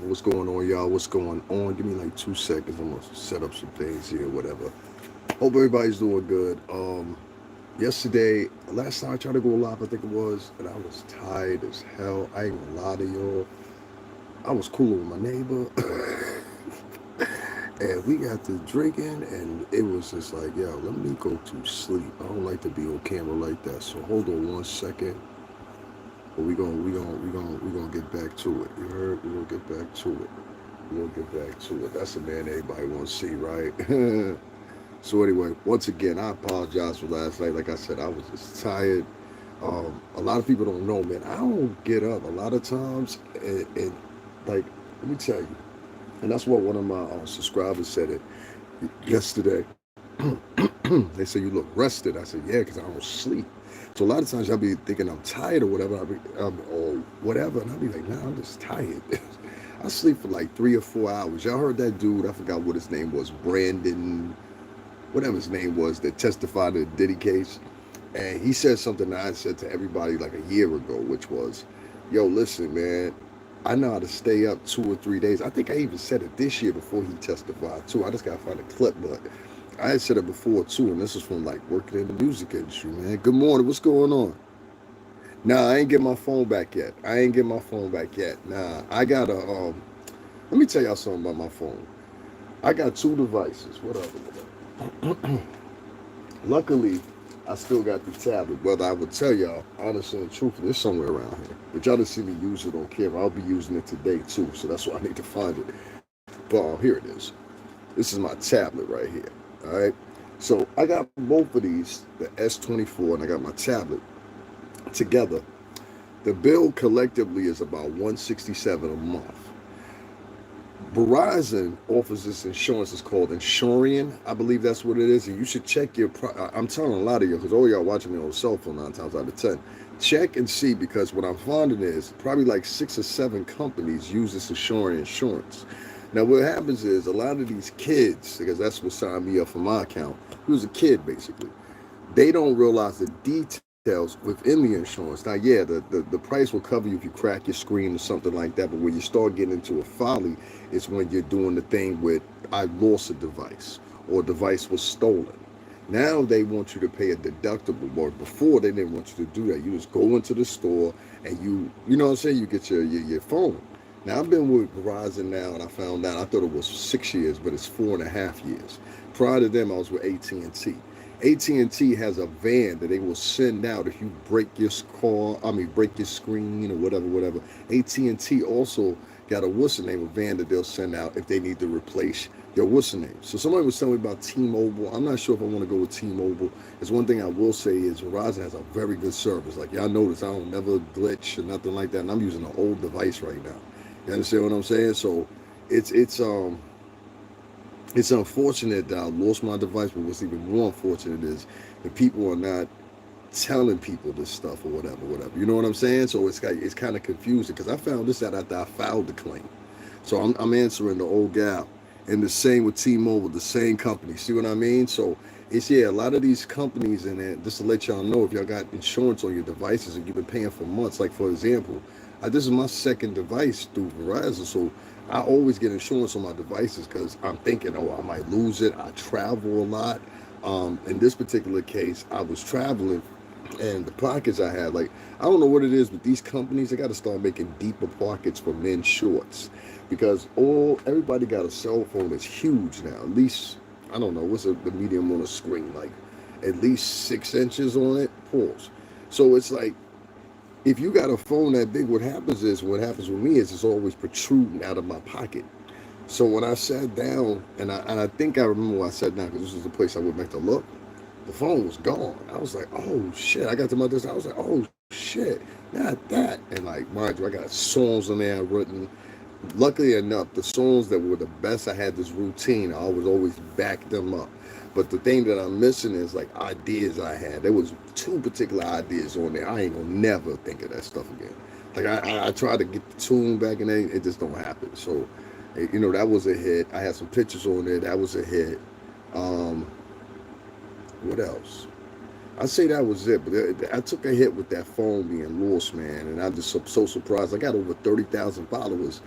What's going on, y'all? What's going on? Give me like 2 seconds. I'm gonna set up some things here, whatever. Hope everybody's doing good. Yesterday, last time I tried to go live, I think it was, and I was tired as hell. I ain't gonna lie to y'all. I was cool with my neighbor, and we got to drinking, and it was just like, yo, let me go to sleep. I don't like to be on camera like that. So hold on 1 second. But we gonna get back to it. You heard? We gonna get back to it. We gonna get back to it. That's a man everybody wants to see, right? So anyway, once again, I apologize for last night. Like I said, I was just tired. A lot of people don't know, man. I don't get up a lot of times, and like, let me tell you, and that's what one of my subscribers said it yesterday. They say you look rested. I said, yeah, because I don't sleep. So a lot of times I'll be thinking I'm tired or whatever, or whatever, and I'll be like, nah, I'm just tired. I sleep for like 3 or 4 hours. Y'all heard that dude? I forgot what his name was, Brandon, whatever his name was, that testified in the Diddy case. And he said something that I said to everybody like a year ago, which was, yo, listen, man, I know how to stay up 2 or 3 days. I think I even said it this year before he testified too. I just gotta find a clip, but I had said it before too, and this is from like working in the music industry, man. Good morning, what's going on? Nah, I ain't get my phone back yet. I ain't get my phone back yet. Nah, I got a let me tell y'all something about my phone. I got two devices. What up? Luckily, I still got the tablet. Whether I would tell y'all, honestly and truthfully, it's somewhere around here. But y'all didn't see me use it on camera. I'll be using it today too, so that's why I need to find it. But here it is. This is my tablet right here. All right. So I got both of these, the S24, and I got my tablet together. The bill collectively is about 167 a month. Verizon offers this insurance. It's called Insurian. I believe that's what it is. And you should check your. I'm telling a lot of you because all y'all watching me on cell phone 9 times out of 10. Check and see because what I'm finding is probably like 6 or 7 companies use this insurance. Now what happens is a lot of these kids, because that's what signed me up for my account. He was a kid basically. They don't realize the details within the insurance. Now, yeah, the price will cover you if you crack your screen or something like that. But when you start getting into a folly, it's when you're doing the thing with I lost a device or a device was stolen. Now they want you to pay a deductible. But before they didn't want you to do that. You just go into the store and you know what I'm saying, you get your phone. Now I've been with Verizon now, and I found out I thought it was 6 years, but it's 4.5 years. Prior to them, I was with AT&T. AT&T has a van that they will send out if you break your break your screen or whatever. AT&T also got a what's the name, a van that they'll send out if they need to replace your what's the name. So somebody was telling me about T-Mobile. I'm not sure if I want to go with T-Mobile. There's one thing I will say is Verizon has a very good service. Like y'all notice, I don't never glitch or nothing like that. And I'm using an old device right now. You understand what I'm saying? So it's unfortunate that I lost my device, but what's even more unfortunate is the people are not telling people this stuff or whatever. You know what I'm saying? So it's kind of confusing because I found this out after I filed the claim. So I'm answering the old gal. And the same with T-Mobile, the same company. See what I mean? So it's, yeah, a lot of these companies in it, just to let y'all know, if y'all got insurance on your devices and you've been paying for months, like for example, this is my second device through Verizon. So I always get insurance on my devices because I'm thinking, oh, I might lose it. I travel a lot. In this particular case, I was traveling and the pockets I had, like, I don't know what it is, but these companies, they got to start making deeper pockets for men's shorts because everybody got a cell phone that's huge now. At least, I don't know, what's the medium on the screen, like at least 6 inches on it, pause. So it's like, if you got a phone that big, what happens with me is it's always protruding out of my pocket. So when I sat down, and I think I remember when I sat down, because this was the place I went back to look, the phone was gone. I was like, oh shit. I got to my desk, I was like, oh shit, not that. And like, mind you, I got songs on there written. Luckily enough, the songs that were the best, I had this routine. I would always back them up. But the thing that I'm missing is like ideas I had. There was 2 particular ideas on there. I ain't gonna never think of that stuff again. Like I tried to get the tune back and it just don't happen. So, that was a hit. I had some pictures on there. That was a hit. What else? I'd say that was it, but I took a hit with that phone being lost, man, and I'm just so surprised. I got over 30,000 followers,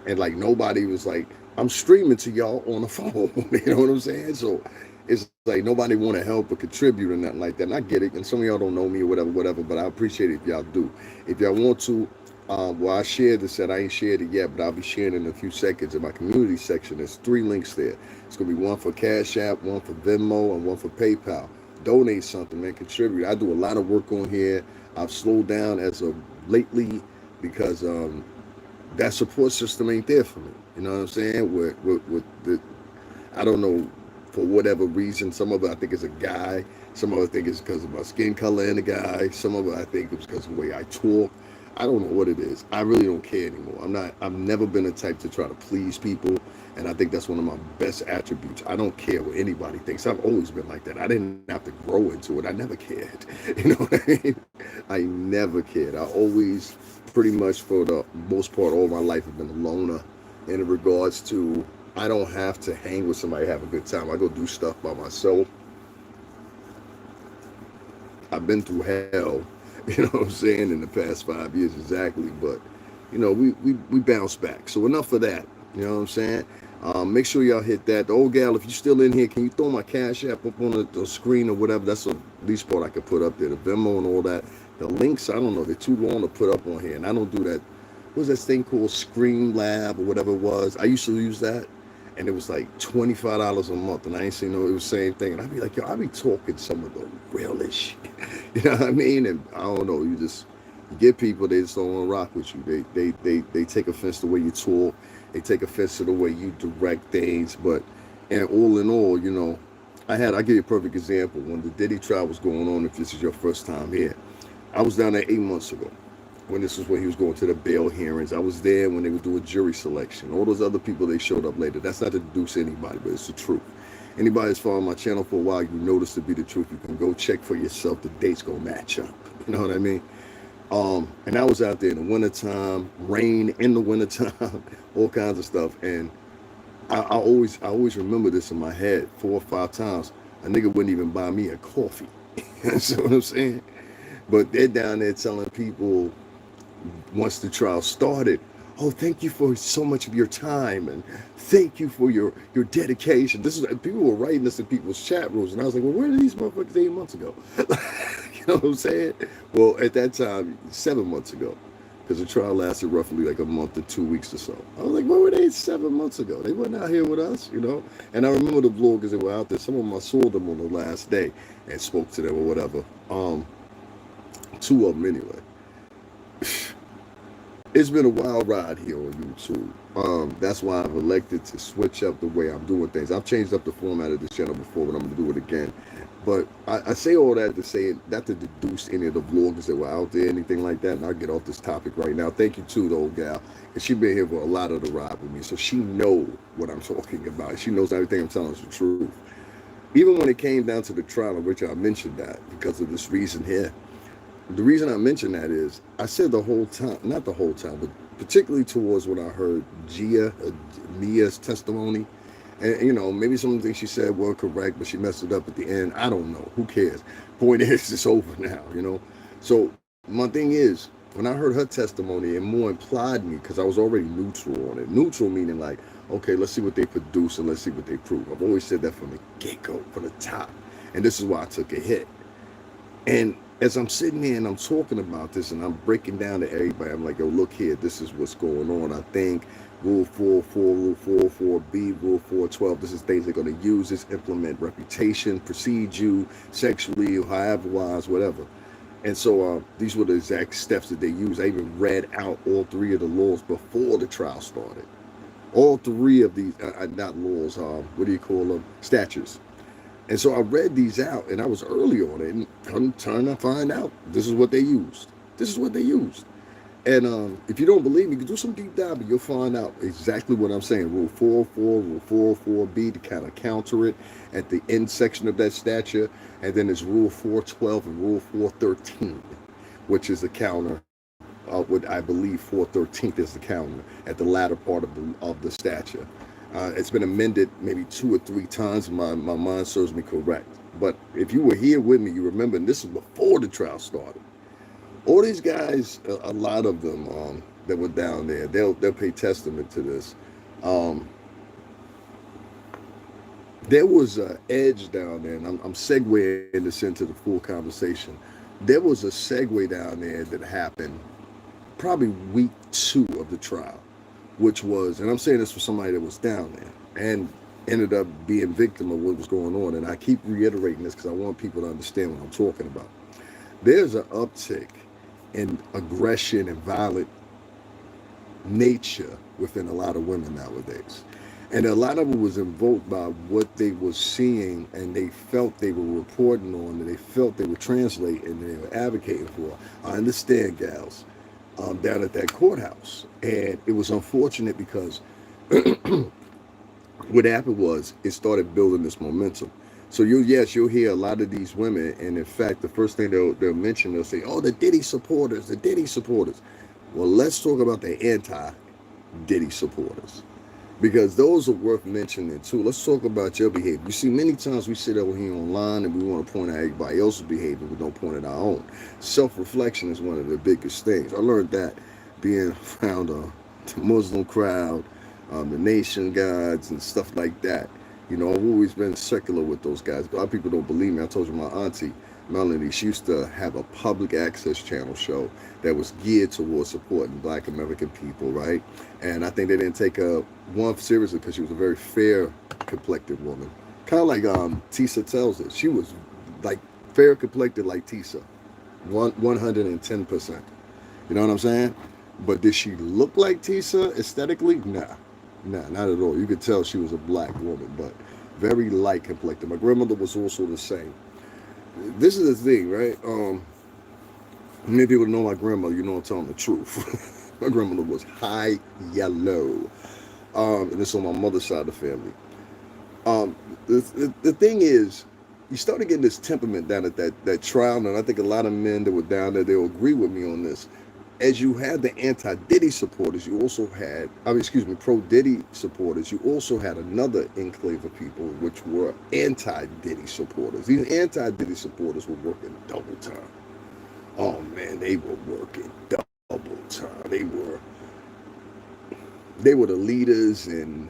And like nobody was like, I'm streaming to y'all on the phone. You know what I'm saying? So it's like nobody want to help or contribute or nothing like that. And I get it. And some of y'all don't know me or whatever. But I appreciate it if y'all do. If y'all want to, well, I shared this. I ain't shared it yet, but I'll be sharing in a few seconds in my community section. There's 3 links there. It's gonna be one for Cash App, one for Venmo, and one for PayPal. Donate something, man. Contribute. I do a lot of work on here. I've slowed down as of lately because that support system ain't there for me. You know what I'm saying? With the, I don't know, for whatever reason. Some of it I think is a guy. Some of it I think is because of my skin color and a guy. Some of it I think is because of the way I talk. I don't know what it is. I really don't care anymore. I've never been the type to try to please people. And I think that's one of my best attributes. I don't care what anybody thinks. I've always been like that. I didn't have to grow into it. I never cared. You know what I mean? I never cared. I always, pretty much for the most part, all my life have been a loner in regards to I don't have to hang with somebody, have a good time. I go do stuff by myself. I've been through hell, you know what I'm saying, in the past 5 years exactly. But, you know, we bounce back. So enough of that. You know what I'm saying? Make sure y'all hit that. The old gal, if you're still in here, can you throw my Cash App up on the screen or whatever? That's the least part I could put up there. The Venmo and all that. The links, I don't know. They're too long to put up on here. And I don't do that. What was that thing called Scream Lab or whatever it was? I used to use that. And it was like $25 a month. And I ain't seen no, it was the same thing. And I'd be like, yo, I be talking some of the realest shit. You know what I mean? And I don't know. You get people, they just don't want to rock with you. They take offense to the way you talk. They take offense to the way you direct things. But, and all in all, you know, I'll give you a perfect example. When the Diddy trial was going on, if this is your first time here, I was down there 8 months ago when this was when he was going to the bail hearings. I was there when they would do a jury selection. All those other people, they showed up later. That's not to deduce anybody, but it's the truth. Anybody that's following my channel for a while, you know this to be the truth. You can go check for yourself. The dates gonna match up. You know what I mean? And I was out there in the wintertime, rain in the wintertime, all kinds of stuff. And I always remember this in my head 4 or 5 times. A nigga wouldn't even buy me a coffee. You know what I'm saying? But they're down there telling people once the trial started, oh, thank you for so much of your time and thank you for your dedication. This is people were writing this in people's chat rooms, and I was like, well, where are these motherfuckers 8 months ago? You know what I'm saying? Well, at that time, 7 months ago, because the trial lasted roughly like a month to 2 weeks or so. I was like, where were they 7 months ago? They weren't out here with us, you know? And I remember the vloggers that were out there. Some of them I saw them on the last day and spoke to them or whatever. 2 of them anyway. It's been a wild ride here on YouTube. That's why I've elected to switch up the way I'm doing things. I've changed up the format of this channel before, but I'm going to do it again. But I say all that to say, not to deduce any of the vloggers that were out there, anything like that. And I'll get off this topic right now. Thank you to the old gal. And she been here for a lot of the ride with me. So she know what I'm talking about. She knows everything I'm telling is the truth. Even when it came down to the trial, in which I mentioned that because of this reason here. The reason I mention that is I said the whole time, not the whole time, but particularly towards when I heard Mia's testimony. And, you know, maybe some of the things she said were correct, but she messed it up at the end. I don't know. Who cares? Point is, it's over now, you know. So my thing is, when I heard her testimony, it more implied me because I was already neutral on it. Neutral meaning like, okay, let's see what they produce and let's see what they prove. I've always said that from the get-go, from the top. And this is why I took a hit. And as I'm sitting there and I'm talking about this and I'm breaking down to everybody, I'm like, yo, look here, this is what's going on. I think Rule 44, Rule 404B, Rule 412, this is things they're going to use this, implement reputation, proceed you sexually, or however wise, whatever. And so these were the exact steps that they used. I even read out all 3 of the laws before the trial started. All 3 of these, not laws, what do you call them? Statutes. And so I read these out, and I was early on it, and I'm trying to find out this is what they used. This is what they used. And if you don't believe me, you can do some deep dive, but you'll find out exactly what I'm saying. Rule 404, Rule 404B to kind of counter it at the end section of that statute. And then there's Rule 412 and Rule 413, which is the counter. What I believe 413th is the counter at the latter part of the statute. It's been amended maybe 2 or 3 times. My mind serves me correct. But if you were here with me, you remember, and this is before the trial started. All these guys, a lot of them, that were down there. They'll pay testament to this. Um, there was an edge down there, and I'm segueing this into the full conversation. There was a segue down there that happened probably week 2 of the trial, which was, and I'm saying this for somebody that was down there and ended up being victim of what was going on. And I keep reiterating this because I want people to understand what I'm talking about. There's an uptick in aggression and violent nature within a lot of women nowadays. And a lot of it was invoked by what they were seeing and they felt they were reporting on, and they felt they were translating and they were advocating for. I understand, gals, down at that courthouse. And it was unfortunate because what happened was it started building this momentum. So you'll hear a lot of these women, and in fact, the first thing they'll mention, they'll say, "Oh, the Diddy supporters, the Diddy supporters." Well, let's talk about the anti-Diddy supporters, because those are worth mentioning too. Let's talk about your behavior. You see, many times we sit over here online and we want to point out everybody else's behavior, we don't point at our own. Self-reflection is one of the biggest things. I learned that being around the Muslim crowd, the nation guides and stuff like that. You know, I've always been secular with those guys. A lot of people don't believe me. I told you my auntie, Melanie, she used to have a public access channel show that was geared towards supporting Black American people, right? And I think they didn't take her one seriously because she was a very fair complected woman. Kind of like Tisa tells it. She was like fair complected like Tisa, 110%. You know what I'm saying? But did she look like Tisa aesthetically? Nah, not at all. You could tell she was a Black woman, but very light complected. My grandmother was also the same. This is the thing, right? Many people know my grandmother, you know I'm telling the truth. My grandmother was high yellow. And this on my mother's side of the family. The thing is, you started getting this temperament down at that trial, and I think a lot of men that were down there, they'll agree with me on this. As you had the anti-Diddy supporters, you also had, pro-Diddy supporters, you also had another enclave of people which were anti-Diddy supporters. These anti-Diddy supporters were working double time. Oh man, they were working double time. They were the leaders, and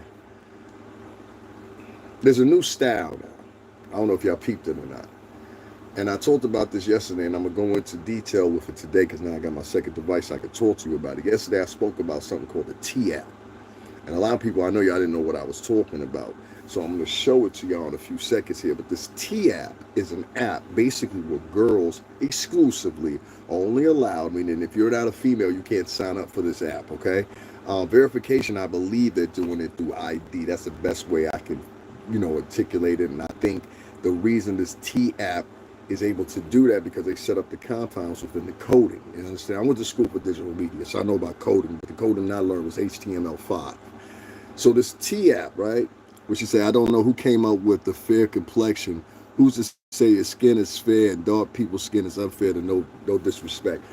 there's a new style now. I don't know if y'all peeped it or not. And I talked about this yesterday, and I'm going to go into detail with it today because now I got my second device. I could talk to you about it. Yesterday, I spoke about something called the T-app. And a lot of people, I know y'all didn't know what I was talking about. So I'm going to show it to y'all in a few seconds here. But this T-app is an app basically where girls exclusively are only allowed, meaning if you're not a female, you can't sign up for this app, okay? Verification, I believe they're doing it through ID. That's the best way I can, articulate it. And I think the reason this T-app is able to do that because they set up the compounds within the coding. You understand? I went to school for digital media, so I know about coding, but the coding I learned was HTML5. So this T-app, right, which you say, I don't know who came up with the fair complexion. Who's to say your skin is fair and dark people's skin is unfair, to no disrespect.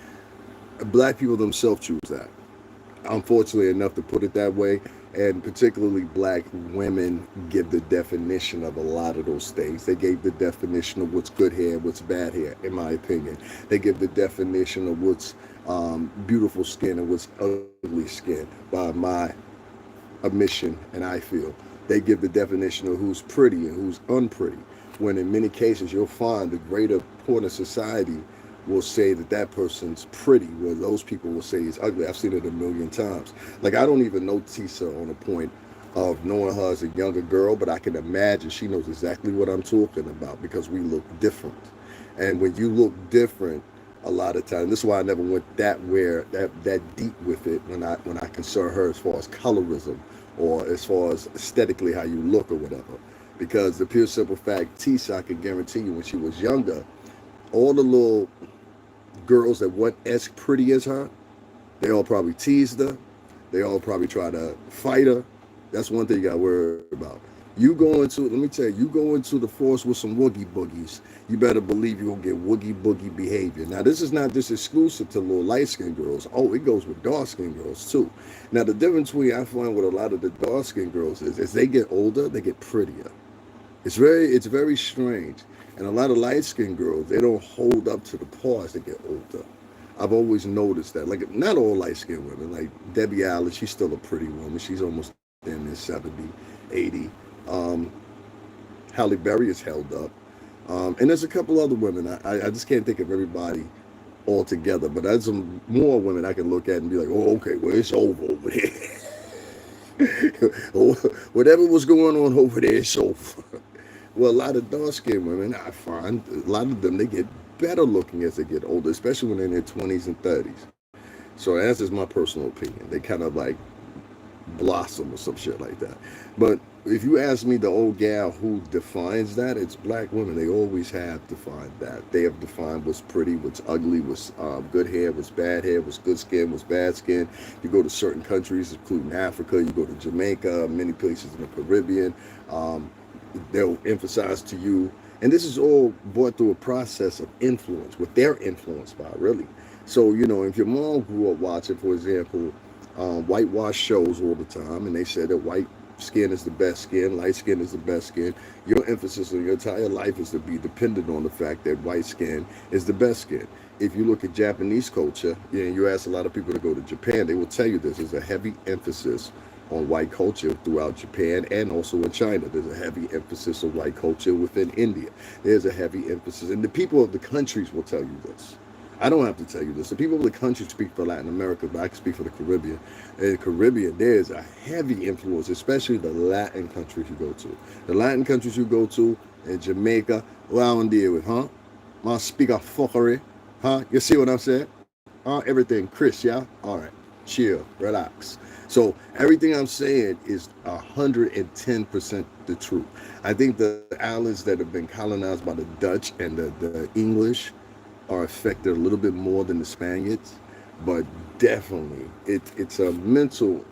Black people themselves choose that. Unfortunately enough to put it that way, and particularly Black women give the definition of a lot of those things. They gave the definition of what's good hair, what's bad hair, in my opinion. They give the definition of what's beautiful skin and what's ugly skin by my admission, and I feel. They give the definition of who's pretty and who's unpretty, when in many cases you'll find the greater part of society will say that person's pretty, where those people will say he's ugly. I've seen it a million times. Like, I don't even know Tisa on the point of knowing her as a younger girl, but I can imagine she knows exactly what I'm talking about because we look different. And when you look different, a lot of times, this is why I never went that deep with it when I concern her as far as colorism or as far as aesthetically how you look or whatever. Because the pure simple fact, Tisa, I can guarantee you when she was younger, all the little girls that weren't as pretty as her, they all probably teased her. They all probably try to fight her. That's one thing you got to worry about. Let me tell you, you go into the forest with some woogie boogies, you better believe you're going to get woogie boogie behavior. Now, this is not just exclusive to little light-skinned girls. Oh, it goes with dark-skinned girls, too. Now, the difference between I find with a lot of the dark-skinned girls is as they get older, they get prettier. It's very strange. And a lot of light-skinned girls, they don't hold up to the par as they get older. I've always noticed that. Like, not all light-skinned women. Like Debbie Allen, she's still a pretty woman. She's almost in there 70, 80. Um, Halle Berry is held up. And there's a couple other women. I just can't think of everybody all together. But there's some more women I can look at and be like, oh, okay, well, it's over there. Whatever was going on over there, it's over. Well, a lot of dark-skinned women, I find, a lot of them, they get better looking as they get older, especially when they're in their 20s and 30s. So that's just my personal opinion. They kind of like blossom or some shit like that. But if you ask me the old gal who defines that, it's black women. They always have defined that. They have defined what's pretty, what's ugly, what's good hair, what's bad hair, what's good skin, what's bad skin. You go to certain countries, including Africa, you go to Jamaica, many places in the Caribbean, they'll emphasize to you, and this is all brought through a process of influence, what they're influenced by, really. So, you know, if your mom grew up watching, for example, whitewash shows all the time, and they said that white skin is the best skin, light skin is the best skin, your emphasis on your entire life is to be dependent on the fact that white skin is the best skin. If you look at Japanese culture, you ask a lot of people to go to Japan, they will tell you this is a heavy emphasis on white culture throughout Japan and also in China. There's a heavy emphasis on white culture within India. There's a heavy emphasis, and the people of the countries will tell you this. I don't have to tell you this. The people of the country speak for Latin America, but I can speak for the Caribbean. In the Caribbean, there's a heavy influence, especially the Latin countries you go to. The Latin countries you go to, in Jamaica, what I want to deal with, huh? My speak of fuckery, huh? You see what I'm saying? Everything, Chris, yeah? All right, chill, relax. So everything I'm saying is 110% the truth. I think the islands that have been colonized by the Dutch and the English are affected a little bit more than the Spaniards, but definitely it's a mental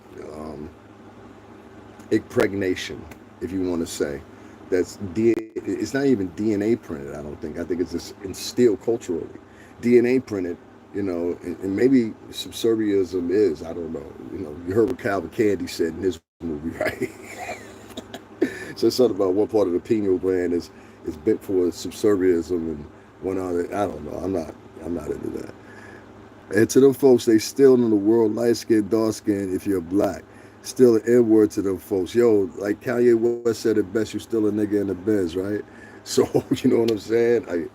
impregnation, if you want to say. It's not even DNA printed, I don't think. I think it's just instilled culturally. DNA printed, you know, and maybe subservianism is, I don't know. You know, you heard what Calvin Candy said in his movie, right? So something about one part of the pineal gland is bent for subservianism and one other. I don't know. I'm not into that. And to them folks, they still in the world, light skin, dark skin, if you're black. Still an N-word to them folks. Yo, like Kanye West said it best, you still a nigga in the Benz, right? So, you know what I'm saying?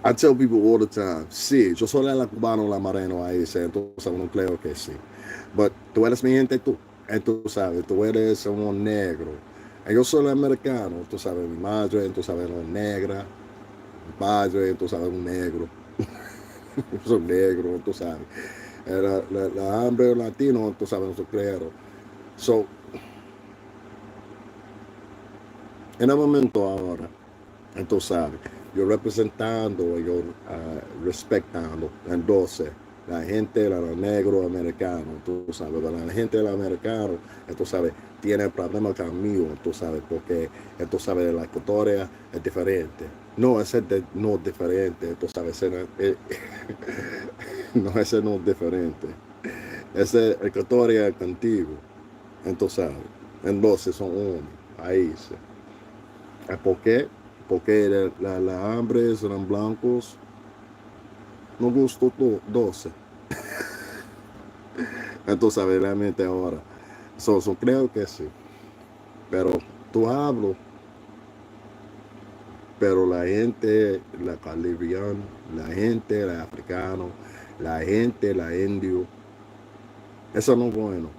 I tell people all the time, sí, yo soy el cubano, la mareno, ahí, entonces no creo que sí. But tú eres mi gente, tú sabes, tú eres un negro. Y yo soy el americano, tú sabes, mi madre, tú sabes, una negra, mi padre, tú sabes, un negro. Yo soy negro, tú sabes. La hambre latino, tú sabes, no soy claro. So, en el momento ahora, tú sabes, yo representando, yo respetando, entonces, la gente, los negros americanos, tú sabes, la gente americana, tú sabes, tiene problemas conmigo, tú sabes, porque, tú sabes, la historia es diferente. No, ese no es diferente, tú sabes, no, ese no es diferente. Ese es la historia contigo, entonces, son uno, ahí sí. ¿Por qué? Porque la hambre eran blancos, no gustó 12. Entonces, realmente ahora, creo que sí. Pero tú hablo, pero la gente, la caribbean, la gente, la africano, la gente, la indio, eso no es bueno.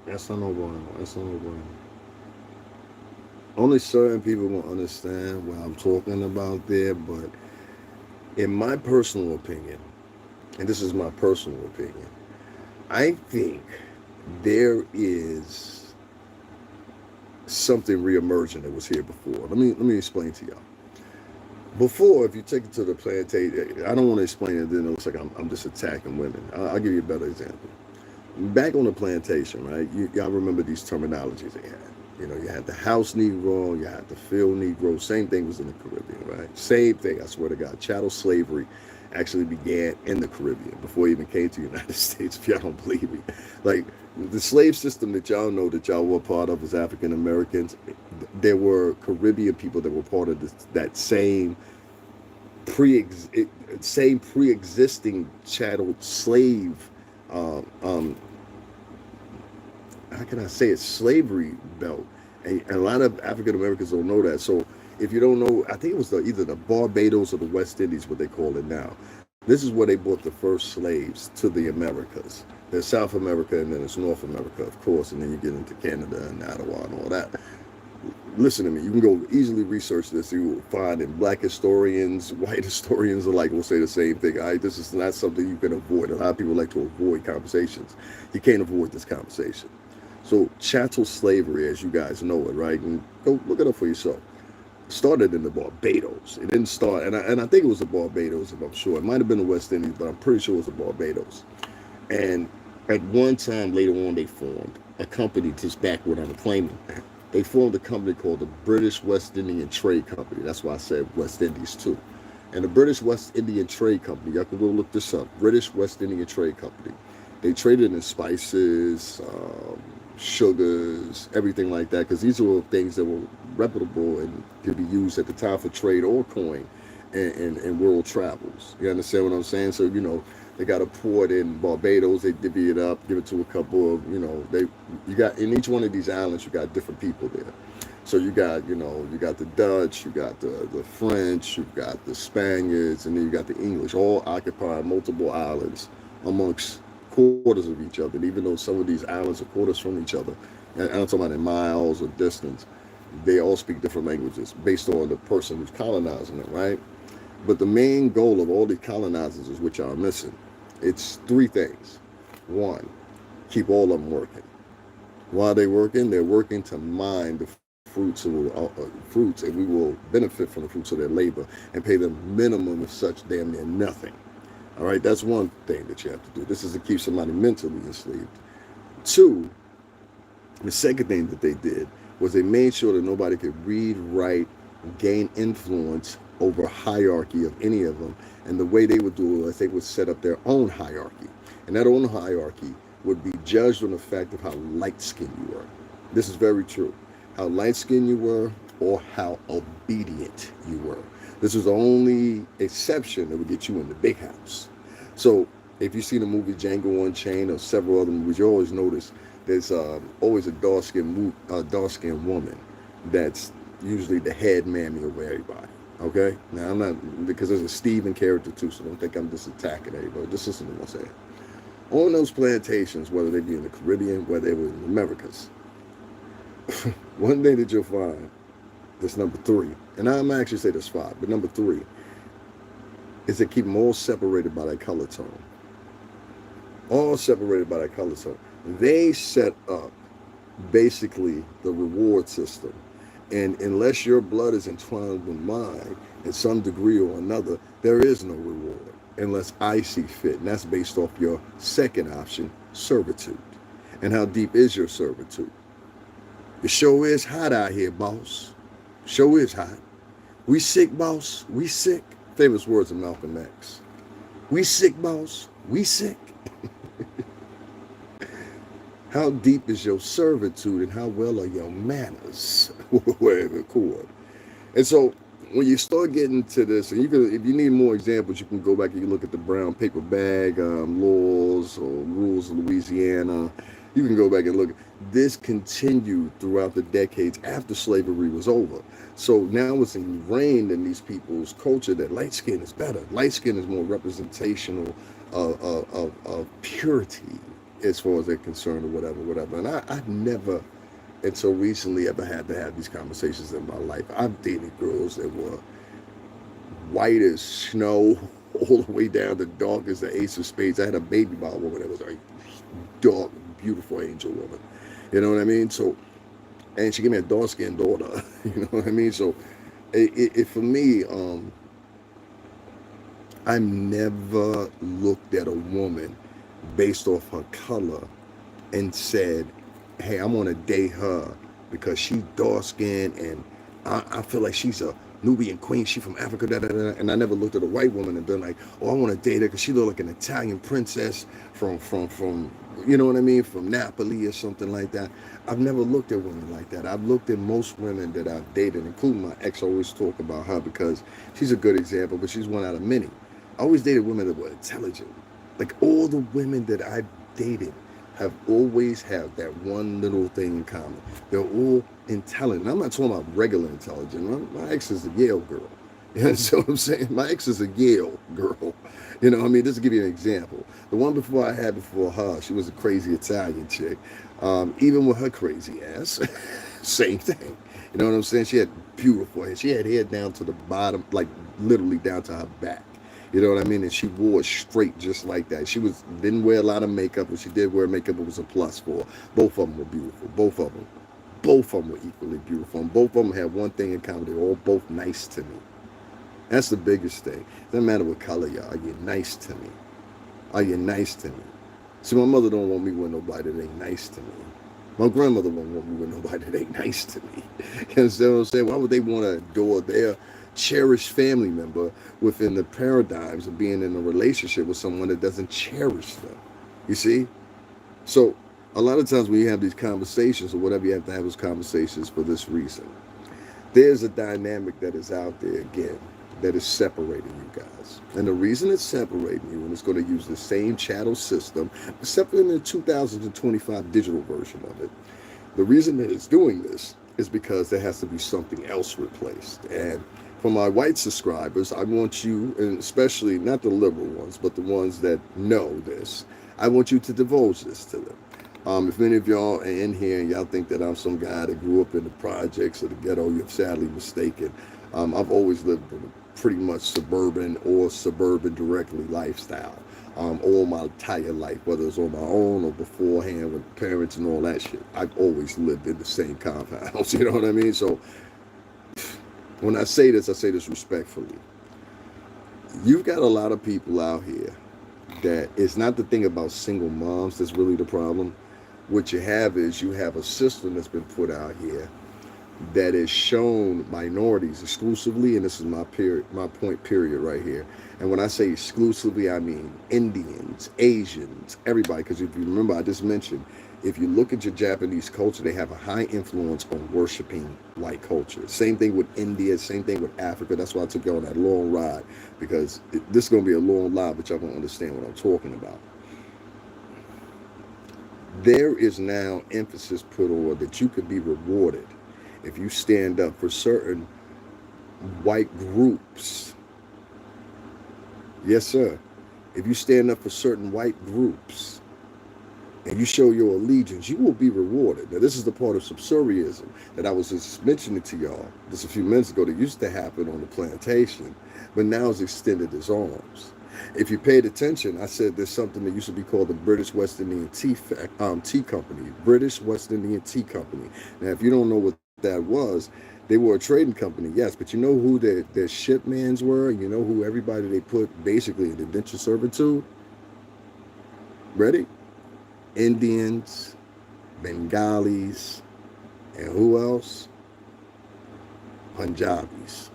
Eso no es bueno. Only certain people will understand what I'm talking about there, but in my personal opinion, and this is my personal opinion, I think there is something reemerging that was here before. Let me explain to y'all. Before, if you take it to the plantation, I don't want to explain it, then it looks like I'm just attacking women. I'll give you a better example. Back on the plantation, right, y'all remember these terminologies they had. You know, you had the house Negro, you had the field Negro. Same thing was in the Caribbean, right? Same thing, I swear to God. Chattel slavery actually began in the Caribbean before it even came to the United States, if y'all don't believe me. Like, the slave system that y'all know that y'all were part of as African Americans, there were Caribbean people that were part of that same same pre-existing chattel slave, uh, um, how can I say it, slavery belt. And a lot of African Americans don't know that. So if you don't know, I think it was either the Barbados or the West Indies, what they call it now. This is where they brought the first slaves to the Americas. There's South America and then it's North America, of course, and then you get into Canada and Ottawa and all that. Listen to me, you can go easily research this. You will find in black historians, white historians alike will say the same thing. All right, this is not something you can avoid. A lot of people like to avoid conversations. You can't avoid this conversation. So chattel slavery, as you guys know it, right? And go look it up for yourself. Started in the Barbados. It didn't start, and I think it was the Barbados, if I'm sure. It might have been the West Indies, but I'm pretty sure it was the Barbados. And at one time later on, they formed a company, just backward on the claiming. They formed a company called the British West Indian Trade Company. That's why I said West Indies too. And the British West Indian Trade Company, y'all can go look this up, British West Indian Trade Company. They traded in spices, sugars, everything like that, because these were things that were reputable and could be used at the time for trade or coin and world travels. You understand what I'm saying? So, they got a port in Barbados, they divvy it up, give it to a couple of, you got, in each one of these islands, you got different people there. So you got, you got the Dutch, you got the French, you got the Spaniards, and then you got the English, all occupying multiple islands amongst quarters of each other. And even though some of these islands are quarters from each other, and I'm talking about in miles or distance, they all speak different languages based on the person who's colonizing them, right? But the main goal of all these colonizers is what y'all are missing. It's three things. One, keep all of them working. While they're working to mine the fruits, and we will benefit from the fruits of their labor and pay them minimum of such damn near nothing. All right, that's one thing that you have to do. This is to keep somebody mentally enslaved. Two, the second thing that they did was they made sure that nobody could read, write, gain influence over hierarchy of any of them. And the way they would do it is they would set up their own hierarchy. And that own hierarchy would be judged on the fact of how light-skinned you were. This is very true. How light-skinned you were or how obedient you were. This is the only exception that would get you in the big house. So if you see the movie Django Unchained or several other movies, you always notice there's always a dark-skinned woman that's usually the head mammy over everybody. Okay? Now, I'm not, because there's a Steven character too, so don't think I'm just attacking everybody. Just listen to what I'm saying. On those plantations, whether they be in the Caribbean, whether they were in the Americas, one thing that you'll find, that's number three, and I'm actually say there's five, but number three is they keep them all separated by that color tone. All separated by that color tone. They set up basically the reward system. And unless your blood is entwined with mine in some degree or another, there is no reward unless I see fit. And that's based off your second option, servitude. And how deep is your servitude? The show is hot out here, boss. Show is hot. We sick, boss. We sick. Famous words of Malcolm X. We sick, boss. We sick. How deep is your servitude and how well are your manners? Whatever, cool. And so when you start getting to this, and if you need more examples, you can go back and you look at the brown paper bag laws or rules of Louisiana. You can go back and look. This continued throughout the decades after slavery was over. So now it's ingrained in these people's culture that light skin is better. Light skin is more representational of purity as far as they're concerned or whatever. And I've never, until recently, ever had to have these conversations in my life. I've dated girls that were white as snow, all the way down to dark as the ace of spades. I had a baby by a woman that was a dark, beautiful angel woman. You know what I mean? So, and she gave me a dark-skinned daughter. You know what I mean? So, for me, I never looked at a woman based off her color and said, hey, I'm going to date her because she's dark-skinned and I feel like she's a Nubian queen, she from Africa, da, da, da. And I never looked at a white woman and been like, oh, I want to date her because she look like an Italian princess from you know what I mean, from Napoli or something like that. I've never looked at women like that. I've looked at most women that I've dated, including my ex. I always talk about her because she's a good example, but she's one out of many. I always dated women that were intelligent. Like all the women that I dated have always had that one little thing in common. They're all intelligent. And I'm not talking about regular intelligent. My ex is a Yale girl. You know what I'm saying? My ex is a Yale girl. You know what I mean? Just to give you an example. The one before I had before her, she was a crazy Italian chick. Even with her crazy ass, same thing. You know what I'm saying? She had beautiful hair. She had hair down to the bottom, like literally down to her back. You know what I mean? And she wore it straight just like that. She didn't wear a lot of makeup. When she did wear makeup, it was a plus for her. Both of them were beautiful. Both of them. Both of them were equally beautiful. And both of them had one thing in common. They were all both nice to me. That's the biggest thing. It doesn't matter what color you are. Are you nice to me? Are you nice to me? See, my mother don't want me with nobody that ain't nice to me. My grandmother won't want me with nobody that ain't nice to me. You understand what I'm saying? Why would they want to adore their cherished family member within the paradigms of being in a relationship with someone that doesn't cherish them? You see? So a lot of times when you have these conversations or whatever, you have to have those conversations for this reason. There's a dynamic that is out there again that is separating you guys. And the reason it's separating you, and it's going to use the same chattel system, except in the 2025 digital version of it, the reason that it's doing this is because there has to be something else replaced. And for my white subscribers, I want you, and especially not the liberal ones, but the ones that know this, I want you to divulge this to them. If many of y'all are in here and y'all think that I'm some guy that grew up in the projects or the ghetto, you're sadly mistaken. I've always lived in a pretty much suburban or suburban directly lifestyle all my entire life, whether it's on my own or beforehand with parents and all that shit. I've always lived in the same compounds, you know what I mean? So when I say this respectfully. You've got a lot of people out here that it's not the thing about single moms that's really the problem. What you have is you have a system that's been put out here that has shown minorities exclusively, and this is my point period right here. And when I say exclusively, I mean Indians, Asians, everybody. Because if you remember, I just mentioned, if you look at your Japanese culture, they have a high influence on worshiping white culture. Same thing with India, same thing with Africa. That's why I took you on that long ride, because this is going to be a long ride, but y'all going to understand what I'm talking about. There is now emphasis put on that you could be rewarded if you stand up for certain white groups. Yes, sir. If you stand up for certain white groups and you show your allegiance, you will be rewarded. Now, this is the part of subservientism that I was just mentioning to y'all just a few minutes ago that used to happen on the plantation, but now it's extended its arms. If you paid attention, I said there's something that used to be called the British West Indian Tea Company. British West Indian Tea Company. Now, if you don't know what that was, they were a trading company, yes, but you know who their shipmans were? You know who everybody they put basically in indentured servitude? Ready? Indians, Bengalis, and who else? Punjabis.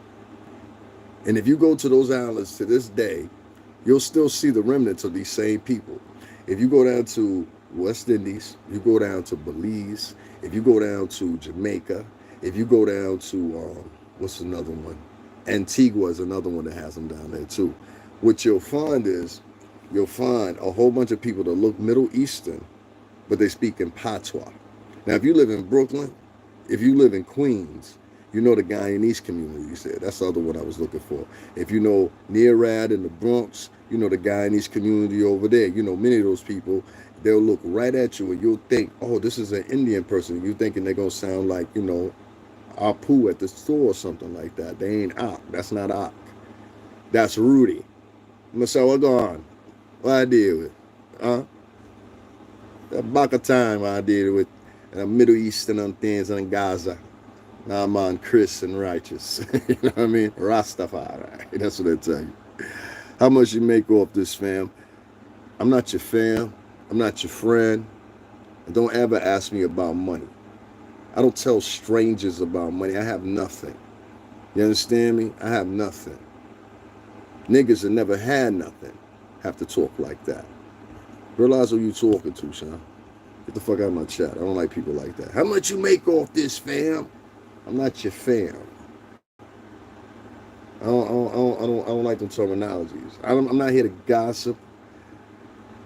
And if you go to those islands to this day, you'll still see the remnants of these same people. If you go down to West Indies, you go down to Belize, if you go down to Jamaica, if you go down to, what's another one? Antigua is another one that has them down there too. What you'll find is, you'll find a whole bunch of people that look Middle Eastern, but they speak in patois. Now, if you live in Brooklyn, if you live in Queens, you know the Guyanese community there. That's the other one I was looking for. If you know Nearad in the Bronx, you know the Guyanese community over there. You know many of those people, they'll look right at you and you'll think, oh, this is an Indian person. You're thinking they're going to sound like, you know, Apu at the store or something like that. They ain't Ak. That's not Ak. That's Rudy. I'm going to say, what going? What I deal with? That Baka time I deal with. Middle Eastern and things and Gaza. Now I'm on Chris and righteous. You know what I mean? Rastafari. That's what they tell you. How much you make off this, fam? I'm not your fam. I'm not your friend. And don't ever ask me about money. I don't tell strangers about money. I have nothing. You understand me? I have nothing. Niggas that never had nothing have to talk like that. Realize who you talking to, son. Get the fuck out of my chat. I don't like people like that. How much you make off this, fam? I'm not your fam. I don't like them terminologies. I'm not here to gossip.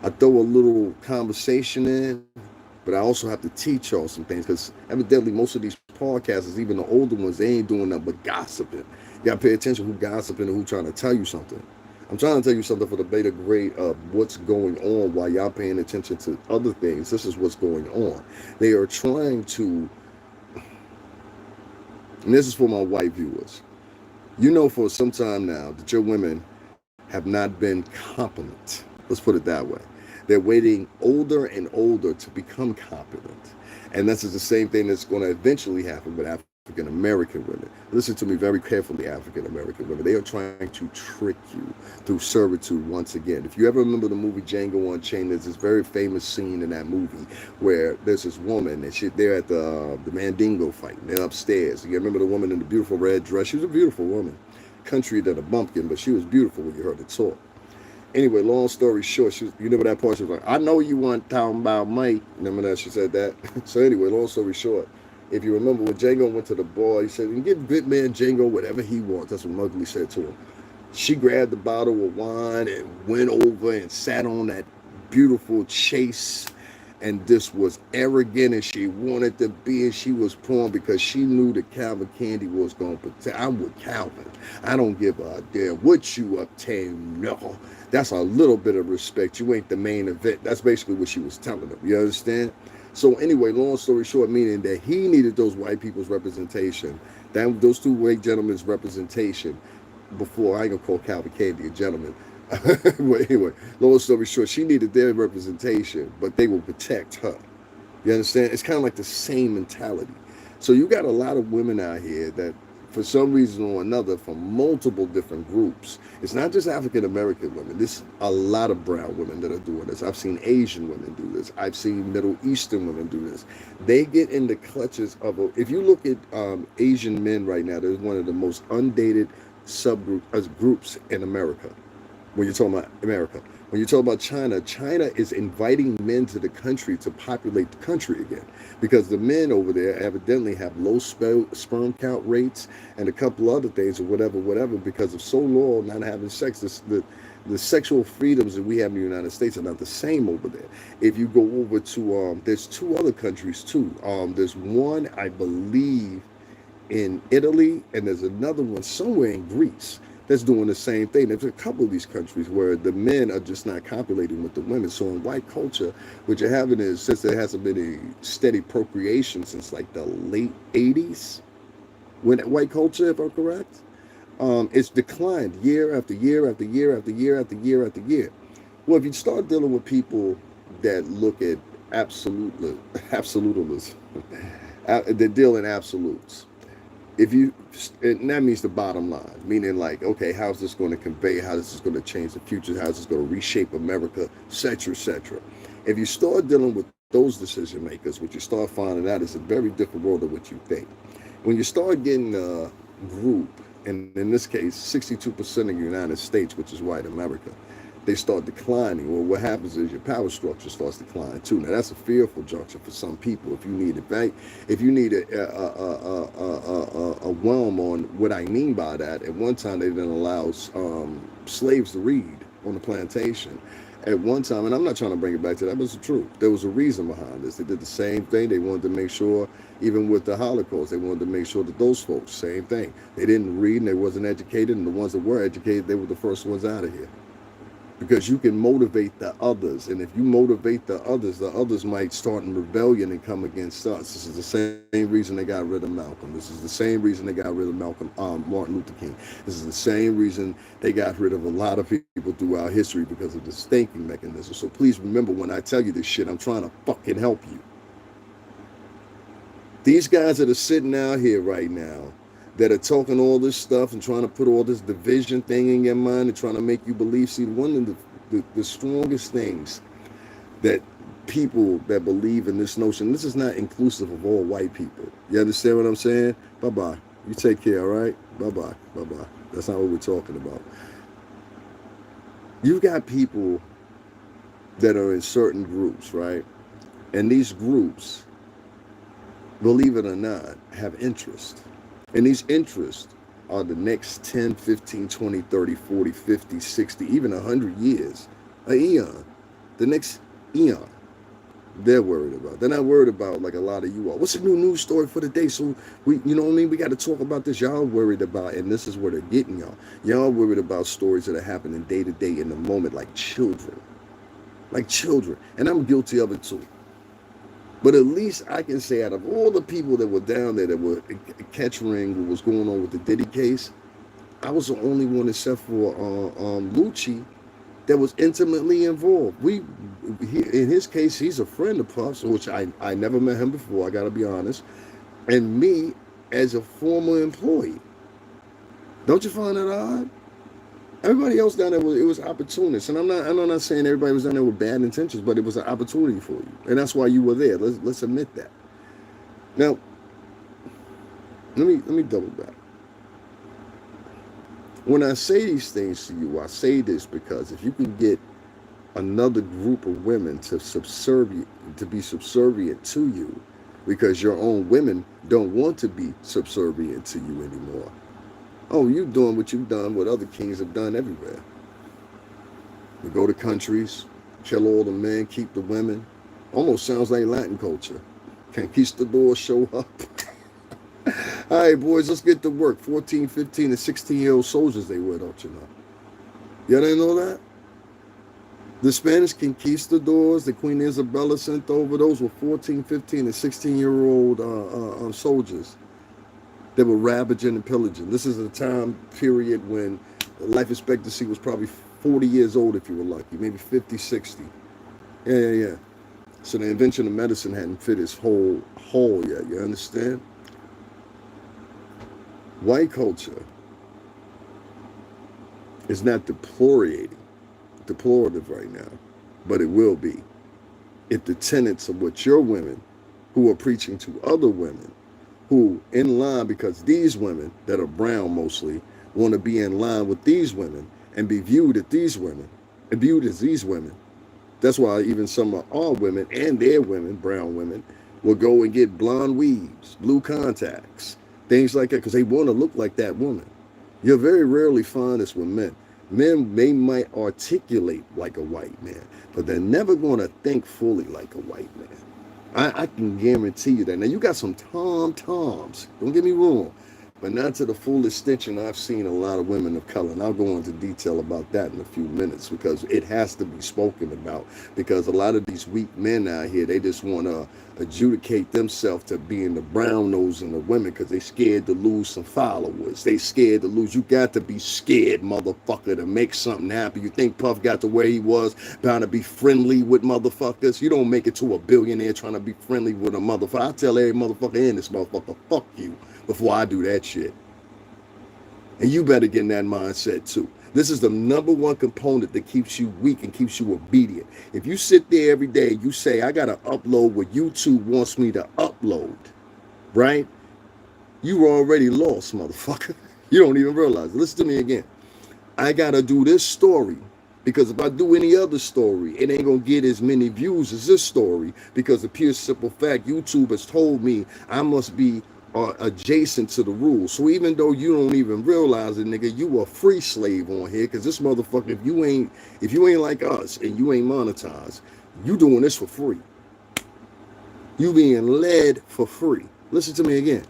I throw a little conversation in, but I also have to teach y'all some things because evidently most of these podcasters, even the older ones, they ain't doing nothing but gossiping. You gotta pay attention who gossiping and who trying to tell you something. I'm trying to tell you something for the beta grade of what's going on while y'all paying attention to other things. This is what's going on. They are trying to, and this is for my white viewers. You know for some time now that your women have not been competent. Let's put it that way. They're waiting older and older to become competent. And this is the same thing that's going to eventually happen with African American women. Listen to me very carefully, African American women. They are trying to trick you through servitude once again. If you ever remember the movie Django Unchained, there's this very famous scene in that movie where there's this woman and they're at the Mandingo fight. They're upstairs. You remember the woman in the beautiful red dress? She was a beautiful woman. Country than a bumpkin, but she was beautiful when you heard her talk. Anyway, long story short, you remember that part? She was like, I know you weren't talking about Mike. Remember that? She said that. So anyway, long story short, if you remember when Django went to the bar, he said, you can give Bitman Django whatever he wants. That's what Mowgli said to him. She grabbed the bottle of wine and went over and sat on that beautiful chase. And this was arrogant, and she wanted to be, and she was pouring because she knew that Calvin Candy was going to protect. I'm with Calvin. I don't give a damn what you up to. No, that's a little bit of respect. You ain't the main event. That's basically what she was telling them. You understand? So anyway, long story short, meaning that he needed those white people's representation, those two white gentlemen's representation before. I ain't gonna call Calvin Candy a gentleman. But anyway, long story short, she needed their representation, but they will protect her. You understand? It's kind of like the same mentality. So you got a lot of women out here that, for some reason or another, from multiple different groups. It's not just African American women. There's a lot of brown women that are doing this. I've seen Asian women do this. I've seen Middle Eastern women do this. They get in the clutches of if you look at Asian men right now, they're one of the most undated groups in America. When you're talking about America, when you talk about China, China is inviting men to the country to populate the country again, because the men over there evidently have low sperm count rates and a couple other things or whatever, because of so long not having sex. The sexual freedoms that we have in the United States are not the same over there. If you go over to, there's two other countries too. There's one, I believe, in Italy, and there's another one somewhere in Greece that's doing the same thing. There's a couple of these countries where the men are just not copulating with the women. So in white culture, what you're having is, since there hasn't been a steady procreation since like the late 80s, when white culture, if I'm correct, it's declined year after year after year after year after year after year. Well, if you start dealing with people that look at absolutism, they deal in absolutes. And that means the bottom line, meaning like, okay, how's this going to convey? How is this going to change the future? How's this going to reshape America, et cetera, et cetera. If you start dealing with those decision makers, what you start finding out is a very different world of what you think. When you start getting a group, and in this case, 62% of the United States, which is white America, they start declining. Well, what happens is your power structure starts declining too. Now that's a fearful juncture for some people. If you need a realm on what I mean by that, at one time they didn't allow slaves to read on the plantation. At one time, and I'm not trying to bring it back to that, but it's the truth. There was a reason behind this. They did the same thing. They wanted to make sure, even with the Holocaust, they wanted to make sure that those folks, same thing. They didn't read and they wasn't educated, and the ones that were educated, they were the first ones out of here. Because you can motivate the others, and if you motivate the others might start in rebellion and come against us. This is the same reason they got rid of Malcolm. This is the same reason they got rid of Martin Luther King. This is the same reason they got rid of a lot of people throughout history, because of this thinking mechanism. So please remember, when I tell you this shit, I'm trying to fucking help you. These guys that are sitting out here right now, that are talking all this stuff and trying to put all this division thing in your mind and trying to make you believe. See, one of the strongest things that people that believe in this notion, this is not inclusive of all white people. You understand what I'm saying? Bye-bye. You take care, all right? Bye-bye. Bye-bye. That's not what we're talking about. You've got people that are in certain groups, right? And these groups, believe it or not, have interest. And these interests are the next 10, 15, 20, 30, 40, 50, 60, even 100 years, an eon, the next eon. They're worried about. They're not worried about like a lot of you are. What's the new news story for the day? So we, you know what I mean? We got to talk about this. Y'all worried about, and this is where they're getting y'all. Y'all worried about stories that are happening day to day in the moment, like children. Like children. And I'm guilty of it too. But at least I can say out of all the people that were down there that were catching what was going on with the Diddy case, I was the only one except for Lucci that was intimately involved. In his case, he's a friend of Puff's, which I never met him before, I gotta be honest, and me as a former employee. Don't you find that odd? Everybody else down there was opportunists, and I'm not saying everybody was down there with bad intentions, but it was an opportunity for you, and that's why you were there. Let's admit that. Now, let me double back. When I say these things to you, I say this because if you can get another group of women to be subservient to you, because your own women don't want to be subservient to you anymore. Oh, you doing what you've done, what other kings have done everywhere. You go to countries, kill all the men, keep the women. Almost sounds like Latin culture. Conquistadors show up. All right, boys, let's get to work. 14, 15, and 16-year-old soldiers they were, don't you know? You didn't know that? The Spanish conquistadors, the Queen Isabella sent over, those were 14, 15, and 16-year-old soldiers that were ravaging and pillaging. This is a time period when life expectancy was probably 40 years old if you were lucky, maybe 50, 60. Yeah. So the invention of medicine hadn't fit its whole hole yet, you understand? White culture is not deplorative right now, but it will be if the tenets of what your women who are preaching to other women who in line, because these women that are brown mostly want to be in line with these women and be viewed as these women. That's why even some of our women and their women, brown women, will go and get blonde weaves, blue contacts, things like that, because they want to look like that woman. You'll very rarely find this with men. Men, they might articulate like a white man, but they're never going to think fully like a white man. I can guarantee you that. Now, you got some tom-toms, don't get me wrong, but not to the full extension. I've seen a lot of women of color, and I'll go into detail about that in a few minutes because it has to be spoken about, because a lot of these weak men out here, they just want to adjudicate themselves to being the brown nose and the women because they scared to lose some followers. They scared to lose. You got to be scared, motherfucker, to make something happen. You think Puff got to where he was bound to be friendly with motherfuckers? You don't make it to a billionaire trying to be friendly with a motherfucker. I tell every motherfucker in this motherfucker, fuck you, before I do that shit. And you better get in that mindset too. This is the number one component that keeps you weak and keeps you obedient. If you sit there every day, you say, I got to upload what YouTube wants me to upload, right? You were already lost, motherfucker. You don't even realize it. Listen to me again. I got to do this story because if I do any other story, it ain't going to get as many views as this story, because the pure simple fact, YouTube has told me I must be adjacent to the rules. So even though you don't even realize it, nigga, you a free slave on here, because this motherfucker, if you ain't like us and you ain't monetized, you doing this for free. You being led for free. Listen to me again.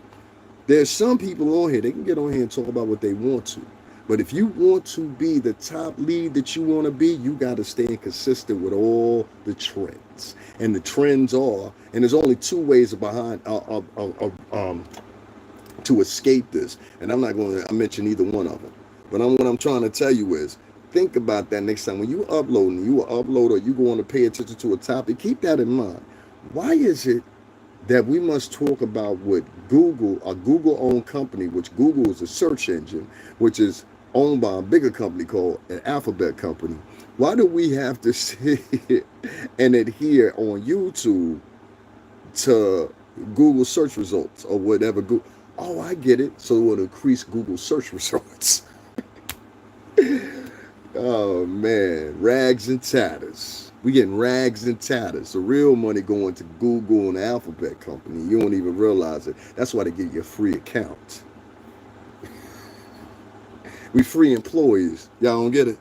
There's some people on here, they can get on here and talk about what they want to. But if you want to be the top lead that you want to be, you got to stay consistent with all the trends. And the trends are, and there's only two ways to escape this. And I'm not going to mention either one of them. But what I'm trying to tell you is, think about that next time. When you upload, you upload or you go on to pay attention to a topic, keep that in mind. Why is it that we must talk about what Google, a Google-owned company, which Google is a search engine, which is owned by a bigger company called an Alphabet company? Why do we have to sit and adhere on YouTube to Google search results or whatever? Oh, I get it. So it will increase Google search results. Oh man, rags and tatters. We getting rags and tatters. The real money going to Google and the Alphabet company. You don't even realize it. That's why they give you a free account. We free employees. Y'all don't get it?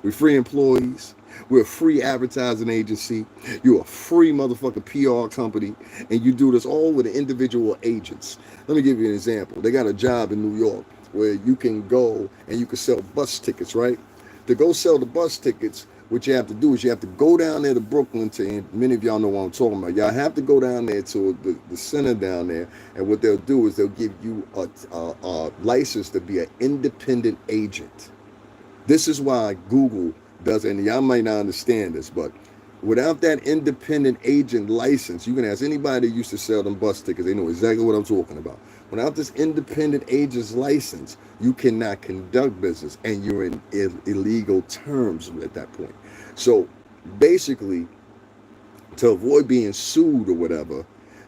We free employees. We're a free advertising agency. You're a free motherfucking PR company. And you do this all with individual agents. Let me give you an example. They got a job in New York where you can go and you can sell bus tickets, right? To go sell the bus tickets, what you have to do is you have to go down there to Brooklyn to, and many of y'all know what I'm talking about. Y'all have to go down there to the center down there, and what they'll do is they'll give you a license to be an independent agent. This is why Google does, and y'all might not understand this, but without that independent agent license, you can ask anybody that used to sell them bus tickets, they know exactly what I'm talking about. Without this independent agent's license, you cannot conduct business, and you're in illegal terms at that point. So basically, to avoid being sued or whatever,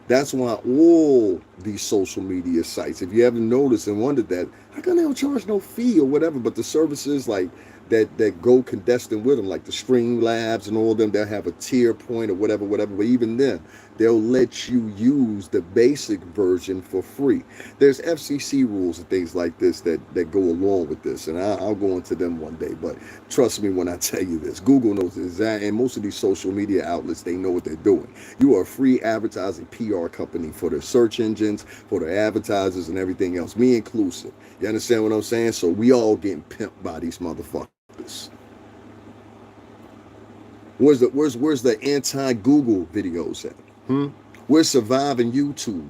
that's why all these social media sites, if you haven't noticed and wondered that, how come they don't charge no fee or whatever, but the services like that go contesting with them, like the Stream Labs and all of them, they'll have a tier point or whatever, but even then, they'll let you use the basic version for free. There's FCC rules and things like this that go along with this, and I'll go into them one day, but trust me when I tell you this, Google knows exactly, and most of these social media outlets, they know what they're doing. You are a free advertising PR company for their search engines, for their advertisers and everything else, me inclusive. You understand what I'm saying? So we all getting pimped by these motherfuckers. Where's the anti-Google videos at? Where's Surviving YouTube?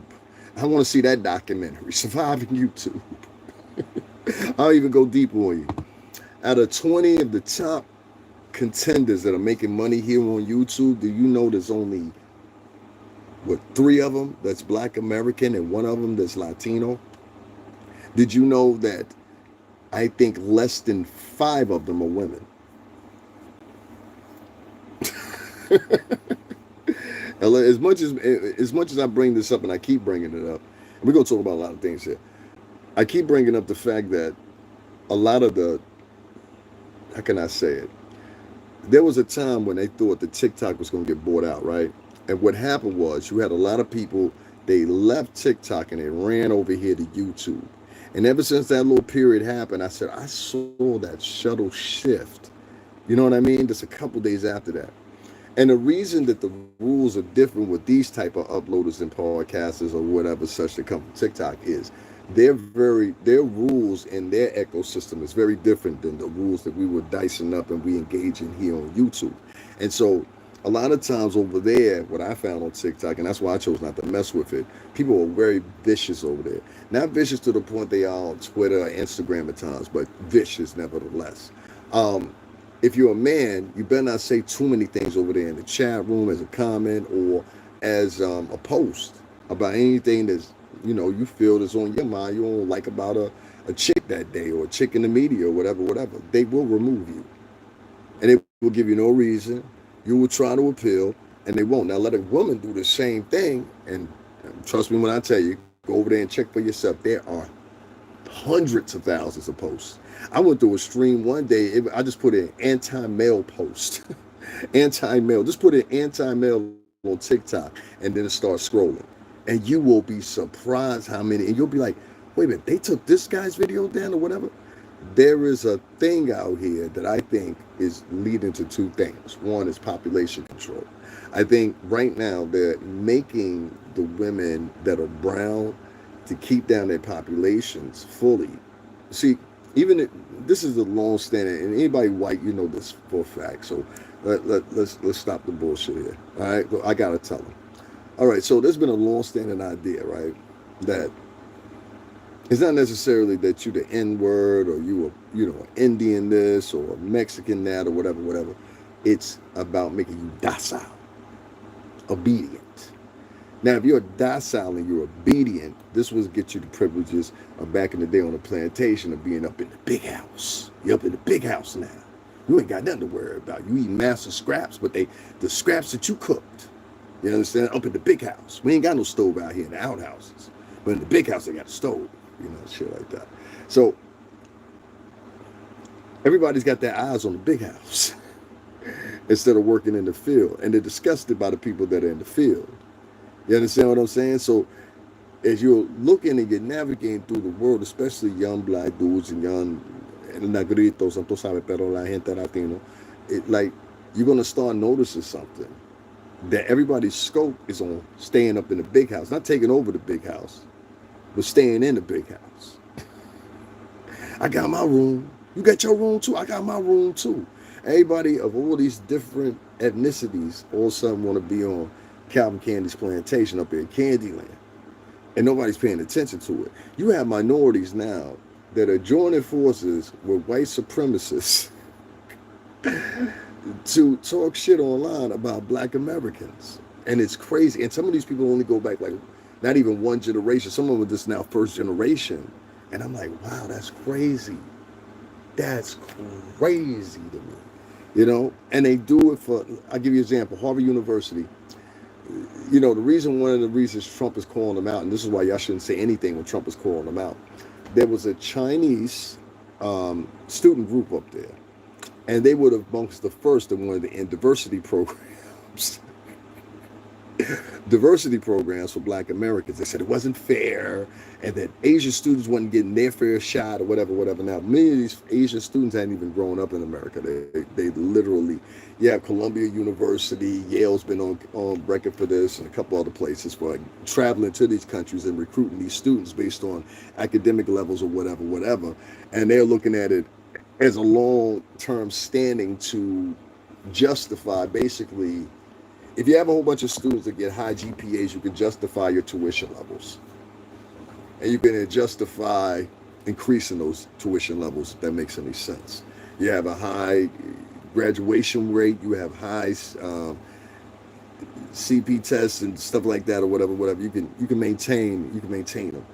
I want to see that documentary. Surviving YouTube. I'll even go deeper on you. Out of 20 of the top contenders that are making money here on YouTube, do you know there's only 3 of them that's Black American and 1 of them that's Latino? Did you know that I think less than 5 of them are women? as much as I bring this up, and I keep bringing it up, and we're gonna talk about a lot of things here. I keep bringing up the fact that a lot of the, how can I say it? There was a time when they thought that TikTok was gonna get bought out, right? And what happened was you had a lot of people, they left TikTok and they ran over here to YouTube. And ever since that little period happened, I said, I saw that shuttle shift. You know what I mean? Just a couple days after that. And the reason that the rules are different with these type of uploaders and podcasters or whatever such that come from TikTok is their rules and their ecosystem is very different than the rules that we were dicing up and we engage in here on YouTube. And so a lot of times over there, what I found on TikTok, and that's why I chose not to mess with it, people are very vicious over there. Not vicious to the point they are on Twitter or Instagram at times, but vicious nevertheless. If you're a man, you better not say too many things over there in the chat room as a comment or as a post about anything that's, you feel that's on your mind, you don't like about a chick that day or a chick in the media or whatever. They will remove you. And they will give you no reason. You will try to appeal, and they won't. Now, let a woman do the same thing, and trust me when I tell you, go over there and check for yourself. There are hundreds of thousands of posts. I went through a stream one day. I just put in anti-male post. Anti-male. Just put in anti-male on TikTok, and then it starts scrolling. And you will be surprised how many, and you'll be like, wait a minute, they took this guy's video down or whatever? There is a thing out here that I think is leading to 2 things. One is population control. I think right now they're making the women that are brown to keep down their populations fully. See, this is a long standing, and anybody white, you know this for a fact. So let's stop the bullshit here. All right, I gotta tell them. All right, so there's been a long standing idea, right, that it's not necessarily that you're the N-word or you are, Indian this or Mexican that or whatever. It's about making you docile, obedient. Now, if you're docile and you're obedient, this was get you the privileges of back in the day on the plantation of being up in the big house. You're up in the big house now. You ain't got nothing to worry about. You eat massive scraps, but the scraps that you cooked, you understand, up in the big house. We ain't got no stove out here in the outhouses. But in the big house, they got a stove, shit like that. So everybody's got their eyes on the big house instead of working in the field. And they're disgusted by the people that are in the field. You understand what I'm saying? So as you're looking and you're navigating through the world, especially young black dudes and young negritos, tú sabes, pero la gente latino, like, you're going to start noticing something. That everybody's scope is on staying up in the big house, not taking over the big house, but staying in the big house. I got my room. You got your room too. I got my room too. Everybody of all these different ethnicities all of a sudden want to be on Calvin Candy's plantation up in Candyland. And nobody's paying attention to it. You have minorities now that are joining forces with white supremacists to talk shit online about black Americans. And it's crazy. And some of these people only go back like not even one generation. Some of them are just now first generation. And I'm like, wow, that's crazy. That's crazy to me. And they do it for, I'll give you an example, Harvard University. One of the reasons Trump is calling them out, and this is why y'all shouldn't say anything when Trump is calling them out. There was a Chinese student group up there. And they were amongst the first that wanted to end diversity programs. Diversity programs for black Americans. They said it wasn't fair and that Asian students wasn't getting their fair shot or whatever. Now, many of these Asian students hadn't even grown up in America. They literally, Columbia University, Yale's been on record for this, and a couple other places for like traveling to these countries and recruiting these students based on academic levels or whatever. And they're looking at it as a long-term standing to justify, basically, if you have a whole bunch of students that get high GPAs, you can justify your tuition levels. And you can justify increasing those tuition levels, if that makes any sense. You have a high graduation rate, you have high CP tests and stuff like that or whatever. You can maintain them.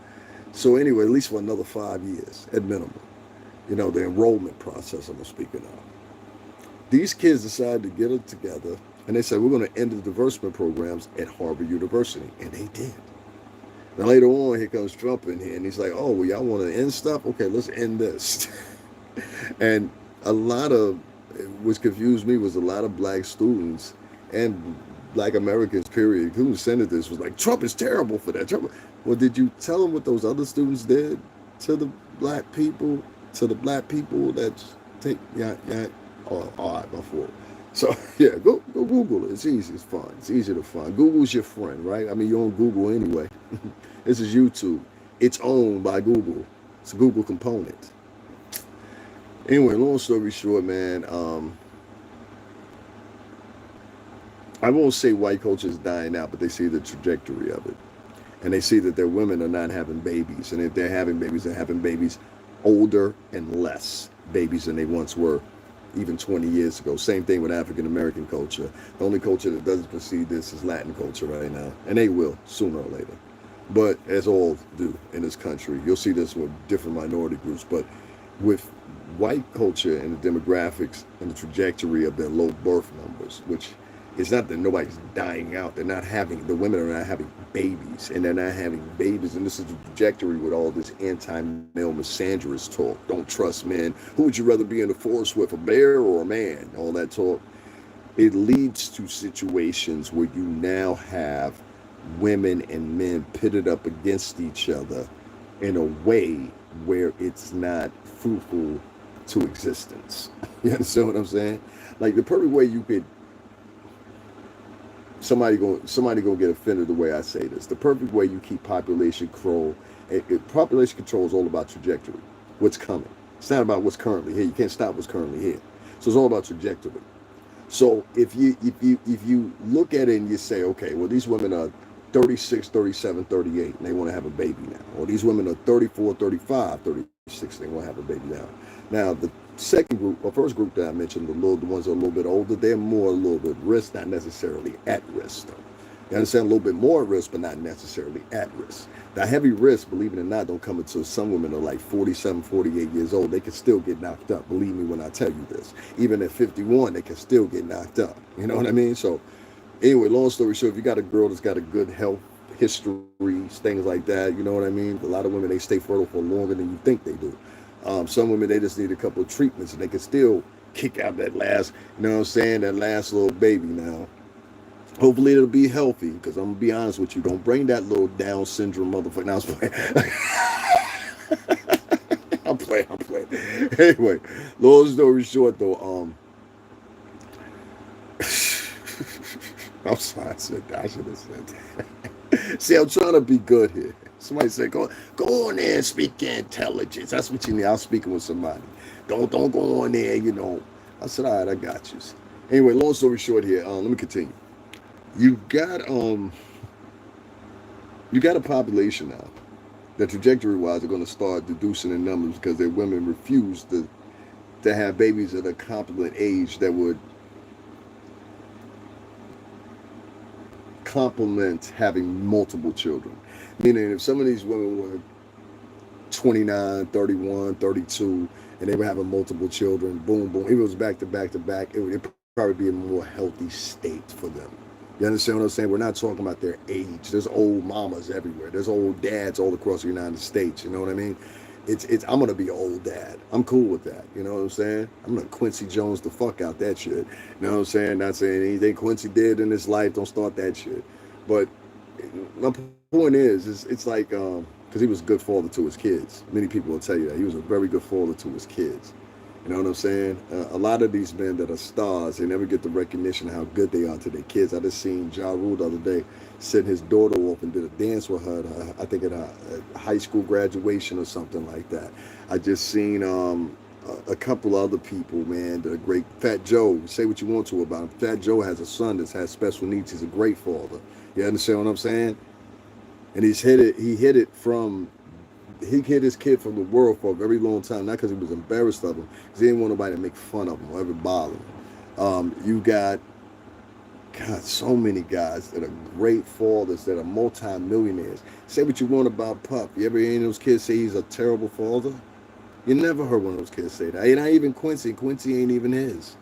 So anyway, at least for another 5 years at minimum. The enrollment process I'm speaking of. These kids decided to get it together, and they said, we're going to end the diversity programs at Harvard University. And they did. Now, later on, here comes Trump in here, and he's like, oh, well, y'all want to end stuff? Okay, let's end this. And a lot of, which confused me, was a lot of black students and black Americans, period, who sent this, was like, Trump is terrible for that. Well, did you tell them what those other students did to the black people? To the black people that take, all right, my fault. So, go Google it. It's easy. It's fun. It's easy to find. Google's your friend, right? I mean, you're on Google anyway. This is YouTube. It's owned by Google. It's a Google component. Anyway, long story short, man, I won't say white culture is dying out, but they see the trajectory of it. And they see that their women are not having babies. And if they're having babies older and less babies than they once were even 20 years ago. Same thing with African American culture. The only culture that doesn't perceive this is Latin culture right now, and they will sooner or later. But as all do in this country, you'll see this with different minority groups. But with white culture and the demographics and the trajectory of their low birth numbers, which it's not that nobody's dying out. The women are not having babies, and they're not having babies. And this is the trajectory with all this anti-male misandrous talk. Don't trust men. Who would you rather be in the forest with, a bear or a man? All that talk. It leads to situations where you now have women and men pitted up against each other in a way where it's not fruitful to existence. You understand what I'm saying? Like, the perfect way you could, somebody gonna get offended the way I say this. The perfect way you keep population control. Population control is all about trajectory. What's coming. It's not about what's currently here. You can't stop what's currently here. So it's all about trajectory. So if you look at it and you say, okay, well, these women are 36, 37, 38, and they want to have a baby now. Or these women are 34, 35, 36, and they want to have a baby now. Now, the second group, or first group that I mentioned, the ones that are a little bit older, they're more a little bit risk, not necessarily at risk, though. You understand? A little bit more at risk, but not necessarily at risk. The heavy risk, believe it or not, don't come until some women are like 47, 48 years old. They can still get knocked up. Believe me when I tell you this. Even at 51, they can still get knocked up. You know what I mean? So anyway, long story short, if you got a girl that's got a good histories, things like that. You know what I mean? A lot of women, they stay fertile for longer than you think they do. Some women, they just need a couple of treatments and they can still kick out that last, you know what I'm saying, that last little baby now. Hopefully it'll be healthy, because I'm gonna be honest with you. Don't bring that little Down syndrome motherfucker. Now I'm playing. I'm playing. Anyway, long story short though, I'm sorry, I said that. I should have said that. See, I'm trying to be good here. Somebody said, go on there and speak intelligence. That's what you need. I was speaking with somebody. Don't go on there, you know. I said, all right, I got you. Anyway, long story short here, let me continue. You got a population now that trajectory wise are going to start deducing in numbers, because their women refuse to have babies at a competent age that would complement having multiple children. Meaning, if some of these women were 29, 31, 32, and they were having multiple children, boom, boom, if it was back to back to back, it would probably be a more healthy state for them. You understand what I'm saying? We're not talking about their age. There's old mamas everywhere. There's old dads all across the United States. You know what I mean? I'm gonna be an old dad. I'm cool with that. You know what I'm saying? I'm gonna Quincy Jones the fuck out that shit. You know what I'm saying? Not saying anything Quincy did in his life. Don't start that shit. But my point is it's like, because he was a good father to his kids. Many people will tell you that he was a very good father to his kids. You know what I'm saying? A lot of these men that are stars, they never get the recognition of how good they are to their kids. I just seen Ja Rule the other day send his daughter off and did a dance with her, I think at a high school graduation or something like that. I just seen a couple other people, man, that are great. Fat Joe, say what you want to about him. Fat Joe has a son that has special needs. He's a great father. You understand what I'm saying? And he hid his kid from the world for a very long time, not because he was embarrassed of him, because he didn't want nobody to make fun of him or ever bother him. You got, God, so many guys that are great fathers that are multi-millionaires. Say what you want about Puff. You ever hear those kids say he's a terrible father? You never heard one of those kids say that. And not even Quincy. Quincy ain't even his.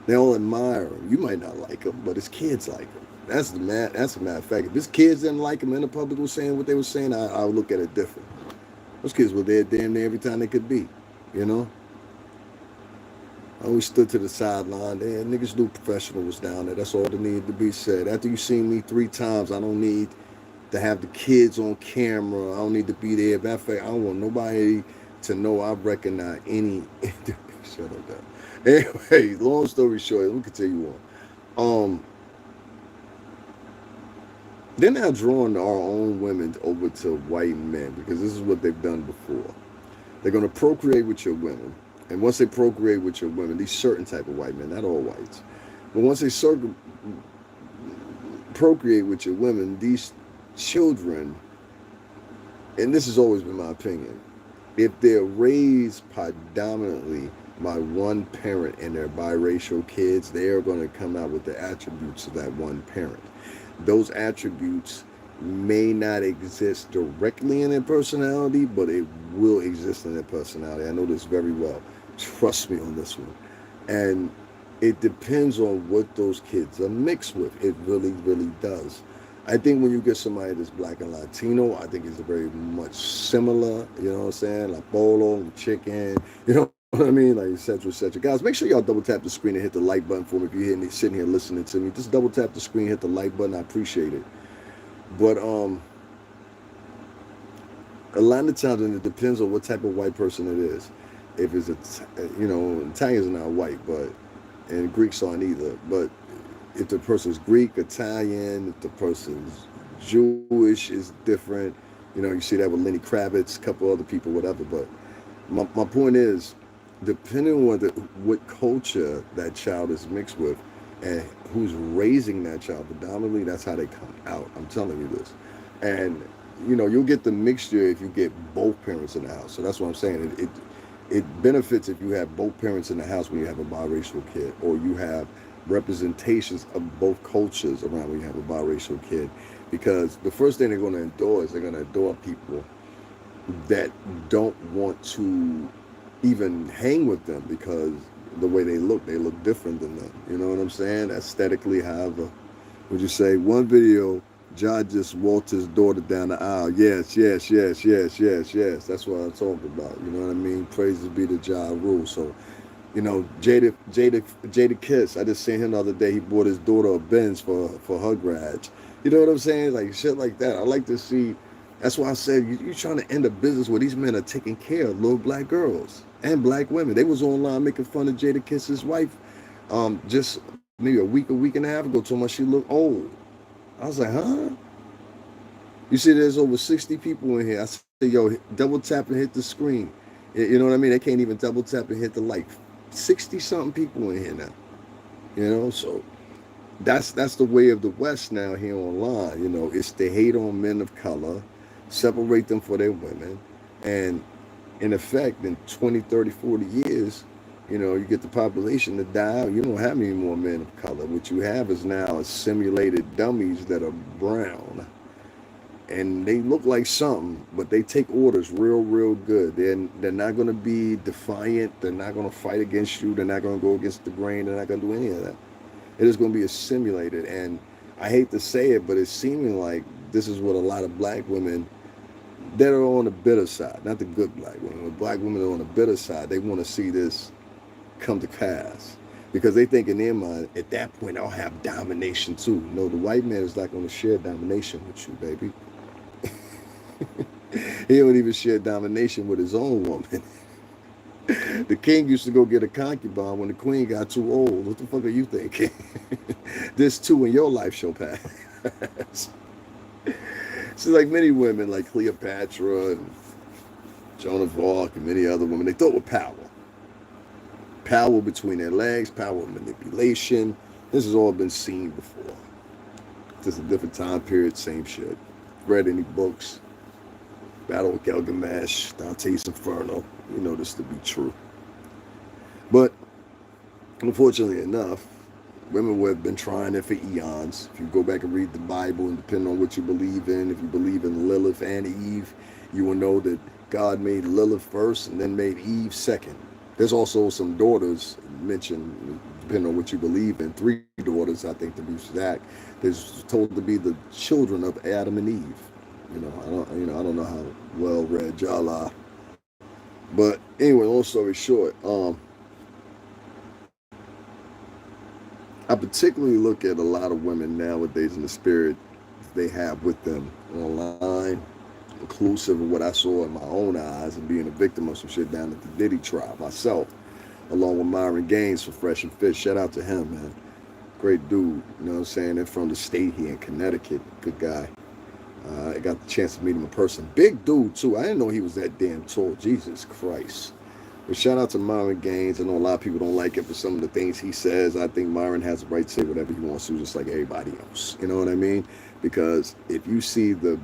They all admire him. You might not like him, but his kids like him. That's a matter of fact. If his kids didn't like him and the public was saying what they were saying, I would look at it different. Those kids were there damn near every time they could be, you know? I always stood to the sideline. There, niggas knew professional was down there. That's all that needed to be said. After you seen me 3 times, I don't need to have the kids on camera. I don't need to be there. Matter of fact, I don't want nobody to know I recognize any. Shut up, that. Anyway, long story short, let me continue on. They're now drawing our own women over to white men, because this is what they've done before. They're going to procreate with your women. And once they procreate with your women, these certain type of white men, not all whites, but once they procreate with your women, these children, and this has always been my opinion, if they're raised predominantly by one parent and they're biracial kids, they are going to come out with the attributes of that one parent. Those attributes may not exist directly in their personality, but it will exist in their personality. I know this very well. Trust me on this one. And it depends on what those kids are mixed with. It really, really does. I think when you get somebody that's black and Latino, I think it's very much similar, you know what I'm saying? Like bolo, chicken, you know what I mean? Like, et cetera, et cetera. Guys, make sure y'all double tap the screen and hit the like button for me. If you're sitting here listening to me, just double tap the screen, hit the like button. I appreciate it. But a lot of times, and it depends on what type of white person it is. If it's Italians are not white, and Greeks aren't either. But if the person's Greek, Italian, if the person's Jewish, is different. You know, you see that with Lenny Kravitz, a couple other people, whatever. But my point is, depending on what culture that child is mixed with and who's raising that child predominantly, that's how they come out. I'm telling you this. And, you'll get the mixture if you get both parents in the house. So that's what I'm saying. It benefits if you have both parents in the house when you have a biracial kid, or you have representations of both cultures around when you have a biracial kid. Because the first thing they're going to endure is they're going to adore people that don't want to even hang with them, because the way they look different than them. You know what I'm saying? Aesthetically, however, would you say one video John just walked his daughter down the aisle. Yes, yes, yes, yes, yes, yes. That's what I'm talking about. You know what I mean? Praises be to John Rule. So, you know, Jada Kiss. I just seen him the other day. He bought his daughter a Benz for her grad. You know what I'm saying? Like shit like that. I like to see. That's why I said you're trying to end a business where these men are taking care of little black girls and black women. They was online making fun of Jada Kiss's wife, just maybe a week and a half ago. Told me she looked old. I was like, huh? You see, there's over 60 people in here. I said, yo, double tap and hit the screen. You know what I mean? They can't even double tap and hit the like. 60 something people in here now. You know, so that's the way of the West now here online. You know, it's to hate on men of color, separate them for their women, and in effect, in 20, 30, 40 years, you know, you get the population to die out. You don't have any more men of color. What you have is now simulated dummies that are brown and they look like something, but they take orders real good. They're not going to be defiant. They're not going to fight against you. They're not going to go against the grain. They're not going to do any of that. It is going to be assimilated. And I hate to say it, but it's seeming like this is what a lot of black women that are on the bitter side, not the good black women, but black women are on the bitter side. They want to see this come to pass because they think in their mind, at that point, I'll have domination too. No, the white man is not going to share domination with you, baby. He don't even share domination with his own woman. The king used to go get a concubine when the queen got too old. What the fuck are you thinking? This too in your life shall pass. So like many women like Cleopatra and Joan of Arc and many other women, they thought with power. Power between their legs, power manipulation. This has all been seen before. Just a different time period, same shit. Read any books? Battle of Gilgamesh, Dante's Inferno. You know this to be true. But unfortunately enough, women have been trying it for eons. If you go back and read the Bible, and depending on what you believe in, if you believe in Lilith and Eve, you will know that God made Lilith first and then made Eve second. There's also some daughters mentioned, depending on what you believe in. 3 daughters, I think, to be exact. There's told to be the children of Adam and Eve. I don't know how well read y'all are. But anyway, long story short, I particularly look at a lot of women nowadays in the spirit they have with them online, inclusive of what I saw in my own eyes and being a victim of some shit down at the Diddy trial myself, along with Myron Gaines from Fresh and Fit. Shout out to him, man. Great dude, you know what I'm saying? They're from the state here in Connecticut. Good guy. I got the chance to meet him in person. Big dude, too. I didn't know he was that damn tall. Jesus Christ. But shout out to Myron Gaines. I know a lot of people don't like it for some of the things he says. I think Myron has the right to say whatever he wants to, just like everybody else. You know what I mean? Because if you see the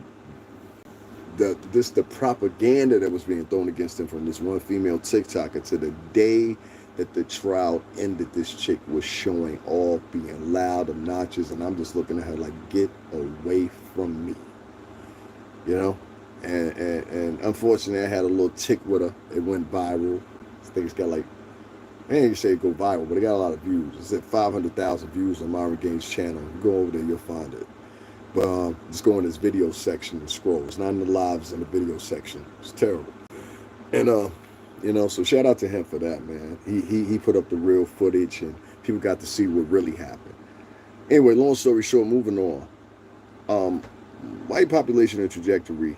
propaganda that was being thrown against him from this one female TikToker to the day that the trial ended, this chick was showing off, being loud, obnoxious, and I'm just looking at her like, get away from me. You know? And unfortunately, I had a little tick with her. It went viral. I think it's got like, I ain't say it go viral, but it got a lot of views. It's at 500,000 views on Myron Gaines' channel. You go over there, you'll find it. But just go in this video section and scroll. It's not in the lives, in the video section. It's terrible. And so shout out to him for that, man. He put up the real footage, and people got to see what really happened. Anyway, long story short, moving on. White population and trajectory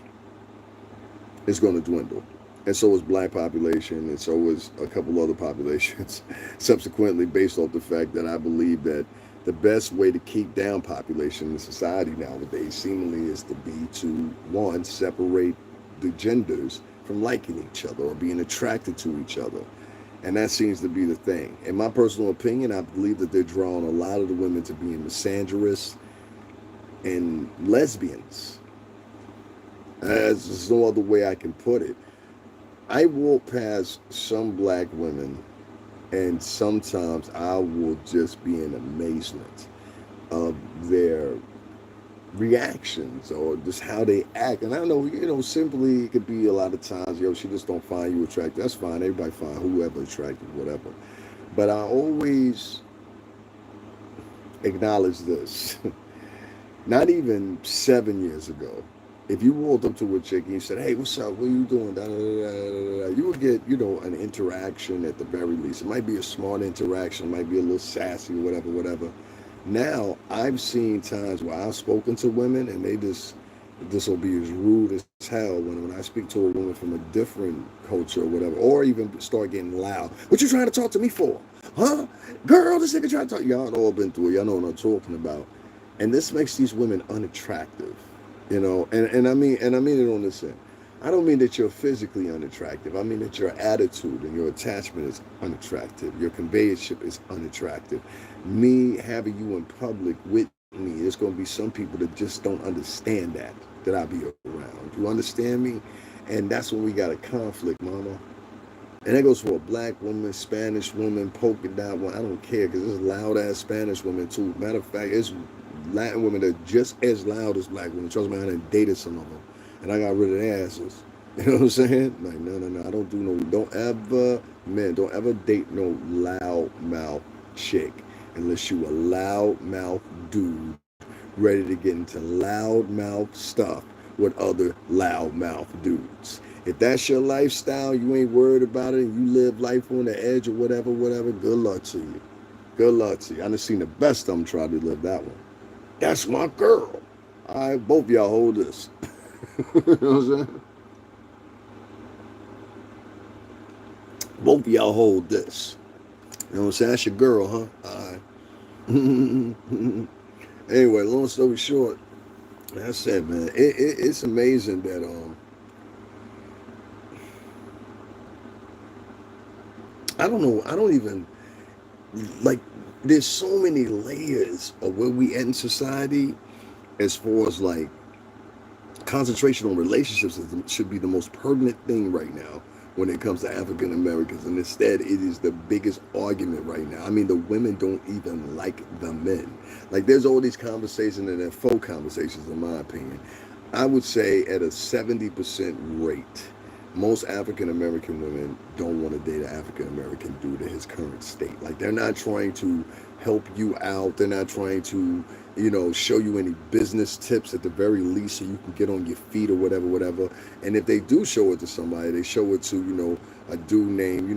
is going to dwindle, and so is black population, and so is a couple other populations subsequently, based off the fact that I believe that the best way to keep down population in society nowadays seemingly is to be to, one, separate the genders from liking each other or being attracted to each other. And that seems to be the thing. In my personal opinion, I believe that they're drawing a lot of the women to being misandrous and lesbians. There's no other way I can put it. I walk past some black women, and sometimes I will just be in amazement of their reactions or just how they act. And I know, simply it could be a lot of times, she just don't find you attractive. That's fine. Everybody find whoever attractive, whatever. But I always acknowledge this. Not even 7 years ago, if you walked up to a chick and you said, "Hey, what's up? What are you doing?" Da, da, da, da, da, you would get, an interaction at the very least. It might be a smart interaction, it might be a little sassy, whatever, whatever. Now, I've seen times where I've spoken to women and they just, this will be as rude as hell when I speak to a woman from a different culture or whatever, or even start getting loud. What you trying to talk to me for? Huh? Girl, this nigga trying to talk. Y'all all been through it. Y'all know what I'm talking about. And this makes these women unattractive, and I mean it on this end. I don't mean that you're physically unattractive. I mean that your attitude and your attachment is unattractive. Your conveyance is unattractive. Me having you in public with me, there's going to be some people that just don't understand that I be around. You understand me? And that's when we got a conflict, mama. And that goes for a black woman, Spanish woman, polka dot one. I don't care because there's loud ass Spanish women too. Matter of fact, it's Latin women that are just as loud as black women. Trust me, I done dated some of them, and I got rid of their asses. You know what I'm saying? Like, no, no, no. I don't do no. Don't ever date no loud mouth chick unless you a loud mouth dude ready to get into loud mouth stuff with other loud mouth dudes. If that's your lifestyle, you ain't worried about it, and you live life on the edge or whatever, whatever, good luck to you. Good luck to you. I done seen the best of them try to live that one. That's my girl. All right, both y'all hold this. You know what I'm saying? Both y'all hold this. You know what I'm saying? That's your girl, huh? All right. Anyway, long story short, that's it, man. It's amazing that I don't know. I don't even like. There's so many layers of where we at in society, as far as like concentration on relationships should be the most permanent thing right now when it comes to African Americans, and instead it is the biggest argument right now. I mean, the women don't even like the men. Like, there's all these conversations, and they're faux conversations, in my opinion. I would say at a 70% rate, most African American women don't want to date an African American due to his current state. Like, they're not trying to help you out. They're not trying to, show you any business tips at the very least so you can get on your feet or whatever, whatever. And if they do show it to somebody, they show it to, a dude named,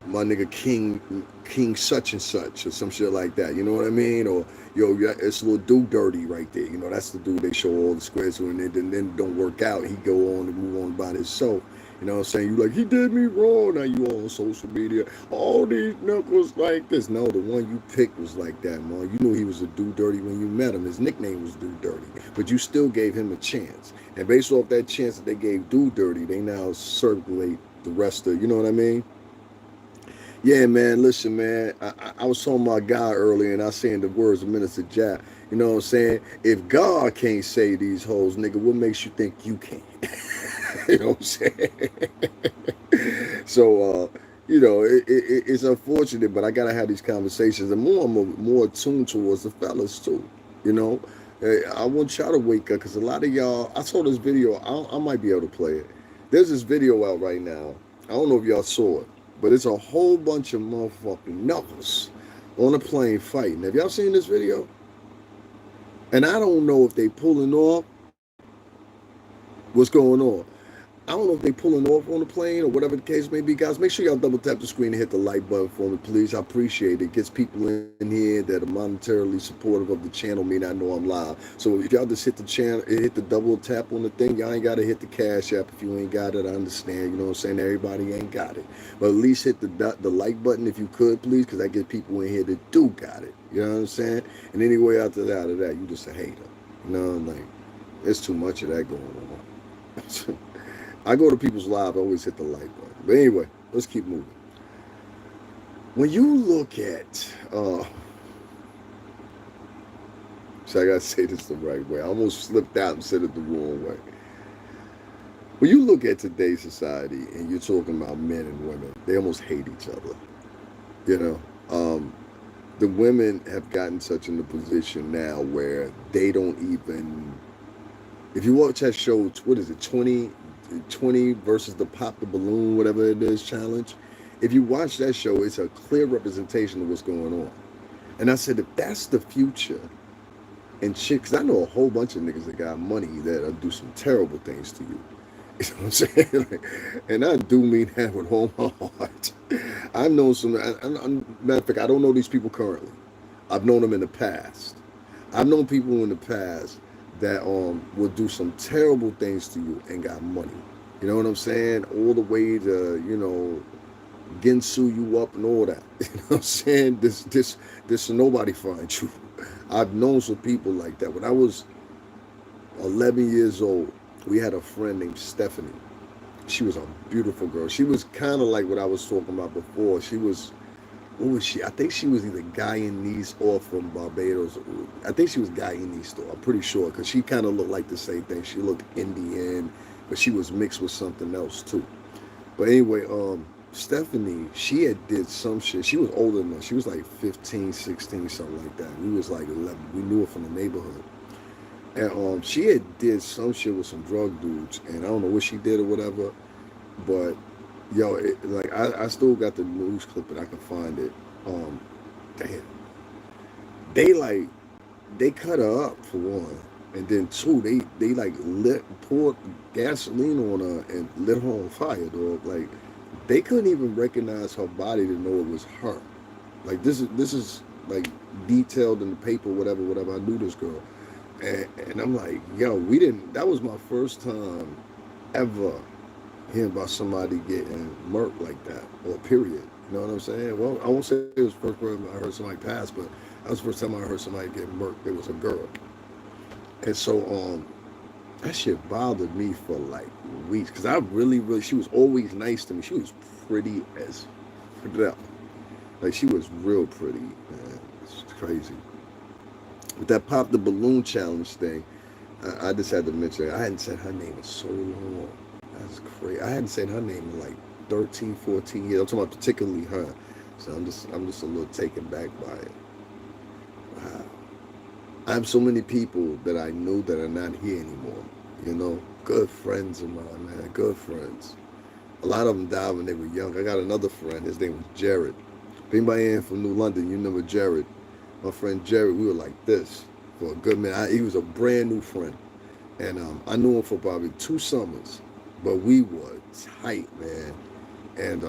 my nigga King such and such or some shit like that. You know what I mean? Or it's a little dude dirty right there. That's the dude they show all the squares to, and then don't work out. He go on and move on about himself. You know what I'm saying? You like, he did me wrong. Now you on social media. All these knuckles like this. No, the one you picked was like that, man. You knew he was a dude dirty when you met him. His nickname was Dude Dirty. But you still gave him a chance. And based off that chance that they gave Dude Dirty, they now circulate the rest of, you know what I mean? Yeah, man, listen, man. I was talking about God earlier, and I was saying the words of Minister Jack. You know what I'm saying? If God can't say these hoes, nigga, what makes you think you can? You know what I'm saying? So, it's unfortunate, but I gotta have these conversations, and I'm more attuned towards the fellas too. You know, I want y'all to wake up because a lot of y'all. I saw this video. I might be able to play it. There's this video out right now. I don't know if y'all saw it, but it's a whole bunch of motherfucking knuckles on a plane fighting. Have y'all seen this video? And I don't know if they pulling off. What's going on? I don't know if they pulling off on the plane or whatever the case may be, guys. Make sure y'all double tap the screen and hit the like button for me, please. I appreciate it. It gets people in here that are monetarily supportive of the channel may not know I'm live. So if y'all just hit the channel, hit the double tap on the thing, y'all ain't got to hit the cash app if you ain't got it. I understand. You know what I'm saying? Everybody ain't got it. But at least hit the like button if you could, please, because I get people in here that do got it. You know what I'm saying? And anyway, after that, you just a hater. You know, like, there's too much of that going on. I go to people's live, I always hit the like button. But anyway, let's keep moving. When you look at, so I gotta say this the right way. I almost slipped out and said it the wrong way. When you look at today's society and you're talking about men and women, they almost hate each other. The women have gotten such in a position now where they don't even. If you watch that show, what is it, 20 versus the Pop the Balloon, whatever it is, challenge. If you watch that show, it's a clear representation of what's going on. And I said, if that's the future, And shit, because I know a whole bunch of niggas that got money that'll do some terrible things to you. You know what I'm saying? Like, and I do mean that with all my heart. I know some, matter of fact, I don't know these people currently. I've known them in the past. I've known people in the past that would do some terrible things to you and got money. You know what I'm saying? All the way to, Gensu you up and all that. You know what I'm saying? This nobody finds you. I've known some people like that. When I was 11 years old, we had a friend named Stephanie. She was a beautiful girl. She was kind of like what I was talking about before. She was, what was she? I think she was either Guyanese or from Barbados. I think she was Guyanese though. I'm pretty sure because she kind of looked like the same thing. She looked Indian, but she was mixed with something else too. But anyway, Stephanie, she had did some shit. She was older than us. She was like 15, 16, something like that. We was like 11. We knew her from the neighborhood. And she had did some shit with some drug dudes, and I don't know what she did or whatever, but yo, like I still got the news clip and I can find it. Damn, they like they cut her up for one, and then two, they like poured gasoline on her and lit her on fire, dog. Like they couldn't even recognize her body to know it was her. Like this is like detailed in the paper, whatever. I knew this girl. And I'm like, yo, that was my first time ever hearing about somebody getting murked like that, or period. You know what I'm saying? Well, I won't say it was the first time I heard somebody pass, but that was the first time I heard somebody get murked. It was a girl. And so, that shit bothered me for like weeks, because I really, she was always nice to me. She was pretty as, like she was real pretty, man. It's crazy. With that pop the balloon challenge thing, I just had to mention it. I hadn't said her name in so long. That's crazy. I hadn't said her name in like 13, 14 years. I'm talking about particularly her. So I'm just a little taken back by it. Wow. I have so many people that I knew that are not here anymore. Good friends of mine, man. Good friends. A lot of them died when they were young. I got another friend. His name was Jared. If anybody in from New London, you remember Jared. My friend Jerry, we were like this for a good minute. He was a brand new friend, and I knew him for probably 2 summers, but we were tight, man. And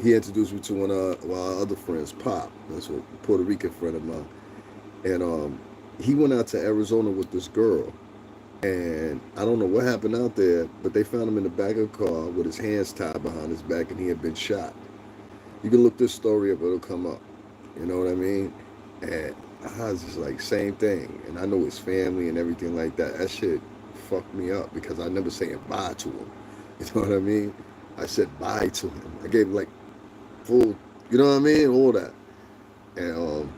he introduced me to one of our other friends, Pop. That's a Puerto Rican friend of mine. And he went out to Arizona with this girl, and I don't know what happened out there, but they found him in the back of the car with his hands tied behind his back, and he had been shot. You can look this story up; it'll come up. You know what I mean? And I was just like, same thing. And I know his family and everything like that. That shit fucked me up because I never saying bye to him. You know what I mean? I said bye to him. I gave him like full, you know what I mean? All that. And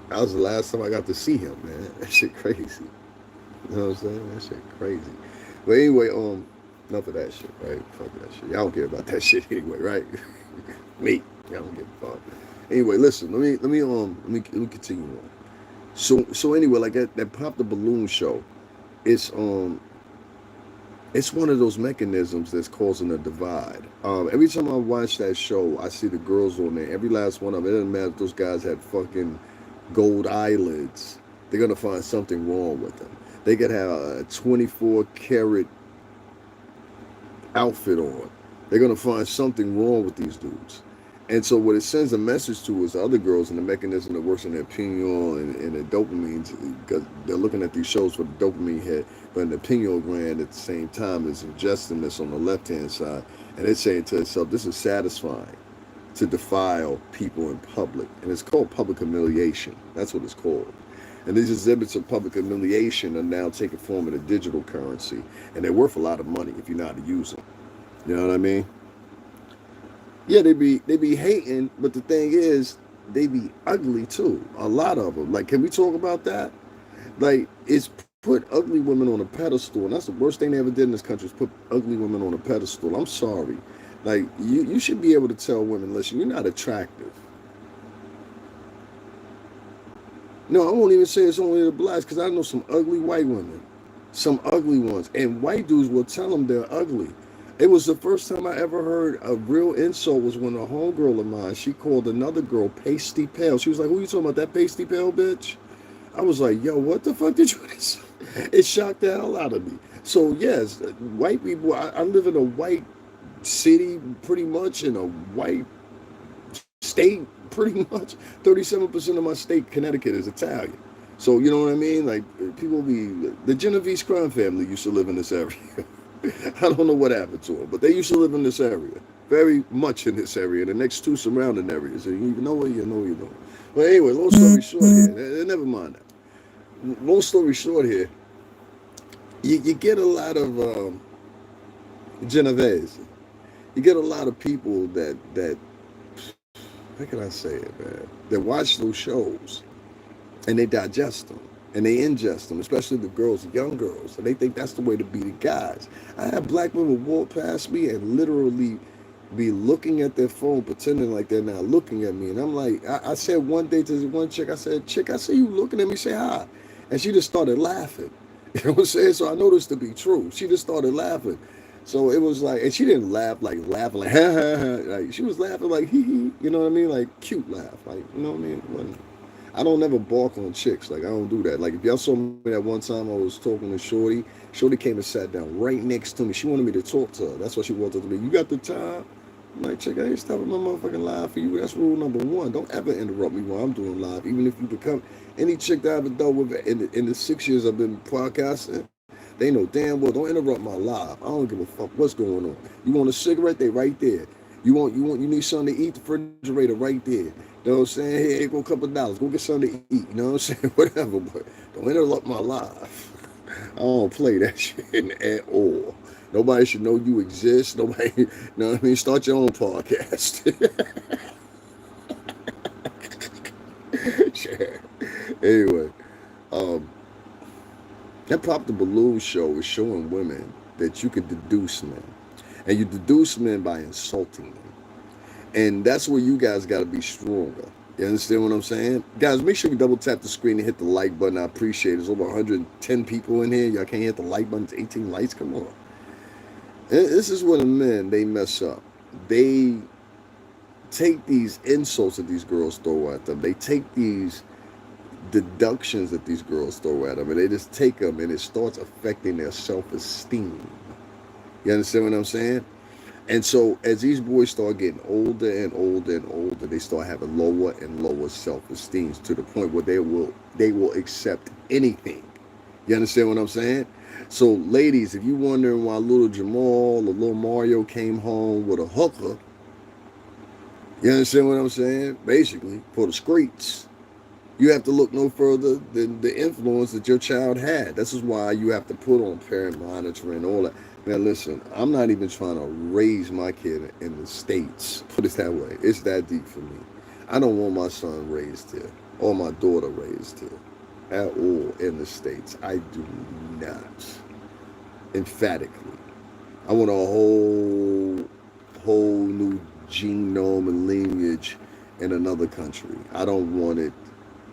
that was the last time I got to see him, man. That shit crazy. You know what I'm saying? That shit crazy. But anyway, enough of that shit, right? Fuck that shit. Y'all don't care about that shit anyway, right? Me. Y'all don't give a fuck. Anyway, listen. Let me continue on. So anyway, like that Pop the Balloon show, it's one of those mechanisms that's causing a divide. Every time I watch that show, I see the girls on there. Every last one of them. It doesn't matter if those guys had fucking gold eyelids. They're gonna find something wrong with them. They could have a 24 karat outfit on. They're gonna find something wrong with these dudes. And so what it sends a message to is the other girls and the mechanism that works in their pineal and their dopamine, because they're looking at these shows for the dopamine hit, but in the pineal gland at the same time is ingesting this on the left-hand side. And they're saying to itself, this is satisfying to defile people in public. And it's called public humiliation. That's what it's called. And these exhibits of public humiliation are now taking form in a digital currency. And they're worth a lot of money if you know how to use them. You know what I mean? Yeah, they be hating, but the thing is, they be ugly too. A lot of them. Like, can we talk about that? Like, it's put ugly women on a pedestal, and that's the worst thing they ever did in this country is put ugly women on a pedestal. I'm sorry. Like, you should be able to tell women, listen, you're not attractive. No, I won't even say it's only the blacks, because I know some ugly white women, some ugly ones, and white dudes will tell them they're ugly. It was the first time I ever heard a real insult was when a homegirl of mine, she called another girl pasty pale. She was like, who you talking about, that pasty pale bitch? I was like, yo, what the fuck did you say? It shocked the hell out of me. So yes, white people. I live in a white city, pretty much in a white state, pretty much. 37% of my state, Connecticut, is Italian. So you know what I mean? Like people be the Genovese crime family used to live in this area. I don't know what happened to them, but they used to live in this area, very much in this area, the next two surrounding areas. And you even know what you know, you know. But anyway, long story short here, never mind that. Long story short here, you get a lot of Genovese. You get a lot of people that how can I say it, man? That watch those shows and they digest them and they ingest them, especially the girls, young girls, and they think that's the way to be the guys. I have black women walk past me and literally be looking at their phone, pretending like they're not looking at me. And I'm like, I said one day to one chick, I said, chick, I see you looking at me, say hi. And she just started laughing. You know what I'm saying? So I know this to be true. She just started laughing. So it was like, and she didn't laugh like ha ha ha. Like she was laughing like hee hee. You know what I mean? Like cute laugh. Like you know what I mean? I don't never bark on chicks. Like I don't do that. Like if y'all saw me that one time I was talking to Shorty. Shorty came and sat down right next to me. She wanted me to talk to her. That's what she wanted to be. You got the time? I'm like, chick, I ain't stopping my motherfucking live for you. That's rule number one. Don't ever interrupt me while I'm doing live. Even if you become any chick that I've dealt with in the 6 years I've been podcasting, they know damn well don't interrupt my live. I don't give a fuck what's going on. You want a cigarette? They right there. You need something to eat, the refrigerator right there. You know what I'm saying? Hey, go a couple of dollars. Go get something to eat. You know what I'm saying? Whatever, but don't interrupt my live. I don't play that shit at all. Nobody should know you exist. Nobody, you know what I mean? Start your own podcast. Sure. Anyway, um, that Pop the Balloon show is showing women that you can deduce men. And you deduce men by insulting them. And that's where you guys got to be stronger. You understand what I'm saying? Guys, make sure you double tap the screen and hit the like button. I appreciate it. There's over 110 people in here. Y'all can't hit the like button. It's 18 likes. Come on. This is where the men, they mess up. They take these insults that these girls throw at them. They take these deductions that these girls throw at them. And they just take them and it starts affecting their self-esteem. You understand what I'm saying? And so as these boys start getting older and older and older, they start having lower and lower self-esteem to the point where they will accept anything. You understand what I'm saying? So ladies, if you're wondering why little Jamal or little Mario came home with a hooker, you understand what I'm saying? Basically, for the streets, you have to look no further than the influence that your child had. This is why you have to put on parent monitoring and all that. Man, listen, I'm not even trying to raise my kid in the States. Put it that way. It's that deep for me. I don't want my son raised here or my daughter raised here at all in the States. I do not. Emphatically. I want a whole new genome and lineage in another country. I don't want it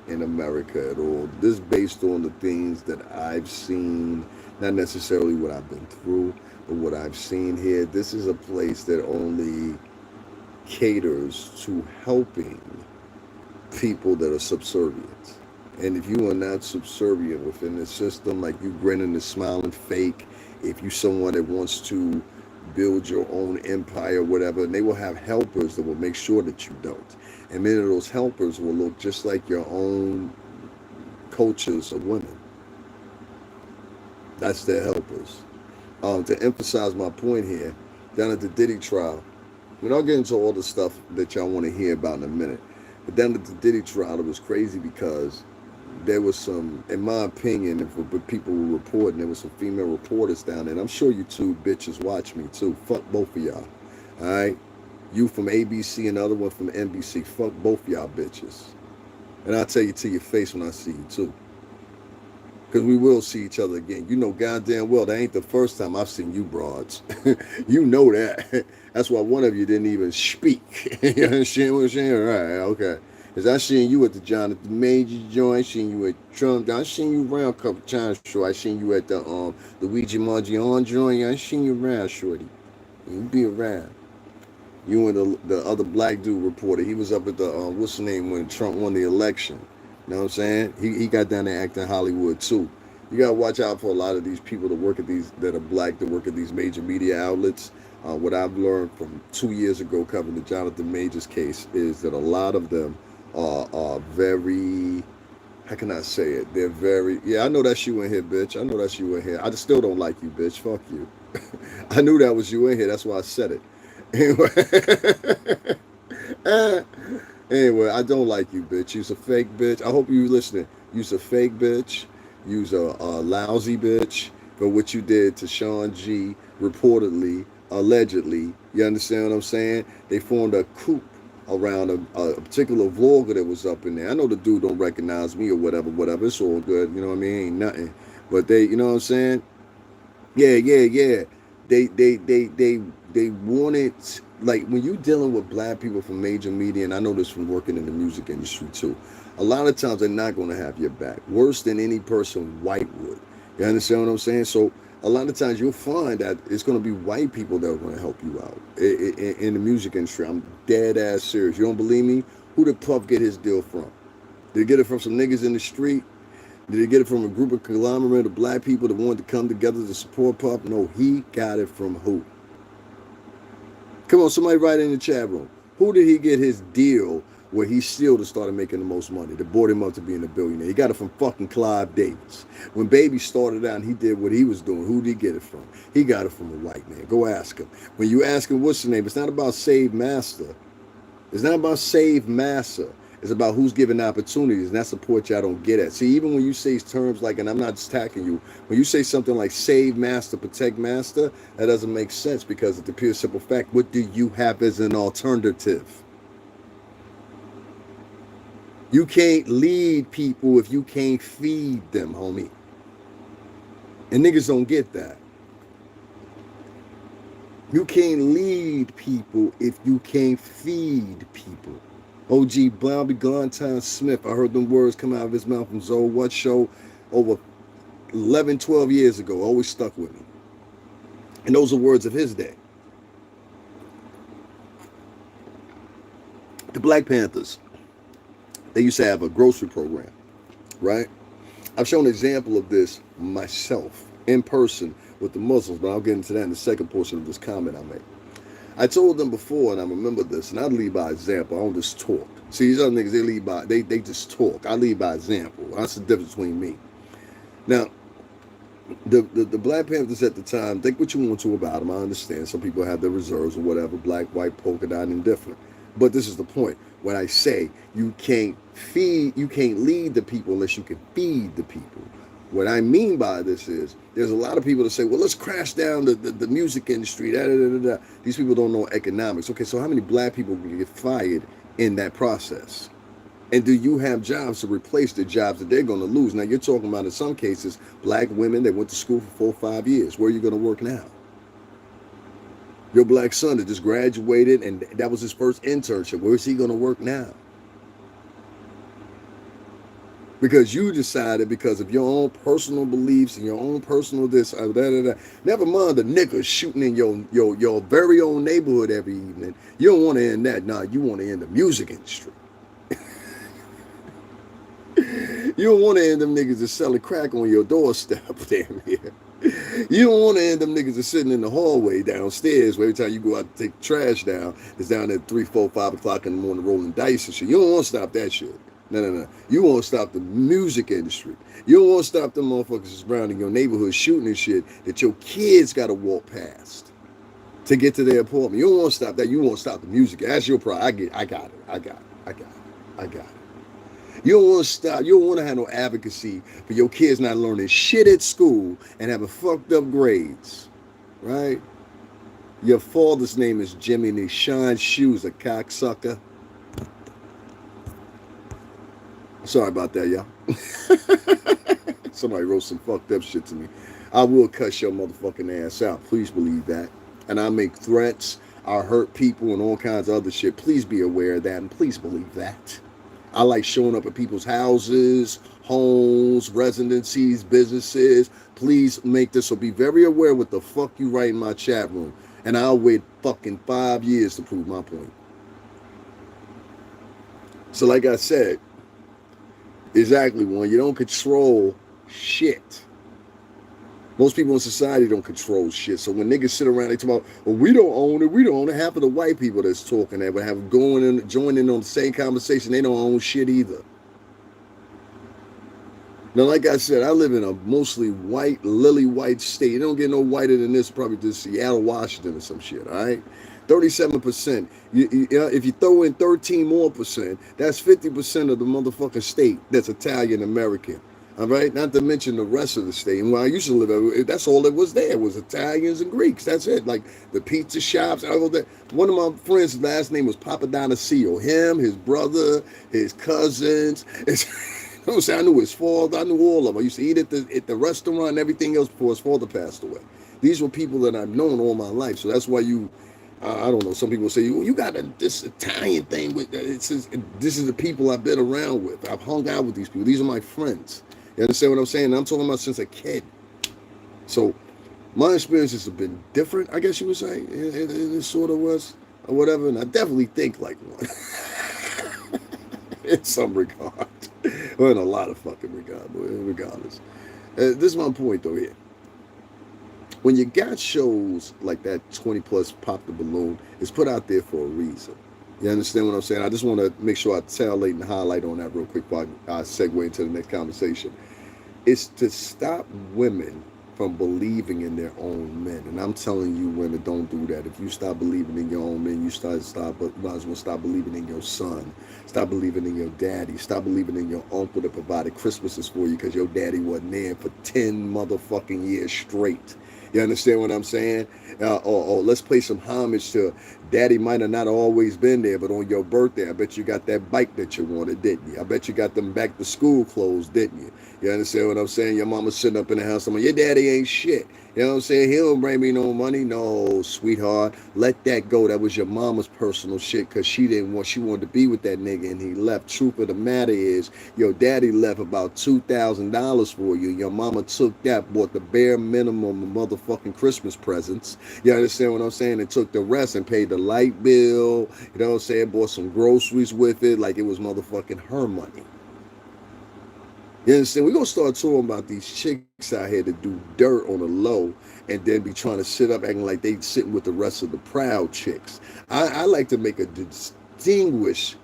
in America at all. This based on the things that I've seen, not necessarily what I've been through, but what I've seen here. This is a place that only caters to helping people that are subservient. And if you are not subservient within the system, like you grinning and smiling fake, if you someone that wants to build your own empire, whatever, and they will have helpers that will make sure that you don't. And many of those helpers will look just like your own coaches of women. That's their helpers. To emphasize my point here, down at the Diddy trial, we're not getting into all the stuff that y'all want to hear about in a minute, but down at the Diddy trial, it was crazy because there was some, in my opinion, if people were reporting, there was some female reporters down there, and I'm sure you two bitches watch me too. Fuck both of y'all. All right? You from ABC and the other one from NBC. Fuck both y'all bitches. And I'll tell you to your face when I see you too. Because we will see each other again. You know goddamn well that ain't the first time I've seen you broads. You know that. That's why one of you didn't even speak. You understand what I'm saying? All right, okay. Because I seen you at the Jonathan Major joint. I seen you at Trump. I seen you around a couple times, sure. I seen you at the Luigi Mangione joint. I seen you around, shorty. You be around. You and the other black dude reporter. He was up at the, what's the name, when Trump won the election. You know what I'm saying? He got down there acting Hollywood too. You gotta watch out for a lot of these people that work at these that are black that work at these major media outlets. What I've learned from 2 years ago covering the Jonathan Majors case is that a lot of them are very, how can I say it? They're very, yeah, I know that's you in here, bitch. I know that's you in here. I just still don't like you, bitch. Fuck you. I knew that was you in here. That's why I said it. Anyway, anyway, I don't like you, bitch. You's a fake bitch. I hope you listening. You's a fake bitch. You's a lousy bitch for what you did to Sean G. Reportedly, allegedly. You understand what I'm saying? They formed a coup around a particular vlogger that was up in there. I know the dude don't recognize me or whatever, whatever. It's all good. You know what I mean? Ain't nothing. But they, you know what I'm saying? Yeah, yeah, yeah. They wanted, like, when you dealing with black people from major media, and I know this from working in the music industry too. A lot of times they're not going to have your back, worse than any person white would. You understand what I'm saying? So a lot of times you'll find that it's going to be white people that are going to help you out in the music industry. I'm dead ass serious. You don't believe me? Who did Puff get his deal from? Did he get it from some niggas in the street? Did he get it from a group of conglomerate of black people that wanted to come together to support Puff? No, he got it from who? Come on, somebody write in the chat room. Who did he get his deal where he still started making the most money, that brought him up to being a billionaire? He got it from fucking Clive Davis. When Baby started out and he did what he was doing, who did he get it from? He got it from a white man. Go ask him. When you ask him what's the name, it's not about Save Master. It's not about Save Massa. It's about who's giving opportunities, and that's the part y'all don't get at. See, even when you say terms like, and I'm not just attacking you, when you say something like save master, protect master, that doesn't make sense because of the pure simple fact, what do you have as an alternative? You can't lead people if you can't feed them, homie. And niggas don't get that. You can't lead people if you can't feed people. OG Bobby Glanton Smith, I heard them words come out of his mouth from Zoe What show over 11, 12 years ago. Always stuck with me. And those are words of his day. The Black Panthers, they used to have a grocery program, right? I've shown an example of this myself in person with the Muslims, but I'll get into that in the second portion of this comment I made. I told them before, and I remember this, and I lead by example. I don't just talk. See, these other niggas, they lead by, they just talk. I lead by example. That's the difference between me. Now, the Black Panthers at the time, think what you want to about them. I understand. Some people have their reserves or whatever, black, white, polka dot, indifferent. But this is the point. When I say you can't lead the people unless you can feed the people. What I mean by this is there's a lot of people that say, well, let's crash down the music industry. These people don't know economics. Okay, so how many black people can get fired in that process? And do you have jobs to replace the jobs that they're going to lose? Now, you're talking about, in some cases, black women that went to school for 4 or 5 years. Where are you going to work now? Your black son that just graduated and that was his first internship. Where is he going to work now? Because you decided, because of your own personal beliefs and your own personal this, never mind the niggas shooting in your very own neighborhood every evening. You don't want to end that. Nah, you want to end the music industry. You don't want to end them niggas that's selling crack on your doorstep, damn here. You don't want to end them niggas that's sitting in the hallway downstairs where every time you go out to take the trash down, it's down at 3, 4, 5 o'clock in the morning rolling dice and shit. You don't want to stop that shit. No. You want to stop the music industry. You don't want to stop them motherfuckers that's around in your neighborhood shooting and shit that your kids got to walk past to get to their apartment. You don't want to stop that. You want to stop the music. That's your problem. I got it. You don't want to stop. You don't want to have no advocacy for your kids not learning shit at school and having fucked up grades, right? Your father's name is Jimmy and he shines shoes, a cocksucker. Sorry about that, y'all. Somebody wrote some fucked up shit to me. I will cuss your motherfucking ass out. Please believe that. And I make threats. I hurt people and all kinds of other shit. Please be aware of that and please believe that. I like showing up at people's houses, homes, residencies, businesses. Please make this, so be very aware what the fuck you write in my chat room. And I'll wait fucking 5 years to prove my point. So like I said, Exactly, one. You don't control shit. Most people in society don't control shit. So when niggas sit around, they talk about, well, we don't own it, we don't own it. Half of the white people that's talking that would have join in on the same conversation, they don't own shit either. Now, like I said, I live in a mostly white, lily white state. You don't get no whiter than this, probably just Seattle, Washington, or some shit. All right, 37%. If you throw in 13 more percent, that's 50% of the motherfucking state that's Italian American. All right, not to mention the rest of the state. And where I used to live, that's all that was there was Italians and Greeks. That's it. Like the pizza shops, all that. One of my friends' last name was Papadonasio. Him, his brother, his cousins. You know what I'm saying? I knew his father. I knew all of them. I used to eat at the restaurant and everything else before his father passed away. These were people that I've known all my life. So that's why I don't know. Some people say, you got this Italian thing with this is the people I've been around with. I've hung out with these people. These are my friends. You understand what I'm saying? I'm talking about since a kid. So my experiences have been different, I guess you would say. It sort of was or whatever. And I definitely think like one in some regard. Well, in a lot of fucking regard, regardless. This is my point though here. When you got shows like that 20 plus Pop the Balloon, it's put out there for a reason. You understand what I'm saying? I just want to make sure I tally and highlight on that real quick before I segue into the next conversation. It's to stop women from believing in their own men. And I'm telling you, women, don't do that. If you stop believing in your own men, you might as well stop believing in your son. Stop believing in your daddy. Stop believing in your uncle that provided Christmases for you because your daddy wasn't there for 10 motherfucking years straight. You understand what I'm saying? Or let's pay some homage to daddy might have not always been there, but on your birthday, I bet you got that bike that you wanted, didn't you? I bet you got them back to school clothes, didn't you? You understand what I'm saying? Your mama sitting up in the house, your daddy ain't shit. You know what I'm saying? He don't bring me no money. No, sweetheart. Let that go. That was your mama's personal shit because she wanted to be with that nigga and he left. Truth of the matter is, your daddy left about $2,000 for you. Your mama took that, bought the bare minimum of motherfucking Christmas presents. You understand what I'm saying? And took the rest and paid the light bill. You know what I'm saying? Bought some groceries with it like it was motherfucking her money. You understand? We're going to start talking about these chicks out here that do dirt on the low and then be trying to sit up acting like they sitting with the rest of the proud chicks. I like to make a distinguished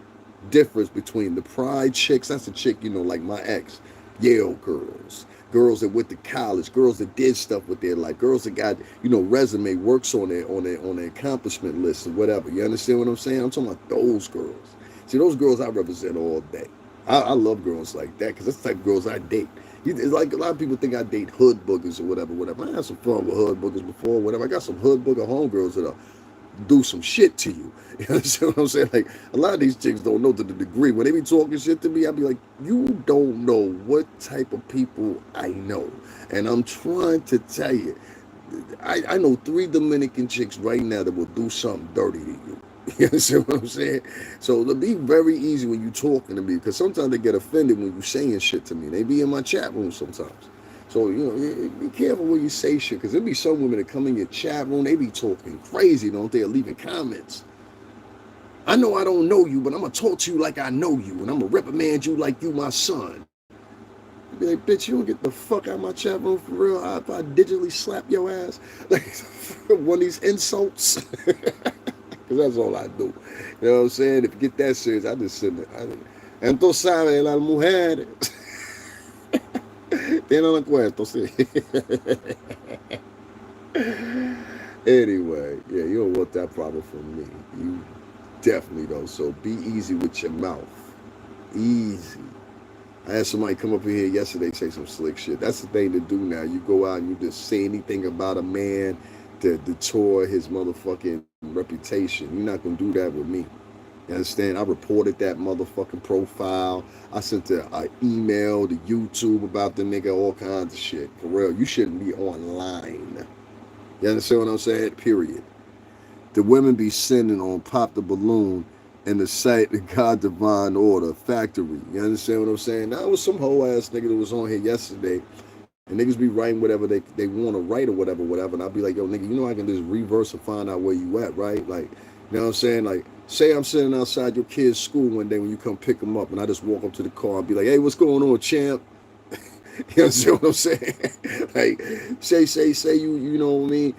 difference between the pride chicks. That's a chick, like my ex, Yale girls. Girls that went to college, girls that did stuff with their life, girls that got, resume, works on their accomplishment list or whatever. You understand what I'm saying? I'm talking about those girls. See, those girls I represent all day. I love girls like that because that's the type of girls I date. It's like a lot of people think I date hood boogers or whatever. I had some fun with hood boogers before, whatever. I got some hood booger homegirls that'll do some shit to you. You understand what I'm saying? Like, a lot of these chicks don't know to the degree. When they be talking shit to me, I be like, you don't know what type of people I know. And I'm trying to tell you, I know 3 Dominican chicks right now that will do something dirty to you. You understand what I'm saying? So it'll be very easy when you talking to me because sometimes they get offended when you saying shit to me. They be in my chat room sometimes. So, be careful when you say shit because there be some women that come in your chat room, they be talking crazy, don't they? Leaving comments. I know I don't know you, but I'm going to talk to you like I know you and I'm going to reprimand you like you my son. Be like, bitch, you don't get the fuck out of my chat room for real. If I digitally slap your ass, like one of these insults. Because that's all I do. You know what I'm saying? If you get that serious, I just sit there. Entonces, sabe, las mujeres tienen un cuento, sí. Anyway, yeah, you don't want that problem from me. You definitely don't. So be easy with your mouth. Easy. I had somebody come up in here yesterday say some slick shit. That's the thing to do now. You go out and you just say anything about a man to detour his motherfucking reputation. You're not going to do that with me. You understand? I reported that motherfucking profile. I sent an email to YouTube about the nigga, all kinds of shit. For real, you shouldn't be online. You understand what I'm saying? Period. The women be sending on Pop the Balloon and the site, the God Divine Order Factory. You understand what I'm saying? Now, it was some whole ass nigga that was on here yesterday, and niggas be writing whatever they want to write or whatever. And I'll be like, yo, nigga, I can just reverse and find out where you at, right? Like, You know what I'm saying? Like, say I'm sitting outside your kid's school one day when you come pick them up, and I just walk up to the car and be like, "Hey, what's going on, champ?" You understand what I'm saying? Like, say you know what I mean?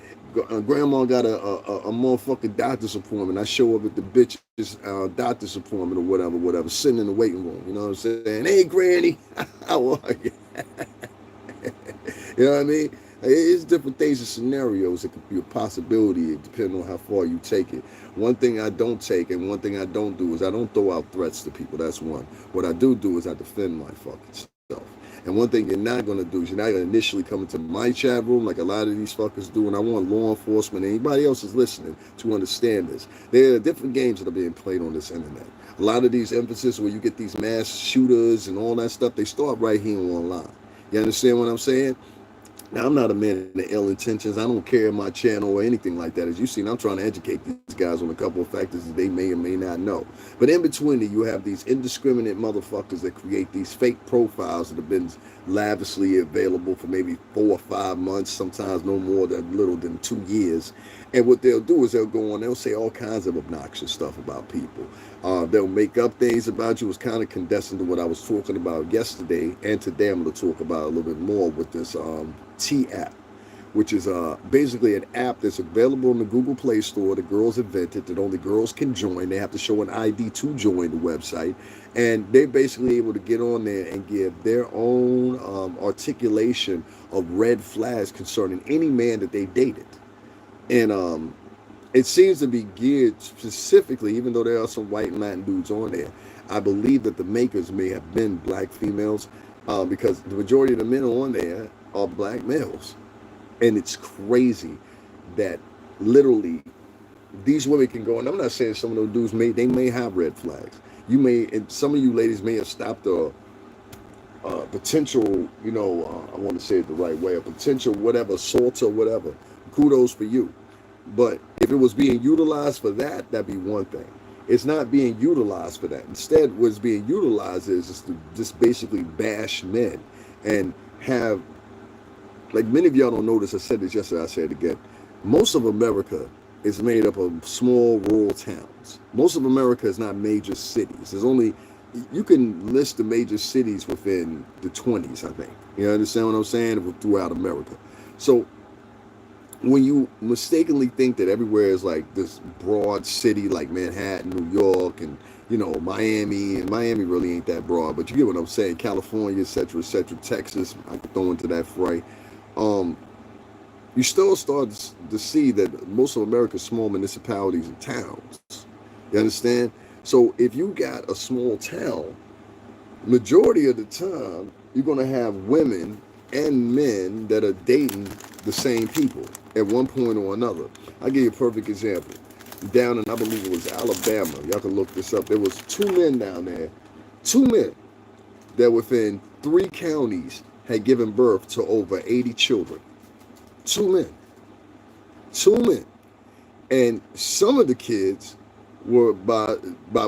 Grandma got a motherfucking doctor's appointment. I show up at the bitch's doctor's appointment or whatever, sitting in the waiting room. You know what I'm saying? Hey, Granny, how are you? You know what I mean? It's different things and scenarios. It could be a possibility depending on how far you take it. One thing I don't take and one thing I don't do is I don't throw out threats to people. That's one. What I do is I defend my fucking self. And one thing you're not going to do is you're not going to initially come into my chat room like a lot of these fuckers do. And I want law enforcement and anybody else is listening to understand this. There are different games that are being played on this internet. A lot of these emphasis where you get these mass shooters and all that stuff, they start right here online. You understand what I'm saying? Now, I'm not a man of ill intentions. I don't care my channel or anything like that. As you've seen, I'm trying to educate these guys on a couple of factors that they may or may not know. But in between it, you have these indiscriminate motherfuckers that create these fake profiles that have been lavishly available for maybe 4 or 5 months, sometimes no more than little than 2 years. And what they'll do is they'll go on, they'll say all kinds of obnoxious stuff about people. They'll make up things about you. It's kind of condensing to what I was talking about yesterday. And today I'm going to talk about a little bit more with this T app, which is basically an app that's available in the Google Play Store. The girls invented that only girls can join. They have to show an ID to join the website. And they're basically able to get on there and give their own articulation of red flags concerning any man that they dated. And it seems to be geared specifically, even though there are some white and Latin dudes on there. I believe that the makers may have been black females because the majority of the men on there are black males. And it's crazy that literally these women can go, and I'm not saying some of those dudes may have red flags. You may, and some of you ladies may have stopped a potential, I want to say it the right way, a potential whatever, assault or whatever. Kudos for you. But if it was being utilized for that, that'd be one thing. It's not being utilized for that. Instead, what's being utilized is to just basically bash men and have, like many of y'all don't know this, I said this yesterday, I said it again. Most of America is made up of small rural towns. Most of America is not major cities. There's only, you can list the major cities within the 20s, I think. You understand what I'm saying? Throughout America. So when you mistakenly think that everywhere is like this broad city like Manhattan, New York, and Miami, and Miami really ain't that broad, but you get what I'm saying, California, et cetera, Texas, I could throw into that fray. You still start to see that most of America's small municipalities and towns. You understand? So if you got a small town, majority of the time, you're going to have women and men that are dating the same people at one point or another. I'll give you a perfect example. Down in, I believe it was Alabama, y'all can look this up. There was 2 men down there, 2 men that within 3 counties had given birth to over 80 children. 2 men. 2 men. And some of the kids were by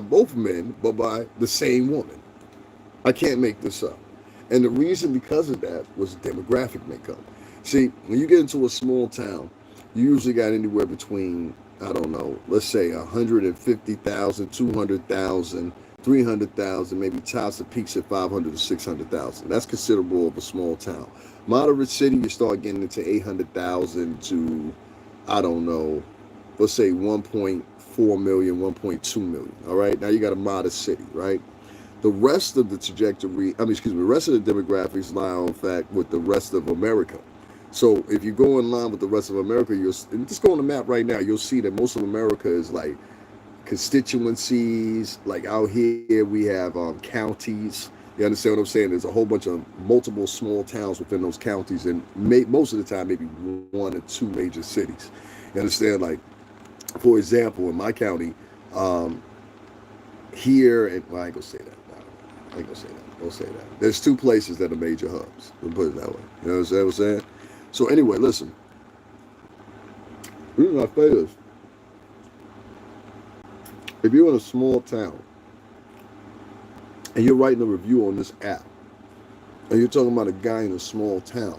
both men, but by the same woman. I can't make this up. And the reason because of that was demographic makeup. See, when you get into a small town, you usually got anywhere between, I don't know, let's say 150,000, 200,000, 300,000, maybe tops of peaks at 500 to 600,000. That's considerable of a small town. Moderate city, you start getting into 800,000 to, I don't know, let's say 1.4 million, 1.2 million. All right, now you got a modest city, right? The rest of the trajectory, the rest of the demographics lie on fact with the rest of America. So if you go in line with the rest of America, just go on the map right now, you'll see that most of America is like constituencies. Like out here, we have counties. You understand what I'm saying? There's a whole bunch of multiple small towns within those counties, and most of the time, maybe 1 or 2 major cities. You understand? Like, for example, in my county, here, and well, I ain't gonna say that. I ain't gonna say that. Don't say that. There's 2 places that are major hubs. We'll put it that way. You know what I'm saying? So anyway, listen. The reason I say this, if you're in a small town and you're writing a review on this app, and you're talking about a guy in a small town,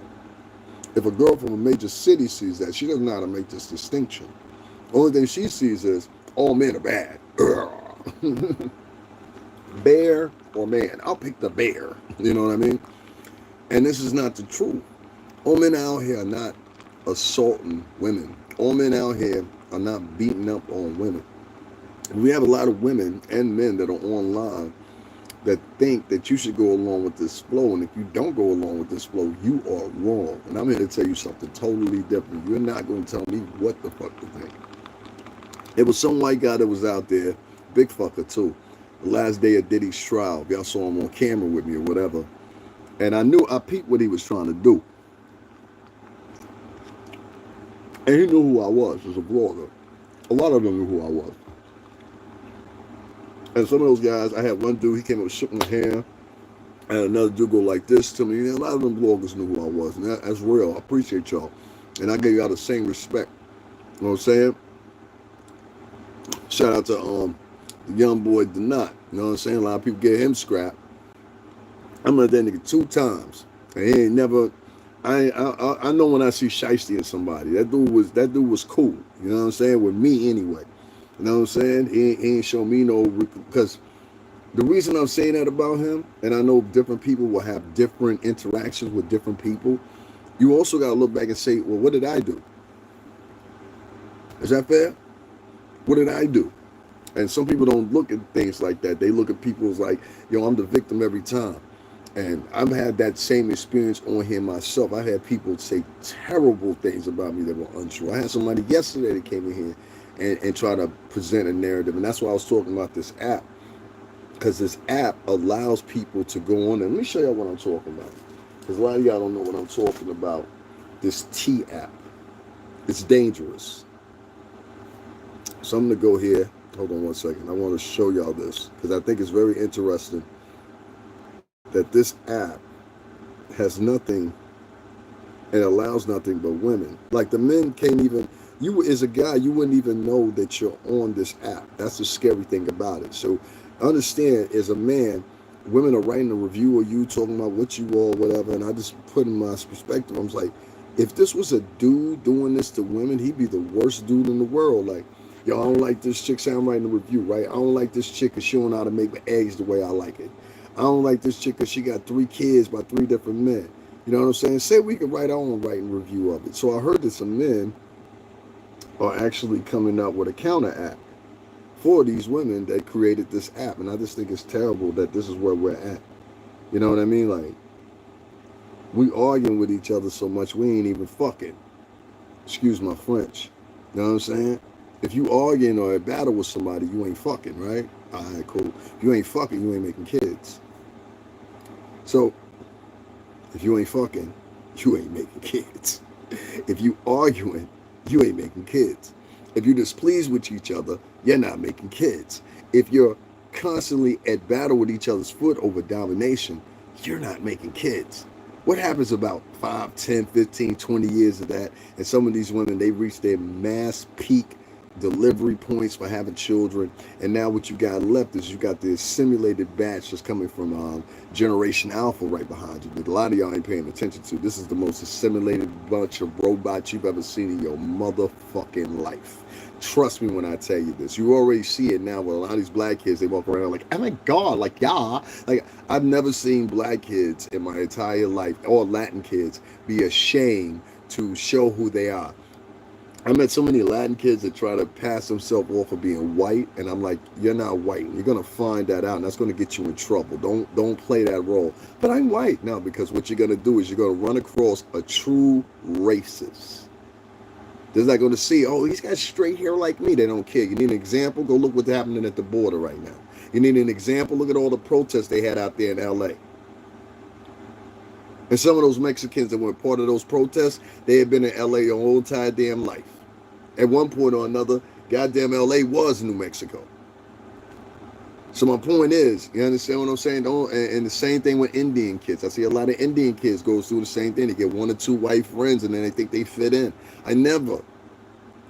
if a girl from a major city sees that, she doesn't know how to make this distinction. Only thing she sees is, All men are bad. Bear or man? I'll pick the bear. You know what I mean? And this is not the truth. All men out here are not assaulting women. All men out here are not beating up on women. We have a lot of women and men that are online that think that you should go along with this flow. And if you don't go along with this flow, you are wrong. And I'm here to tell you something totally different. You're not going to tell me what the fuck to think. It was some white guy that was out there, big fucker too, the last day of Diddy's trial. Y'all saw him on camera with me or whatever. And I peeped what he was trying to do. And he knew who I was as a vlogger. A lot of them knew who I was. And some of those guys, I had one dude, he came up and shook my hand. And another dude go like this to me. And a lot of them bloggers knew who I was. And that's real. I appreciate y'all. And I gave y'all the same respect. You know what I'm saying? Shout out to the young boy Denot. You know what I'm saying? A lot of people get him scrapped. I'm met that nigga 2 times. And he ain't never... I know when I see shiesty in somebody. That dude was cool. You know what I'm saying? With me anyway. You know what I'm saying? He ain't show me no... Because the reason I'm saying that about him, and I know different people will have different interactions with different people, you also got to look back and say, well, what did I do? Is that fair? What did I do? And some people don't look at things like that. They look at people as like, yo, I'm the victim every time. And I've had that same experience on here myself. I had people say terrible things about me that were untrue. I had somebody yesterday that came in here and try to present a narrative. And that's why I was talking about this app. Because this app allows people to go on. And let me show y'all what I'm talking about. Because a lot of y'all don't know what I'm talking about. This T app. It's dangerous. So I'm going to go here. Hold on one second. I want to show y'all this. Because I think it's very interesting that this app has nothing, it allows nothing but women. Like the men can't even, you as a guy, you wouldn't even know that you're on this app. That's the scary thing about it. So understand, as a man, women are writing a review of you, talking about what you are, whatever, and I just put in my perspective, I was like, if this was a dude doing this to women, he'd be the worst dude in the world. Like, yo, I don't like this chick, say I'm writing a review, right? I don't like this chick because she don't know how to make my eggs the way I like it. I don't like this chick because she got 3 kids by 3 different men. You know what I'm saying? Say we could write our own writing review of it. So I heard that some men are actually coming up with a counter app for these women that created this app. And I just think it's terrible that this is where we're at. You know what I mean? Like, we arguing with each other so much, we ain't even fucking. Excuse my French. You know what I'm saying? If you arguing or at battle with somebody, you ain't fucking, right? All right, cool. If you ain't fucking, you ain't making kids. So, if you ain't fucking, you ain't making kids. If you arguing, you ain't making kids. If you're displeased with each other, you're not making kids. If you're constantly at battle with each other's foot over domination, you're not making kids. What happens about 5, 10, 15, 20 years of that? And some of these women, they reach their mass peak delivery points for having children, and now what you got left is you got this simulated batch that's coming from Generation Alpha right behind you, that a lot of y'all ain't paying attention to. This is the most assimilated bunch of robots you've ever seen in your motherfucking life. Trust me when I tell you this. You already see it now with a lot of these black kids. They walk around like, oh my God, like, yeah. Like, I've never seen black kids in my entire life, or Latin kids, be ashamed to show who they are. I met so many Latin kids that try to pass themselves off for being white, and I'm like, you're not white. You're gonna find that out, and that's gonna get you in trouble. Don't play that role. But I'm white now, because what you're gonna do is you're gonna run across a true racist. They're not gonna see, oh, he's got straight hair like me. They don't care. You need an example? Go look what's happening at the border right now. You need an example? Look at all the protests they had out there in LA. And some of those Mexicans that were part of those protests, they had been in LA their whole entire damn life. At one point or another, goddamn LA was New Mexico. So my point is, you understand what I'm saying? And the same thing with Indian kids. I see a lot of Indian kids go through the same thing. They get 1 or 2 white friends and then they think they fit in. I never.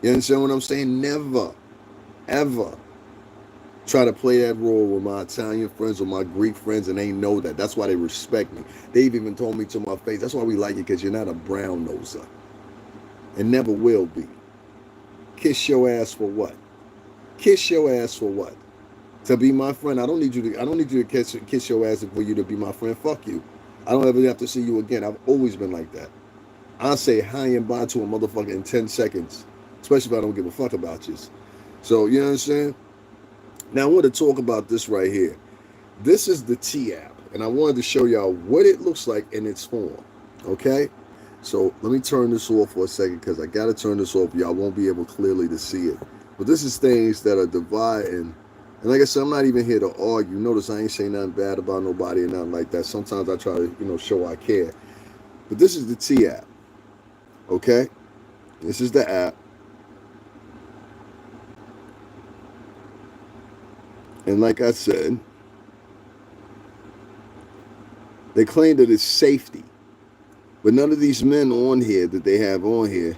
You understand what I'm saying? Never, ever try to play that role with my Italian friends or my Greek friends, and they know that. That's why they respect me. They've even told me to my face, that's why we like you, because you're not a brown noser. And never will be. Kiss your ass for what? kiss your ass for what? To be my friend. I don't need you to kiss your ass for you to be my friend. Fuck you. I don't ever have to see you again. I've always been like that. I'll say hi and bye to a motherfucker in 10 seconds, especially if I don't give a fuck about you. So, you know what I'm saying? Now, I want to talk about this right here. This is the T app, and I wanted to show y'all what it looks like in its form, okay? So, let me turn this off for a second because I got to turn this off. Y'all won't be able clearly to see it. But this is things that are dividing. And like I said, I'm not even here to argue. Notice I ain't saying nothing bad about nobody or nothing like that. Sometimes I try to, show I care. But this is the T app. Okay? This is the app. And like I said, they claim that it's safety. But none of these men on here that they have on here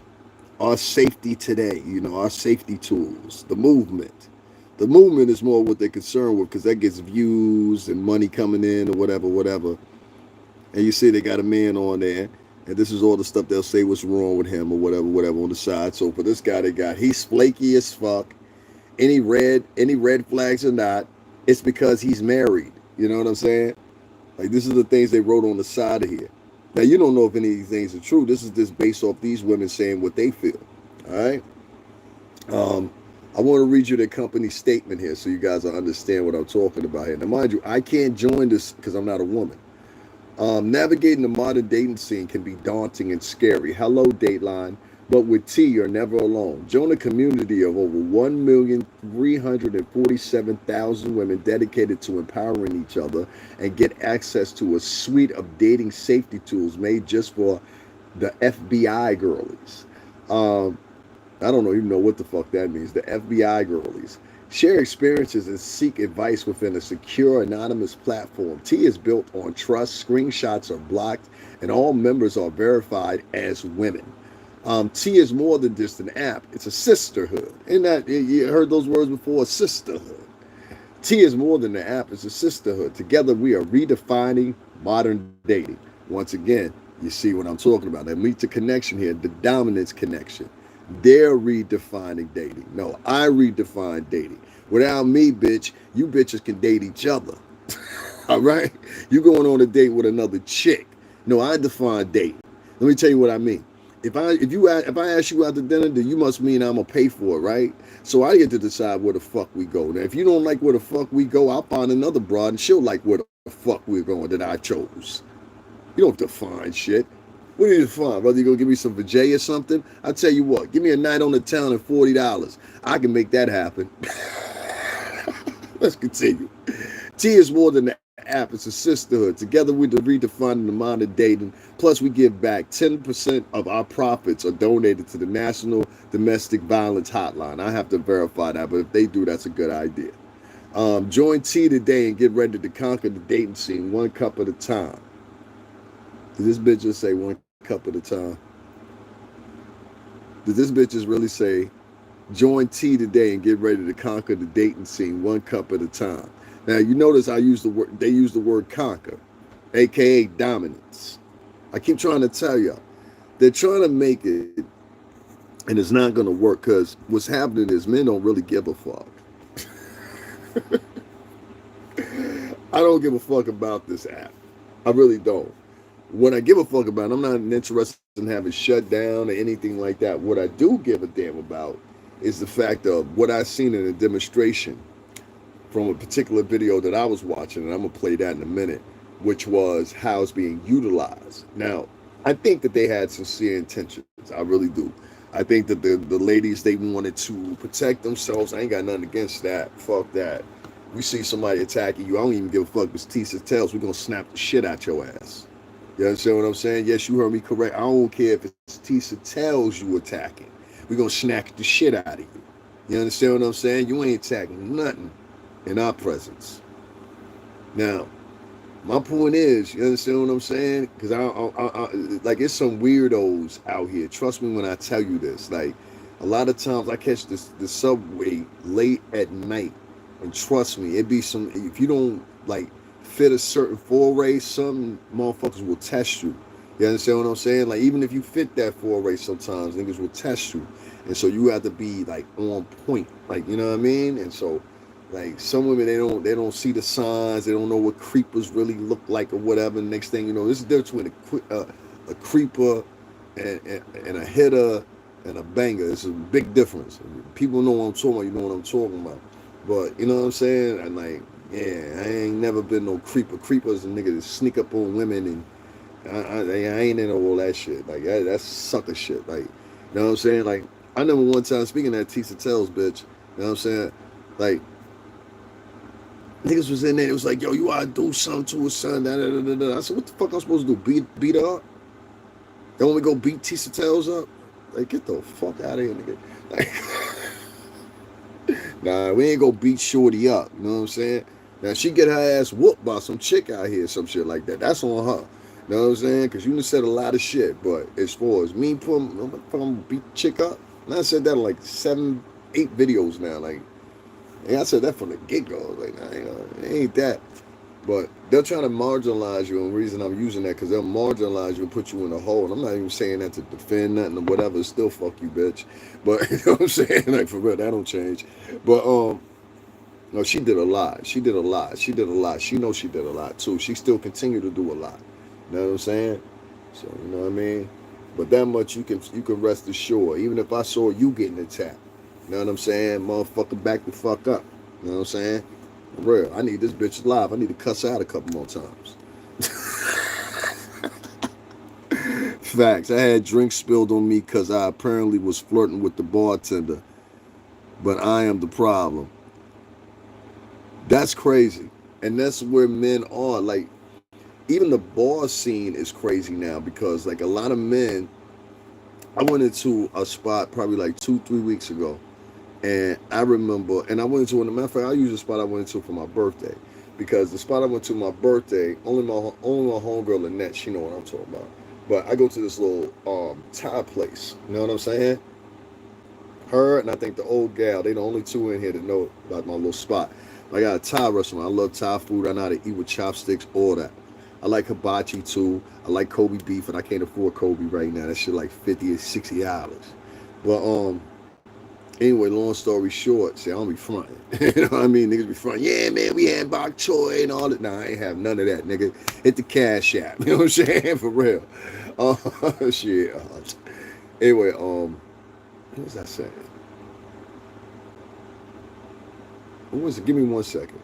are safety today. Our safety tools. The movement. The movement is more what they're concerned with because that gets views and money coming in or whatever. And you see they got a man on there. And this is all the stuff they'll say what's wrong with him or whatever on the side. So for this guy they got, he's flaky as fuck. Any red flags or not, it's because he's married. You know what I'm saying? Like, this is the things they wrote on the side of here. Now, you don't know if any of these things are true. This is just based off these women saying what they feel. All right? I want to read you the company statement here so you guys will understand what I'm talking about here. Now, mind you, I can't join this because I'm not a woman. Navigating the modern dating scene can be daunting and scary. Hello, Dateline. But with T, you're never alone. Join a community of over 1,347,000 women dedicated to empowering each other and get access to a suite of dating safety tools made just for the FBI girlies. I don't even know what the fuck that means. The FBI girlies. Share experiences and seek advice within a secure, anonymous platform. T is built on trust. Screenshots are blocked, and all members are verified as women. T is more than just an app. It's a sisterhood. You heard those words before? A sisterhood. T is more than an app. It's a sisterhood. Together, we are redefining modern dating. Once again, you see what I'm talking about. That meets the connection here, the dominance connection. They're redefining dating. No, I redefine dating. Without me, bitch, you bitches can date each other. All right? You going on a date with another chick. No, I define dating. Let me tell you what I mean. If I ask you out to dinner, then you must mean I'm gonna pay for it, right? So I get to decide where the fuck we go. Now, if you don't like where the fuck we go, I'll find another broad and she'll like where the fuck we're going that I chose. You don't define shit. What do you define? Whether you're gonna give me some vajay or something? I tell you what, give me a night on the town and $40. I can make that happen. Let's continue. T is more than the app. It's a sisterhood. Together we're redefining the modern dating. Plus we give back 10% of our profits are donated to the National Domestic Violence Hotline. I have to verify that, but if they do, that's a good idea. Join T today and get ready to conquer the dating scene one cup at a time. Did this bitch just say one cup at a time? Did this bitch just really say, join T today and get ready to conquer the dating scene one cup at a time? Now, you notice they use the word conquer, aka dominance. I keep trying to tell y'all, they're trying to make it, and it's not going to work because what's happening is men don't really give a fuck. I don't give a fuck about this app. I really don't. What I give a fuck about, I'm not interested in having shut down or anything like that. What I do give a damn about is the fact of what I've seen in a demonstration from a particular video that I was watching, and I'm going to play that in a minute, which was how it's being utilized. Now, I think that they had sincere intentions. I really do. I think that the ladies, they wanted to protect themselves. I ain't got nothing against that. Fuck that. We see somebody attacking you, I don't even give a fuck if it's Tisa tells. We're going to snap the shit out your ass. You understand what I'm saying? Yes, you heard me correct. I don't care if it's Tisa tells you attacking. We're going to snatch the shit out of you. You understand what I'm saying? You ain't attacking nothing in our presence. Now, my point is, you understand what I'm saying? Because I like, it's some weirdos out here. Trust me when I tell you this. Like, a lot of times I catch the subway late at night, and trust me, it be some. If you don't like fit a certain foray, some motherfuckers will test you. You understand what I'm saying? Like, even if you fit that foray, sometimes niggas will test you. And so you have to be like on point, like, you know what I mean? And so like some women, they don't see the signs, they don't know what creepers really look like or whatever. Next thing you know, this is the difference between a creeper and a hitter and a banger. It's a big difference. People know what I'm talking about, you know what I'm talking about. But you know what I'm saying? And like, yeah, I ain't never been no creeper. Creepers and niggas that sneak up on women, and I ain't into all that shit. Like that's sucker shit. Like, you know what I'm saying? Like, I remember one time speaking at Tisa Tells, bitch. You know what I'm saying? Like, niggas was in there. It was like, yo, you ought to do something to her son. Da, da, da, da, da. I said, what the fuck I'm supposed to do? Beat her up? Don't we go beat Tisa Tells up? Like, get the fuck out of here, nigga. Like, nah, we ain't go beat Shorty up. You know what I'm saying? Now, she get her ass whooped by some chick out here, some shit like that. That's on her. You know what I'm saying? Because you done said a lot of shit. But as far as me putting beat the chick up, and I said that in like 7, 8 videos now. Like, and I said that from the get-go. Like, nah, it ain't that. But they're trying to marginalize you, and the reason I'm using that, because they'll marginalize you and put you in a hole. And I'm not even saying that to defend nothing or whatever. Still fuck you, bitch. But, you know what I'm saying? Like, for real, that don't change. But, no, she did a lot. She did a lot. She did a lot. She knows she did a lot, too. She still continue to do a lot. You know what I'm saying? So, you know what I mean? But that much you can rest assured. Even if I saw you getting attacked, you know what I'm saying? Motherfucker, back the fuck up. You know what I'm saying? For real. I need this bitch alive. I need to cuss her out a couple more times. Facts. I had drinks spilled on me because I apparently was flirting with the bartender. But I am the problem. That's crazy. And that's where men are. Like, even the bar scene is crazy now, because like a lot of men, I went into a spot probably like 2, 3 weeks ago, and I remember, and I went into, as a matter of fact, I use the spot I went into for my birthday, because the spot I went to my birthday, only my homegirl Lynette, she know what I'm talking about. But I go to this little Thai place, you know what I'm saying? Her and I think the old gal, they the only two in here that know about my little spot. I got a Thai restaurant. I love Thai food. I know how to eat with chopsticks, all that. I like hibachi too. I like Kobe beef, and I can't afford Kobe right now. That shit like $50 or $60. But anyway, long story short, see, I don't be fronting. You know what I mean? Niggas be fronting. Yeah, man, we had bok choy and all that. Nah, I ain't have none of that, nigga. Hit the cash app. You know what I'm saying? For real. Shit. Anyway, what was I saying? What was it? Give me 1 second.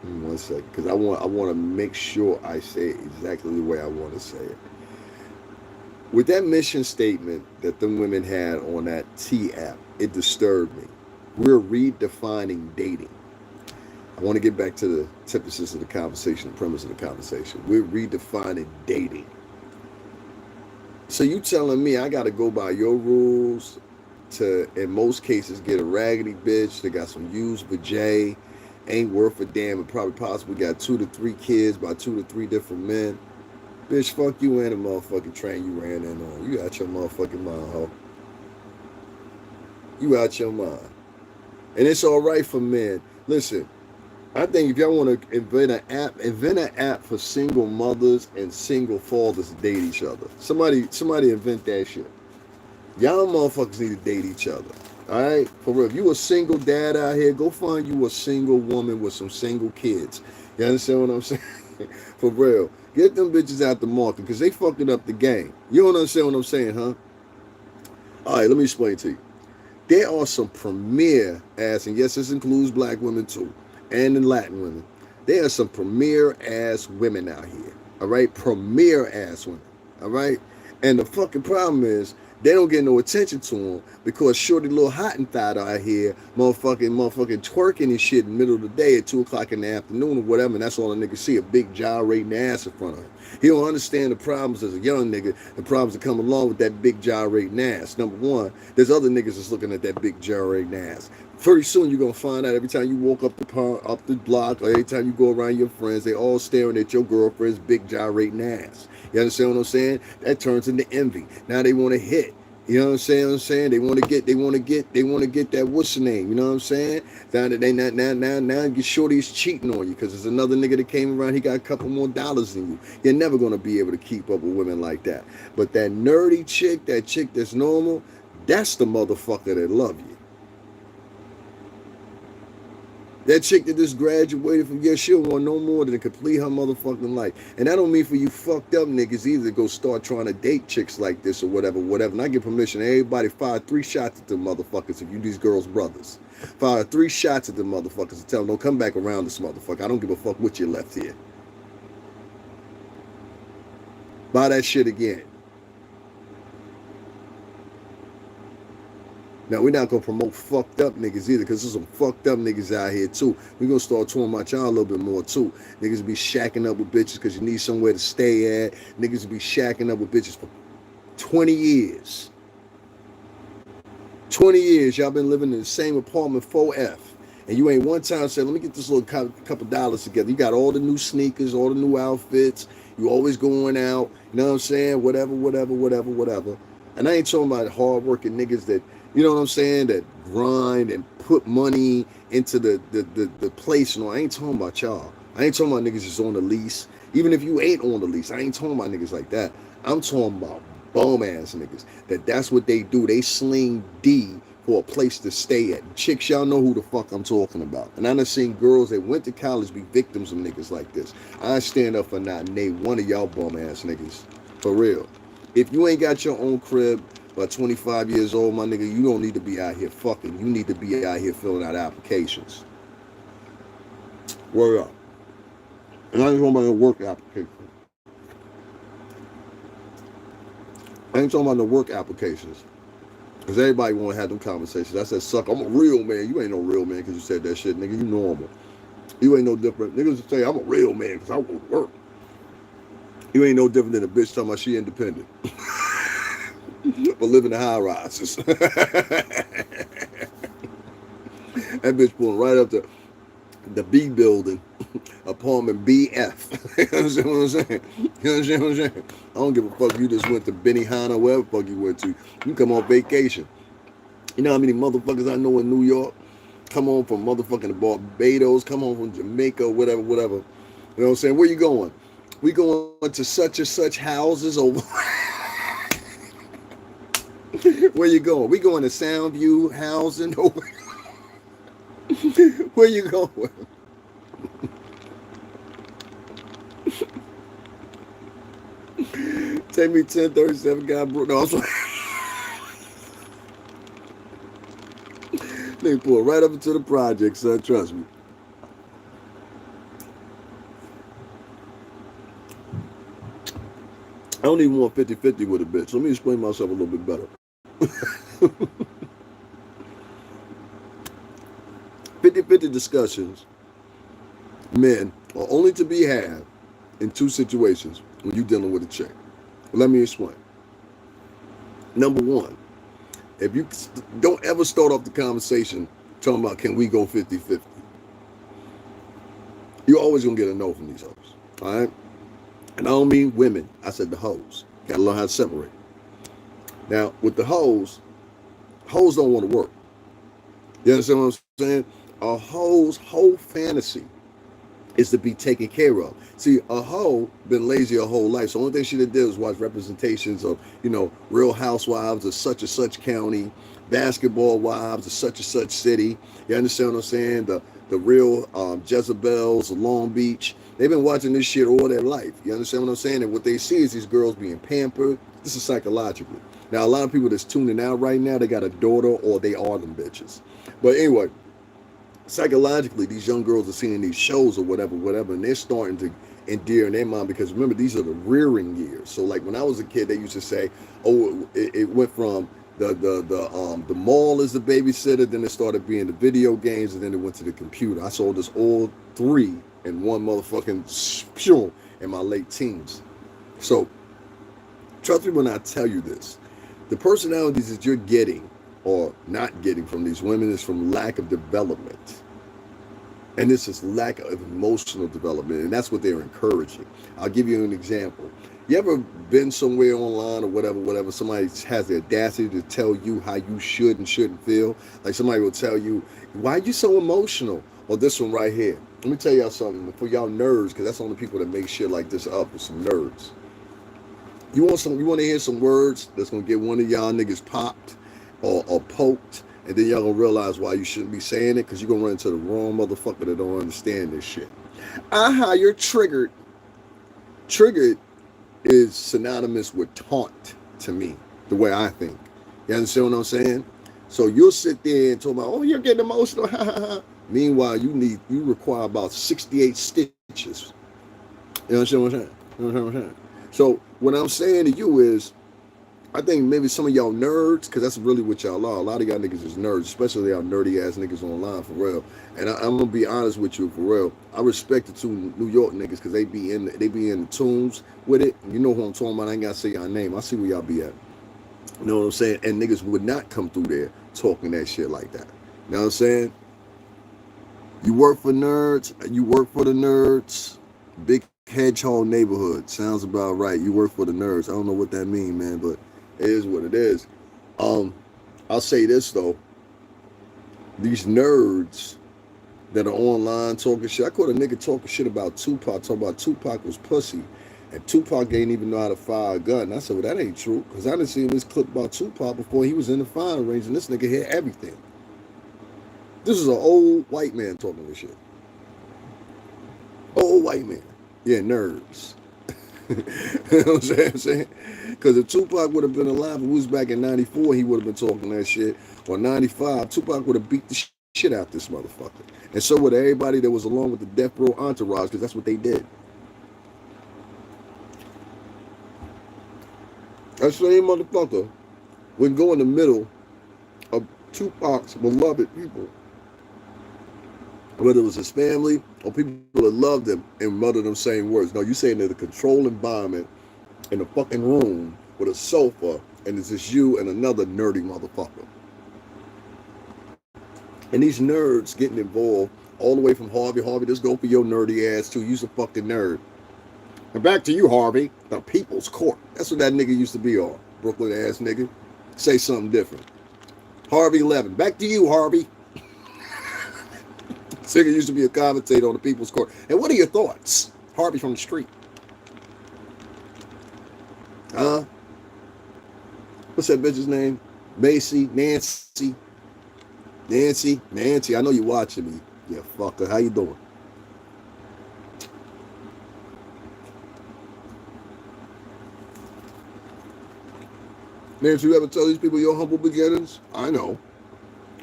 Give me 1 second, because I want to make sure I say it exactly the way I want to say it. With that mission statement that them women had on that T app, it disturbed me. We're redefining dating. I want to get back to the antithesis of the conversation, the premise of the conversation. We're redefining dating. So you telling me I got to go by your rules to, in most cases, get a raggedy bitch that got some used vajay, ain't worth a damn, and probably possibly got 2 to 3 kids by 2 to 3 different men? Bitch, fuck you and the motherfucking train you ran in on. You out your motherfucking mind, ho. You out your mind. And it's all right for men. Listen, I think if y'all want to invent an app for single mothers and single fathers to date each other. Somebody invent that shit. Y'all motherfuckers need to date each other. All right? For real. If you a single dad out here, go find you a single woman with some single kids. You understand what I'm saying? For real. Get them bitches out the market, because they fucking up the game. You don't understand what I'm saying, huh? All right, let me explain to you. There are some premier ass, and yes, this includes black women too, and the Latin women. There are some premier ass women out here. All right? Premier ass women. All right? And the fucking problem is, they don't get no attention to them, because shorty little Hottentot out here motherfucking twerking and shit in the middle of the day at 2 o'clock in the afternoon or whatever, and that's all a nigga see, a big gyrating ass in front of him. He don't understand the problems as a young nigga, the problems that come along with that big gyrating ass. Number one, there's other niggas that's looking at that big gyrating ass. Pretty soon you're gonna find out, every time you walk up the block, or every time you go around your friends, they all staring at your girlfriend's big gyrating ass. You understand what I'm saying? That turns into envy. Now they want to hit. You know what I'm saying? They want to get that, what's the name? You know what I'm saying? Now your shorty is cheating on you because there's another nigga that came around, he got a couple more dollars than you. You're never gonna be able to keep up with women like that. But that nerdy chick, that chick that's normal, That's the motherfucker that love you. That chick that just graduated from your shit want no more than to complete her motherfucking life. And that don't mean for you fucked up niggas either to go start trying to date chicks like this or whatever. And I give permission to everybody fire 3 shots at them motherfuckers if you these girls' brothers. Fire 3 shots at them motherfuckers and tell them don't come back around this motherfucker. I don't give a fuck what you left here. Buy that shit again. Now, we're not going to promote fucked up niggas either, because there's some fucked up niggas out here, too. We're going to start talking about y'all a little bit more, too. Niggas be shacking up with bitches because you need somewhere to stay at. Niggas be shacking up with bitches for 20 years. 20 years, y'all been living in the same apartment 4F. And you ain't one time said, let me get this little couple dollars together. You got all the new sneakers, all the new outfits. You always going out. You know what I'm saying? Whatever. And I ain't talking about hard-working niggas that, you know what I'm saying, that grind and put money into the place. No, I ain't talking about y'all. I ain't talking about niggas that's on the lease. Even if you ain't on the lease, I ain't talking about niggas like that. I'm talking about bum-ass niggas. That's what they do. They sling D for a place to stay at. Chicks, y'all know who the fuck I'm talking about. And I done seen girls that went to college be victims of niggas like this. I stand up for not name one of y'all bum-ass niggas. For real. If you ain't got your own crib, by 25 years old, my nigga, you don't need to be out here fucking. You need to be out here filling out applications. Word up. And I ain't talking about no work applications. I ain't talking about no work applications. Because everybody want to have them conversations. I said, suck, I'm a real man. You ain't no real man because you said that shit, nigga. You normal. You ain't no different. Niggas say, I'm a real man because I want to work. You ain't no different than a bitch talking about she independent. But live in the high rises. That bitch pulling right up to the B building, apartment BF. You understand what I'm saying? You understand what I'm saying? I don't give a fuck. You just went to Benihana, wherever the fuck you went to. You come on vacation. You know how many motherfuckers I know in New York? Come home from motherfucking Barbados, come home from Jamaica, whatever. You know what I'm saying? Where you going? We going to such and such houses over. Where you going? We going to Soundview housing over. Where you going? Take me 1037 God broke. No, I'm sorry. They pull right up into the project, son. Trust me. I don't even want 50-50 with a bitch. Let me explain myself a little bit better. 50-50 discussions, men, are only to be had in 2 situations when you're dealing with a chick. Let me explain. Number 1, if you don't ever start off the conversation talking about can we go 50-50, you're always going to get a no from these hoes. All right? And I don't mean women. I said the hoes. Got to learn how to separate. Now, with the hoes don't want to work. You understand what I'm saying? A hoe's whole fantasy is to be taken care of. See, a hoe been lazy her whole life. So the only thing she did was watch representations of, Real Housewives of such and such county, Basketball Wives of such and such city. You understand what I'm saying? The real Jezebels of Long Beach. They've been watching this shit all their life. You understand what I'm saying? And what they see is these girls being pampered. This is psychological. Now, a lot of people that's tuning out right now, they got a daughter or they are them bitches. But anyway, psychologically, these young girls are seeing these shows or whatever, and they're starting to endear in their mind because remember, these are the rearing years. So like when I was a kid, they used to say, oh, it went from the mall as the babysitter, then it started being the video games, and then it went to the computer. I saw this all 3 in one motherfucking in my late teens. So trust me when I tell you this. The personalities that you're getting or not getting from these women is from lack of development. And this is lack of emotional development, and that's what they're encouraging. I'll give you an example. You ever been somewhere online or whatever, somebody has the audacity to tell you how you should and shouldn't feel? Like somebody will tell you, why are you so emotional? Or this one right here. Let me tell y'all something for y'all nerds, because that's the only people that make shit like this up with some nerds. You want to hear some words that's gonna get one of y'all niggas popped or poked, and then y'all gonna realize why you shouldn't be saying it, because you're gonna run into the wrong motherfucker that don't understand this shit. Aha, you're triggered. Triggered is synonymous with taunt to me, the way I think. You understand what I'm saying? So you'll sit there and talk about, oh, you're getting emotional. Meanwhile, you require about 68 stitches. You understand what I'm saying? You understand what I'm saying? So what I'm saying to you is, I think maybe some of y'all nerds, because that's really what y'all are. A lot of y'all niggas is nerds, especially y'all nerdy ass niggas online, for real. And I'm gonna be honest with you, for real. I respect the two New York niggas because they be in the tunes with it. You know who I'm talking about. I ain't gotta say y'all name. I see where y'all be at. You know what I'm saying? And niggas would not come through there talking that shit like that. You know what I'm saying? You work for nerds. You work for the nerds. Big hedgehog neighborhood. Sounds about right. You work for the nerds. I don't know what that means, man, but it is what it is. I'll say this though. These nerds that are online talking shit. I caught a nigga talking shit about Tupac, talking about Tupac was pussy. And Tupac ain't even know how to fire a gun. And I said, well, that ain't true. Because I done seen this clip about Tupac before he was in the firing range, and this nigga hit everything. This is an old white man talking this shit. Old white man. Yeah, nerds. You know what I'm saying? Because if Tupac would have been alive and we was back in 94, he would have been talking that shit. Or 95, Tupac would have beat the shit out this motherfucker. And so would everybody that was along with the death row entourage, because that's what they did. That same motherfucker would go in the middle of Tupac's beloved people, whether it was his family or people that loved him, and mutter them same words. No, you saying that the controlled environment in a fucking room with a sofa, and it's just you and another nerdy motherfucker. And these nerds getting involved all the way from Harvey. Harvey, just go for your nerdy ass too. You's a fucking nerd. And back to you, Harvey. The People's Court. That's what that nigga used to be on. Brooklyn ass nigga. Say something different. Harvey Levin. Back to you, Harvey. Nigga used to be a commentator on the People's Court. And what are your thoughts? Harvey from the street. Huh? What's that bitch's name? Macy, Nancy. Nancy, I know you watching me. Yeah, fucker. How you doing? Nancy, you ever tell these people your humble beginnings? I know.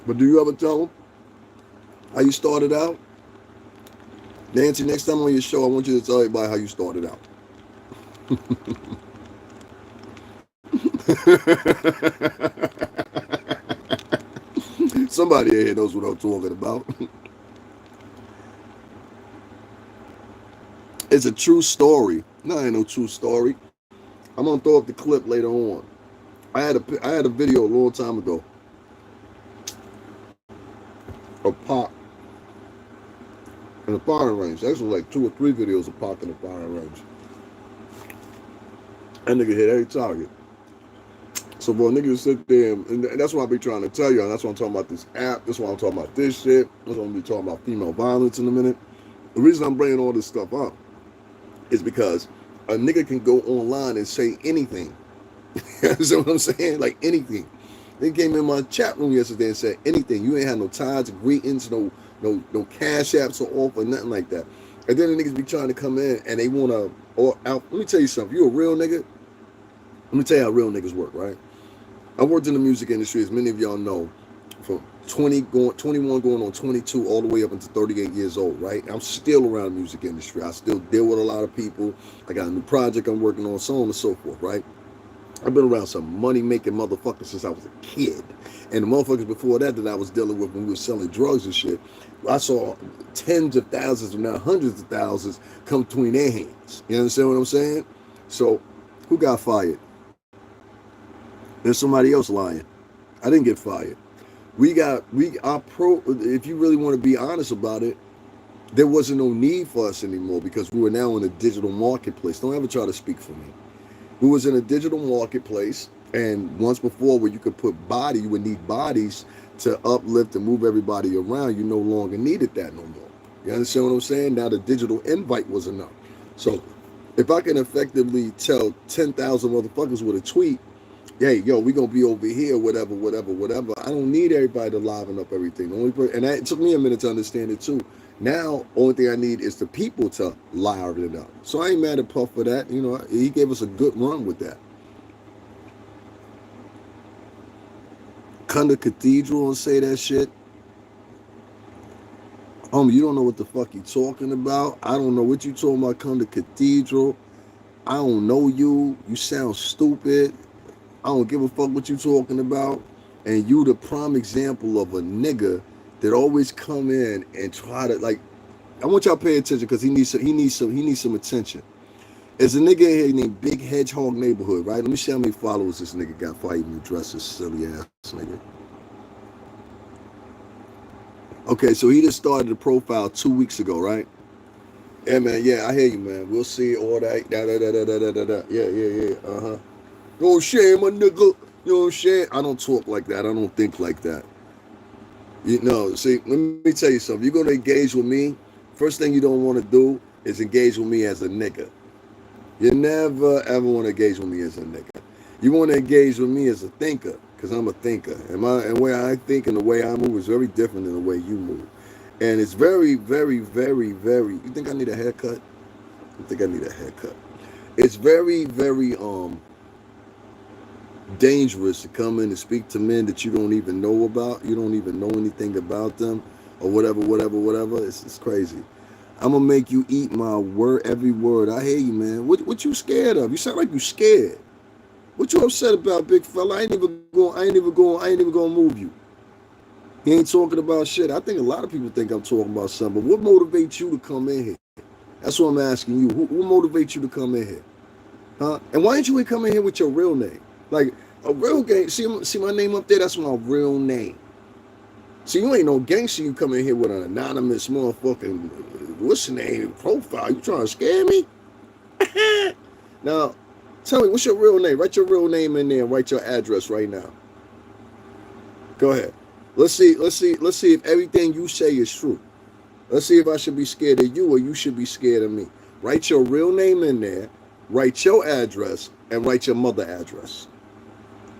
But do you ever tell them how you started out? Nancy, next time on your show, I want you to tell everybody how you started out. Somebody here knows what I'm talking about. It's a true story. No, ain't no true story. I'm gonna throw up the clip later on. I had a video a long time ago of Pac in the firing range. Actually, like 2 or 3 videos of Pac in the firing range. That nigga hit every target. So for a nigga to sit there, and that's what I be trying to tell you, and that's why I'm talking about this app, that's why I'm talking about this shit, that's why I'm going to be talking about female violence in a minute. The reason I'm bringing all this stuff up is because a nigga can go online and say anything. You understand what I'm saying? Like anything. They came in my chat room yesterday and said anything. You ain't had no ties, greetings, no cash apps or off or nothing like that. And then the niggas be trying to come in and they want to, let me tell you something. If you a real nigga, let me tell you how real niggas work, right? I worked in the music industry, as many of y'all know, from 21 going on 22 all the way up until 38 years old, right? I'm still around the music industry. I still deal with a lot of people. I got a new project I'm working on, so on and so forth, right? I've been around some money-making motherfuckers since I was a kid. And the motherfuckers before that I was dealing with when we were selling drugs and shit, I saw tens of thousands, if not hundreds of thousands, come between their hands. You understand what I'm saying? So, who got fired? There's somebody else lying. I didn't get fired. If you really want to be honest about it, there wasn't no need for us anymore because we were now in a digital marketplace. Don't ever try to speak for me. We was in a digital marketplace, and once before where you could put body, you would need bodies to uplift and move everybody around. You no longer needed that no more. You understand what I'm saying? Now the digital invite was enough. So if I can effectively tell 10,000 motherfuckers with a tweet, Hey, yo, we gonna be over here, whatever, whatever, whatever. I don't need everybody to liven up everything. The only and that, it took me a minute to understand it too. Now, only thing I need is the people to liven it up. So I ain't mad at Puff for that. You know, he gave us a good run with that. Come to Cathedral and say that shit. You don't know what the fuck you talking about. I don't know what you talking about. Come to Cathedral. I don't know you. You sound stupid. I don't give a fuck what you talking about. And you the prime example of a nigga that always come in and try to like. I want y'all to pay attention because he needs some attention. There's a nigga in here named Big Hedgehog Neighborhood, right? Let me see how many followers this nigga got before I even address this silly ass nigga. Okay, so he just started the profile 2 weeks ago, right? Yeah, man. Yeah, I hear you, man. We'll see all that. Yeah. Don't share my nigga. You know what I'm saying? I don't talk like that. I don't think like that. You know, see, let me tell you something. You're gonna engage with me. First thing you don't want to do is engage with me as a nigga. You never ever want to engage with me as a nigga. You want to engage with me as a thinker, because I'm a thinker. And the way I think and the way I move is very different than the way you move. And it's very, very, very, very. You think I need a haircut? I think I need a haircut. It's very, very dangerous to come in and speak to men that you don't even know about. You don't even know anything about them, or whatever. It's crazy. I'm gonna make you eat my word, every word. I hear you, man. What you scared of? You sound like you scared. What you upset about, big fella? I ain't even gonna move you. He ain't talking about shit. I think a lot of people think I'm talking about something. But what motivates you to come in here? That's what I'm asking you. Who motivates you to come in here? Huh? And why didn't you come in here with your real name? Like a real gang. See my name up there? That's my real name. See, you ain't no gangster. You come in here with an anonymous motherfucking, what's your name, profile. You trying to scare me? Now, tell me, what's your real name? Write your real name in there and write your address right now. Go ahead. Let's see if everything you say is true. Let's see if I should be scared of you or you should be scared of me. Write your real name in there, write your address, and write your mother address.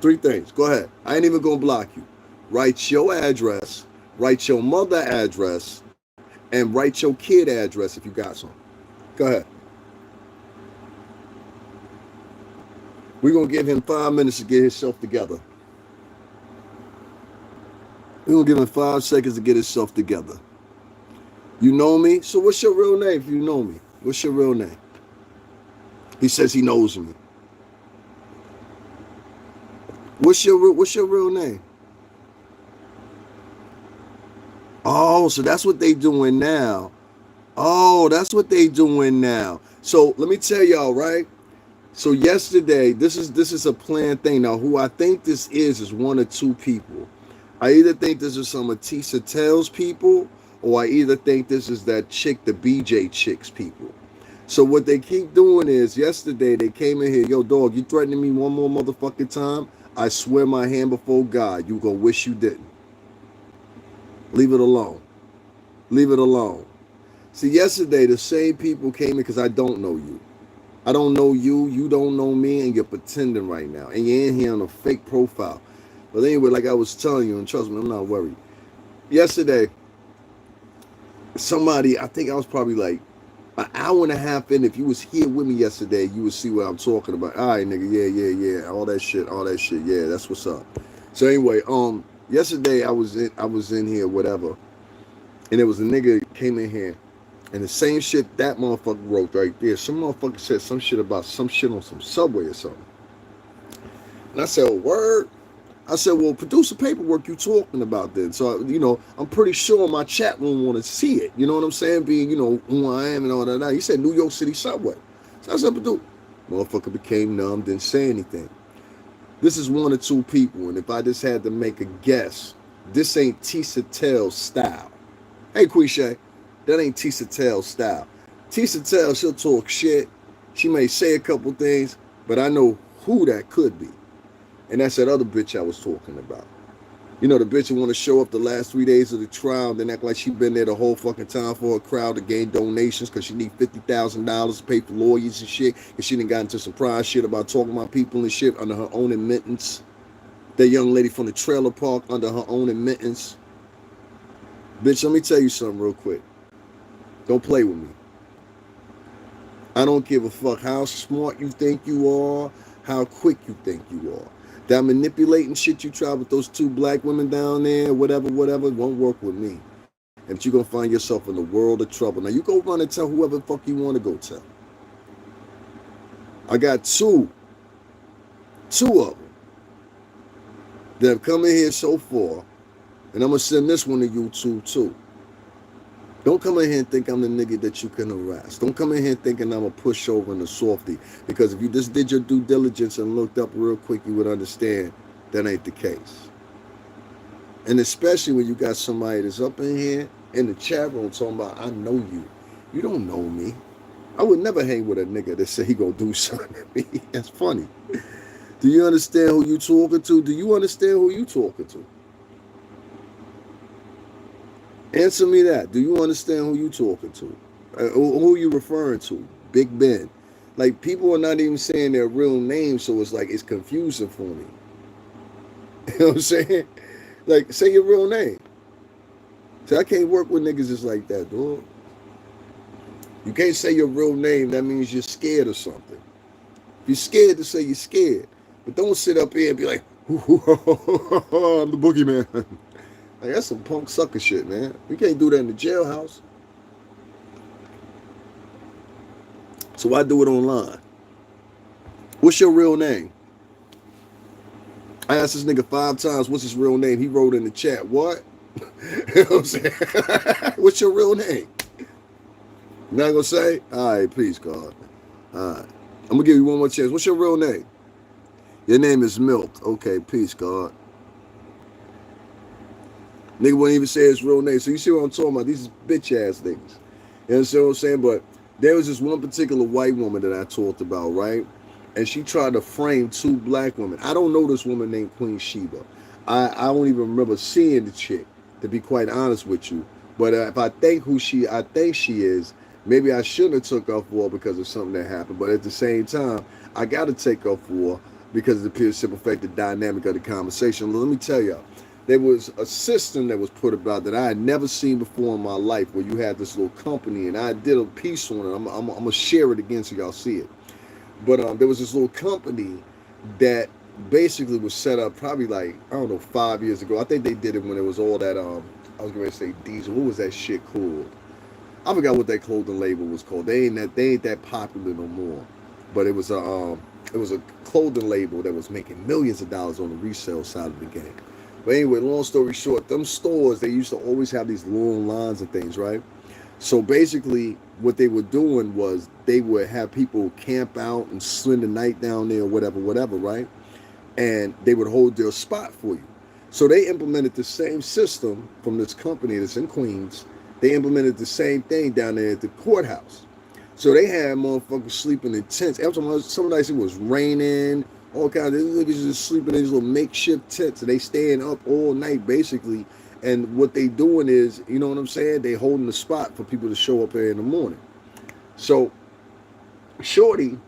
3 things. Go ahead. I ain't even gonna block you. Write your address, write your mother address, and write your kid address if you got some. Go ahead. We're gonna give him 5 minutes to get himself together. We're gonna give him 5 seconds to get himself together. You know me? So what's your real name if you know me? What's your real name? He says he knows me. What's your real name? Oh, so that's what they doing now. Oh, that's what they doing now. So let me tell y'all, right? So yesterday, this is a planned thing. Now, who I think this is 1 or 2 people. I either think this is some Atisa Tales people, or I either think this is that chick, the BJ Chicks people. So what they keep doing is, yesterday they came in here, yo, dog, you threatening me one more motherfucking time? I swear my hand before God, you gonna wish you didn't. Leave it alone. Leave it alone. See, yesterday the same people came in because I don't know you. I don't know you, you don't know me, and you're pretending right now. And you're in here on a fake profile. But anyway, like I was telling you, and trust me, I'm not worried. Yesterday, somebody, I think I was probably like an hour and a half in. If you was here with me yesterday, you would see what I'm talking about. All right, nigga, yeah. All that shit. Yeah, that's what's up. So anyway, yesterday I was in here, whatever. And there was a nigga came in here. And the same shit that motherfucker wrote right there. Some motherfucker said some shit about some shit on some subway or something. And I said, oh, word? I said, well, produce the paperwork you talking about then. So, you know, I'm pretty sure my chat room want to see it. You know what I'm saying? Being, you know, who I am and all that. He said New York City subway. So I said, produce. Motherfucker became numb, didn't say anything. This is 1 or 2 people. And if I just had to make a guess, this ain't Tisa Tell style. Hey, Quisha. That ain't Tisa Tell style. Tisa Tell, she'll talk shit. She may say a couple things, but I know who that could be. And that's that other bitch I was talking about. You know, the bitch who want to show up the last 3 days of the trial, then act like she been there the whole fucking time for a crowd to gain donations because she need $50,000 to pay for lawyers and shit. And she done got into some pride shit about talking about people and shit under her own admittance. That young lady from the trailer park under her own admittance. Bitch, let me tell you something real quick. Don't play with me. I don't give a fuck how smart you think you are, how quick you think you are. That manipulating shit you try with those two black women down there, whatever, won't work with me. And you're gonna find yourself in a world of trouble. Now you go run and tell whoever the fuck you want to go tell. I got two of them that have come in here so far, and I'm gonna send this one to you too. Don't come in here and think I'm the nigga that you can harass. Don't come in here thinking I'm a pushover and a softy. Because if you just did your due diligence and looked up real quick, you would understand that ain't the case. And especially when you got somebody that's up in here in the chat room talking about, I know you. You don't know me. I would never hang with a nigga that say he gonna do something to me. That's funny. Do you understand who you talking to? Do you understand who you talking to? Answer me that. Do you understand who you talking to? Who you referring to? Big Ben. Like, people are not even saying their real name, so it's like, it's confusing for me. You know what I'm saying? Like, say your real name. See, I can't work with niggas just like that, dog. You can't say your real name. That means you're scared or something. If you're scared to say you're scared. But don't sit up here and be like, I'm the boogeyman. Like, that's some punk sucker shit, man. We can't do that in the jailhouse. So I do it online. What's your real name? I asked this nigga 5 times, what's his real name? He wrote in the chat, what? You know what I'm saying? What's your real name? You not gonna say? All right, please, God. All right. I'm gonna give you one more chance. What's your real name? Your name is Milk. Okay, peace, God. Nigga wouldn't even say his real name. So you see what I'm talking about? These bitch ass niggas. You understand what I'm saying? But there was this one particular white woman that I talked about, right? And she tried to frame 2 black women. I don't know this woman named Queen Sheba. I don't even remember seeing the chick, to be quite honest with you. But if I think I think she is, maybe I shouldn't have took her for because of something that happened. But at the same time, I got to take her for because of the pure simple fact, the dynamic of the conversation. Let me tell y'all. There was a system that was put about that I had never seen before in my life, where you had this little company, and I did a piece on it. I'm gonna share it again so y'all see it. But there was this little company that basically was set up probably like, I don't know, 5 years ago. I think they did it when it was all that I was going to say diesel. What was that shit called? I forgot what that clothing label was called. They ain't that popular no more. But it was a clothing label that was making millions of dollars on the resale side of the game. But anyway, long story short, them stores, they used to always have these long lines of things, right? So basically, what they were doing was they would have people camp out and spend the night down there or whatever, right? And they would hold their spot for you. So they implemented the same system from this company that's in Queens. They implemented the same thing down there at the courthouse. So they had motherfuckers sleeping in tents. Every time some nights it was raining, all kinds of niggas just sleeping in these little makeshift tents. And they staying up all night basically. And what they doing is, you know what I'm saying? They holding the spot for people to show up here in the morning. So Shorty,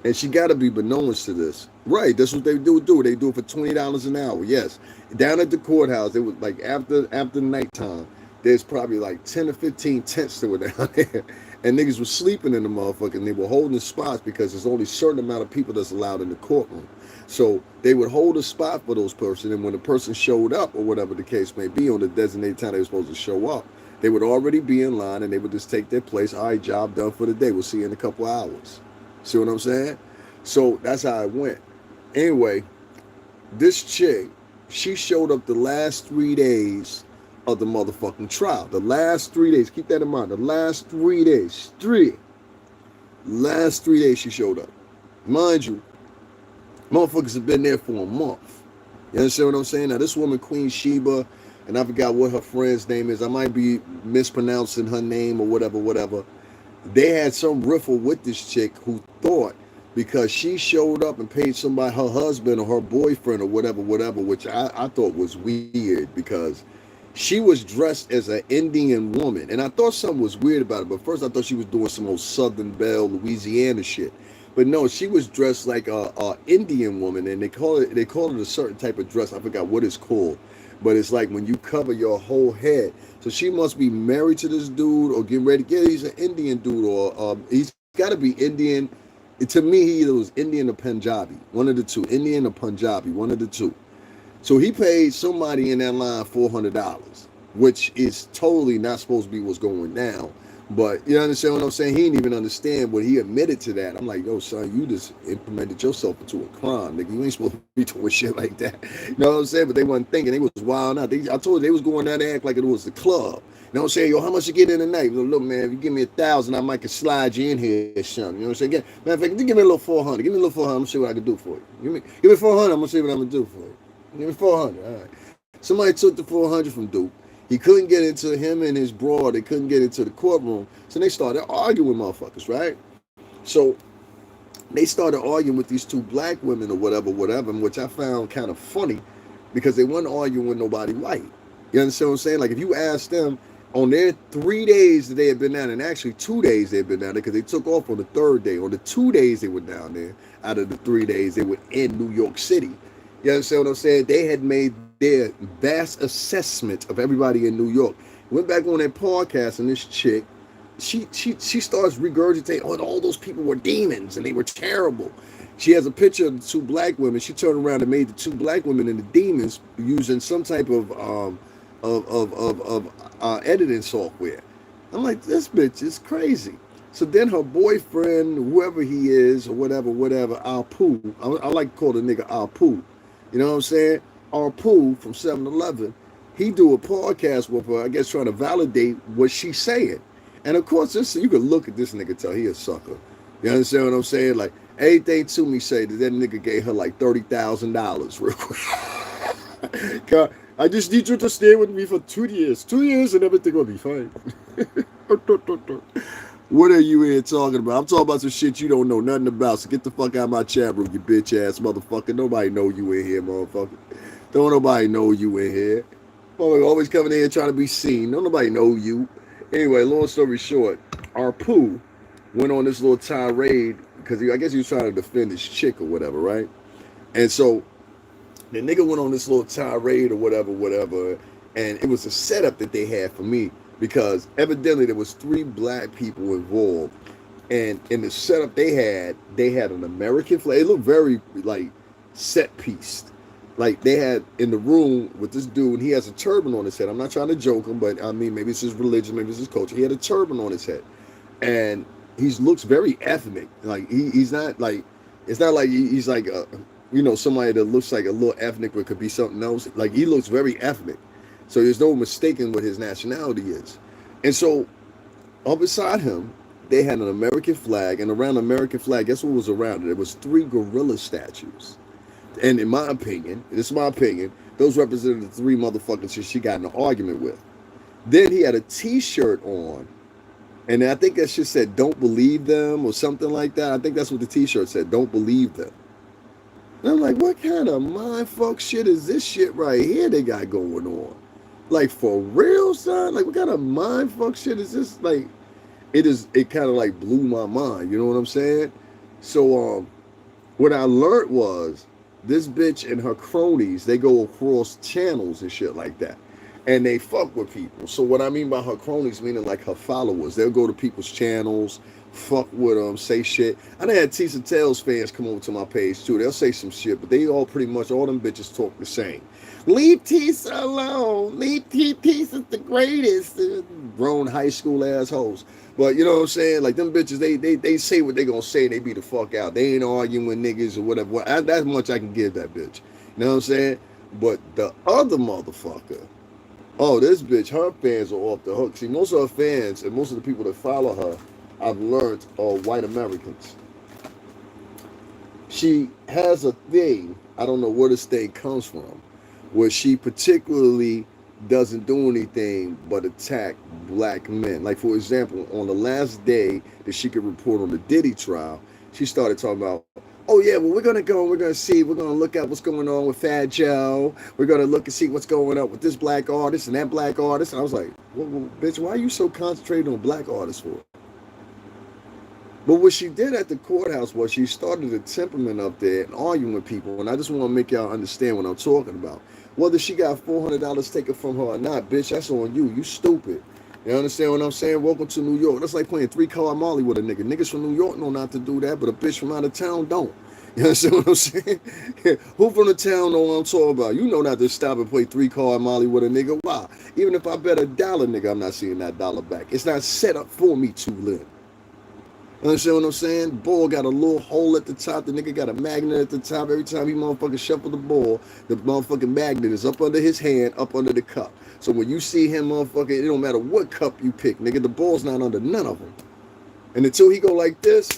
and she got to be beknownst to this. Right, that's what they do. They do it for $20 an hour, yes. Down at the courthouse, it was like after nighttime, there's probably like 10 or 15 tents that were down there. And niggas were sleeping in the motherfucker, and they were holding spots because there's only a certain amount of people that's allowed in the courtroom. So they would hold a spot for those person, and when the person showed up, or whatever the case may be, on the designated time they were supposed to show up, they would already be in line, and they would just take their place. All right, job done for the day. We'll see you in a couple hours. See what I'm saying? So that's how it went. Anyway, this chick, she showed up the last 3 days of the motherfucking trial. The last 3 days. Keep that in mind. The last 3 days. Last 3 days she showed up. Mind you, motherfuckers have been there for a month. You understand what I'm saying? Now, this woman, Queen Sheba, and I forgot what her friend's name is. I might be mispronouncing her name or whatever. They had some riffle with this chick who thought because she showed up and paid somebody, her husband or her boyfriend or whatever, which I thought was weird because she was dressed as an Indian woman. And I thought something was weird about it. But first I thought she was doing some old Southern Belle, Louisiana shit. But no, she was dressed like a Indian woman, and they call it a certain type of dress. I forgot what it's called, but it's like when you cover your whole head. So she must be married to this dude or getting ready. Yeah, he's an Indian dude, or he's got to be Indian. To me, he either was Indian or Punjabi, one of the two, Indian or Punjabi, one of the two. So he paid somebody in that line $400, which is totally not supposed to be what's going down. But you understand what I'm saying? He didn't even understand when he admitted to that. I'm like, yo, son, you just implemented yourself into a crime, nigga. You ain't supposed to be doing shit like that. You know what I'm saying? But they wasn't thinking. They was wild out. I told you they was going down there act like it was the club. You know what I'm saying? Yo, how much you get in tonight? Look, man, if you give me 1,000, I might can slide you in here, son. You know what I'm saying? Matter of fact, give me a little 400. Give me a little 400. I'm gonna see what I can do for you. Give me 400. I'm gonna see what I'm gonna do for you. Give me 400. All right. Somebody took the 400 from Duke. He couldn't get into him and his broad. They couldn't get into the courtroom. So they started arguing with motherfuckers, right? So they started arguing with these two black women or whatever, which I found kind of funny because they weren't arguing with nobody white. You understand what I'm saying? Like if you ask them on their 3 days that they had been down, and actually 2 days they had been down there because they took off on the third day. On the 2 days they were down there, out of the 3 days they were in New York City. You understand what I'm saying? They had made their vast assessment of everybody in New York. Went back on their podcast, and this chick, she starts regurgitating, oh, all those people were demons and they were terrible. She has a picture of the two black women. She turned around and made the two black women into demons using some type of editing software. I'm like, this bitch is crazy. So then her boyfriend, whoever he is or whatever, Alpu, I like to call the nigga Alpu. You know what I'm saying? Alpu from 7-Eleven, he do a podcast with her, I guess trying to validate what she's saying. And of course, you can look at this nigga, tell he a sucker. You understand what I'm saying? Like, everything to me say that nigga gave her like $30,000 real quick. I just need you to stay with me for 2 years. 2 years and everything will be fine. What are you here talking about? I'm talking about some shit you don't know nothing about. So get the fuck out of my chat room, you bitch ass motherfucker. Nobody know you in here, motherfucker. Don't nobody know you in here. Always coming in here trying to be seen. Don't nobody know you. Anyway, long story short, our poo went on this little tirade because I guess he was trying to defend his chick or whatever, right? And so the nigga went on this little tirade or whatever, and it was a setup that they had for me because evidently there was 3 black people involved, and in the setup they had an American flag. It looked very like set pieced. Like they had in the room with this dude, he has a turban on his head. I'm not trying to joke him, but I mean, maybe it's his religion, maybe it's his culture. He had a turban on his head, and he looks very ethnic. Like he's not like, it's not like he's like somebody that looks like a little ethnic, but could be something else. Like he looks very ethnic, so there's no mistaking what his nationality is. And so up beside him, they had an American flag, and around the American flag, guess what was around it? It was 3 gorilla statues. And in my opinion, this is my opinion, those represented the 3 motherfuckers that she got in an argument with. Then he had a t-shirt on, and I think that shit said, don't believe them, or something like that. I think that's what the t-shirt said, don't believe them. And I'm like, what kind of mindfuck shit is this shit right here they got going on? Like, for real, son? Like, what kind of mindfuck shit is this? Like, it kind of like blew my mind, you know what I'm saying? So, what I learned was, this bitch and her cronies, they go across channels and shit like that. And they fuck with people. So what I mean by her cronies, meaning like her followers. They'll go to people's channels, fuck with them, say shit. I done had Tisa Tales fans come over to my page too. They'll say some shit, but they all pretty much, all them bitches talk the same. Leave Tisa alone. Leave Tisa's the greatest. Grown high school assholes. But you know what I'm saying? Like them bitches, they say what they gonna say and they be the fuck out. They ain't arguing with niggas or whatever. That's much I can give that bitch. You know what I'm saying? But the other motherfucker, oh, this bitch, her fans are off the hook. See, most of her fans and most of the people that follow her, I've learned, are white Americans. She has a thing, I don't know where this thing comes from, where she particularly doesn't do anything but attack black men. Like, for example, on the last day that she could report on the Diddy trial, she started talking about, oh yeah, well we're gonna go and we're gonna see, we're gonna look at what's going on with Fat Joe. We're gonna look and see what's going on with this black artist and that black artist. And I was like, well, bitch, why are you so concentrated on black artists for? But what she did at the courthouse was she started a temperament up there and arguing with people. And I just want to make y'all understand what I'm talking about. Whether she got $400 taken from her or not, bitch, that's on you. You stupid. You understand what I'm saying? Welcome to New York. That's like playing 3-card Molly with a nigga. Niggas from New York know not to do that, but a bitch from out of town don't. You understand what I'm saying? Who from the town know what I'm talking about? You know not to stop and play 3-card Molly with a nigga. Why? Even if I bet $1, nigga, I'm not seeing that dollar back. It's not set up for me to live. You understand what I'm saying? The ball got a little hole at the top. The nigga got a magnet at the top. Every time he motherfucking shuffle the ball, the motherfucking magnet is up under his hand, up under the cup. So when you see him motherfucking, it don't matter what cup you pick, nigga, the ball's not under none of them. And until he go like this,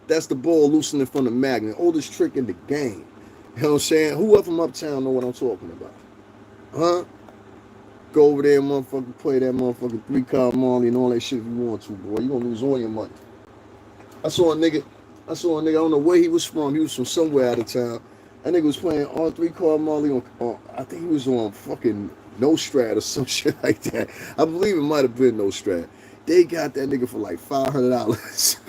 that's the ball loosening from the magnet. Oldest trick in the game. You know what I'm saying? Who up from uptown know what I'm talking about? Huh? Go over there and motherfucking play that motherfucking 3-card Molly and all that shit if you want to, boy. You gonna lose all your money. I saw a nigga, I don't know where he was from. He was from somewhere out of town. That nigga was playing all 3-card Molly on, I think he was on fucking No Strat or some shit like that. I believe it might have been No Strat. They got that nigga for like $500.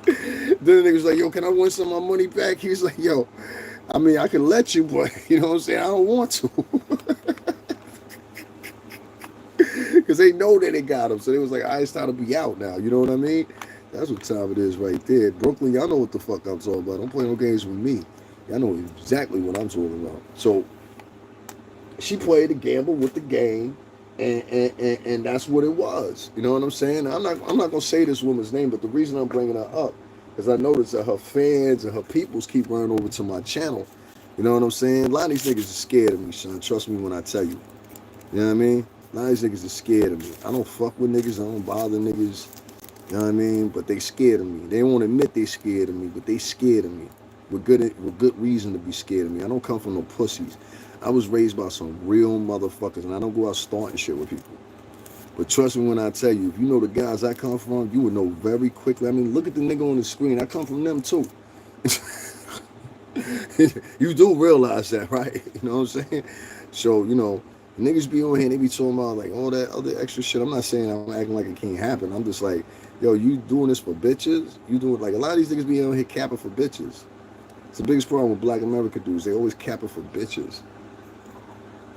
Then the nigga was like, yo, can I win some of my money back? He was like, yo, I mean, I can let you, but you know what I'm saying? I don't want to. Because they know that they got him. So they was like, it's time to be out now. You know what I mean? That's what time it is right there. Brooklyn, y'all know what the fuck I'm talking about. Don't play no games with me. Y'all know exactly what I'm talking about. So she played the gamble with the game, and that's what it was. You know what I'm saying? I'm not gonna say this woman's name, but the reason I'm bringing her up is I noticed that her fans and her peoples keep running over to my channel. You know what I'm saying? A lot of these niggas are scared of me, son. Trust me when I tell you. You know what I mean? A lot of these niggas are scared of me. I don't fuck with niggas. I don't bother niggas. You know what I mean? But they scared of me. They won't admit they scared of me, but they scared of me. With good reason to be scared of me. I don't come from no pussies. I was raised by some real motherfuckers, and I don't go out starting shit with people. But trust me when I tell you, if you know the guys I come from, you would know very quickly. I mean, look at the nigga on the screen. I come from them too. You do realize that, right? You know what I'm saying? So, you know, niggas be on here and they be talking about like all that other extra shit. I'm not saying I'm acting like it can't happen. I'm just like, yo, you doing this for bitches? You doing like a lot of these niggas be on here capping for bitches. It's the biggest problem with Black America dudes. They always capping for bitches.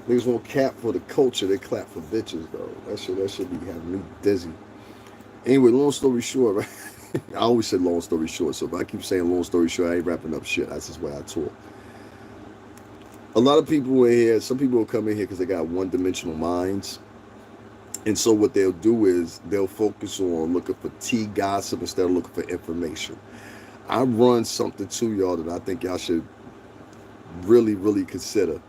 Niggas won't cap for the culture. They clap for bitches though. That shit be having me dizzy. Anyway, long story short, right? I always said long story short. So if I keep saying long story short, I ain't wrapping up shit. That's just why I talk. A lot of people in here, some people will come in here because they got one-dimensional minds. And so what they'll do is they'll focus on looking for tea gossip instead of looking for information. I run something to y'all that I think y'all should really, really consider.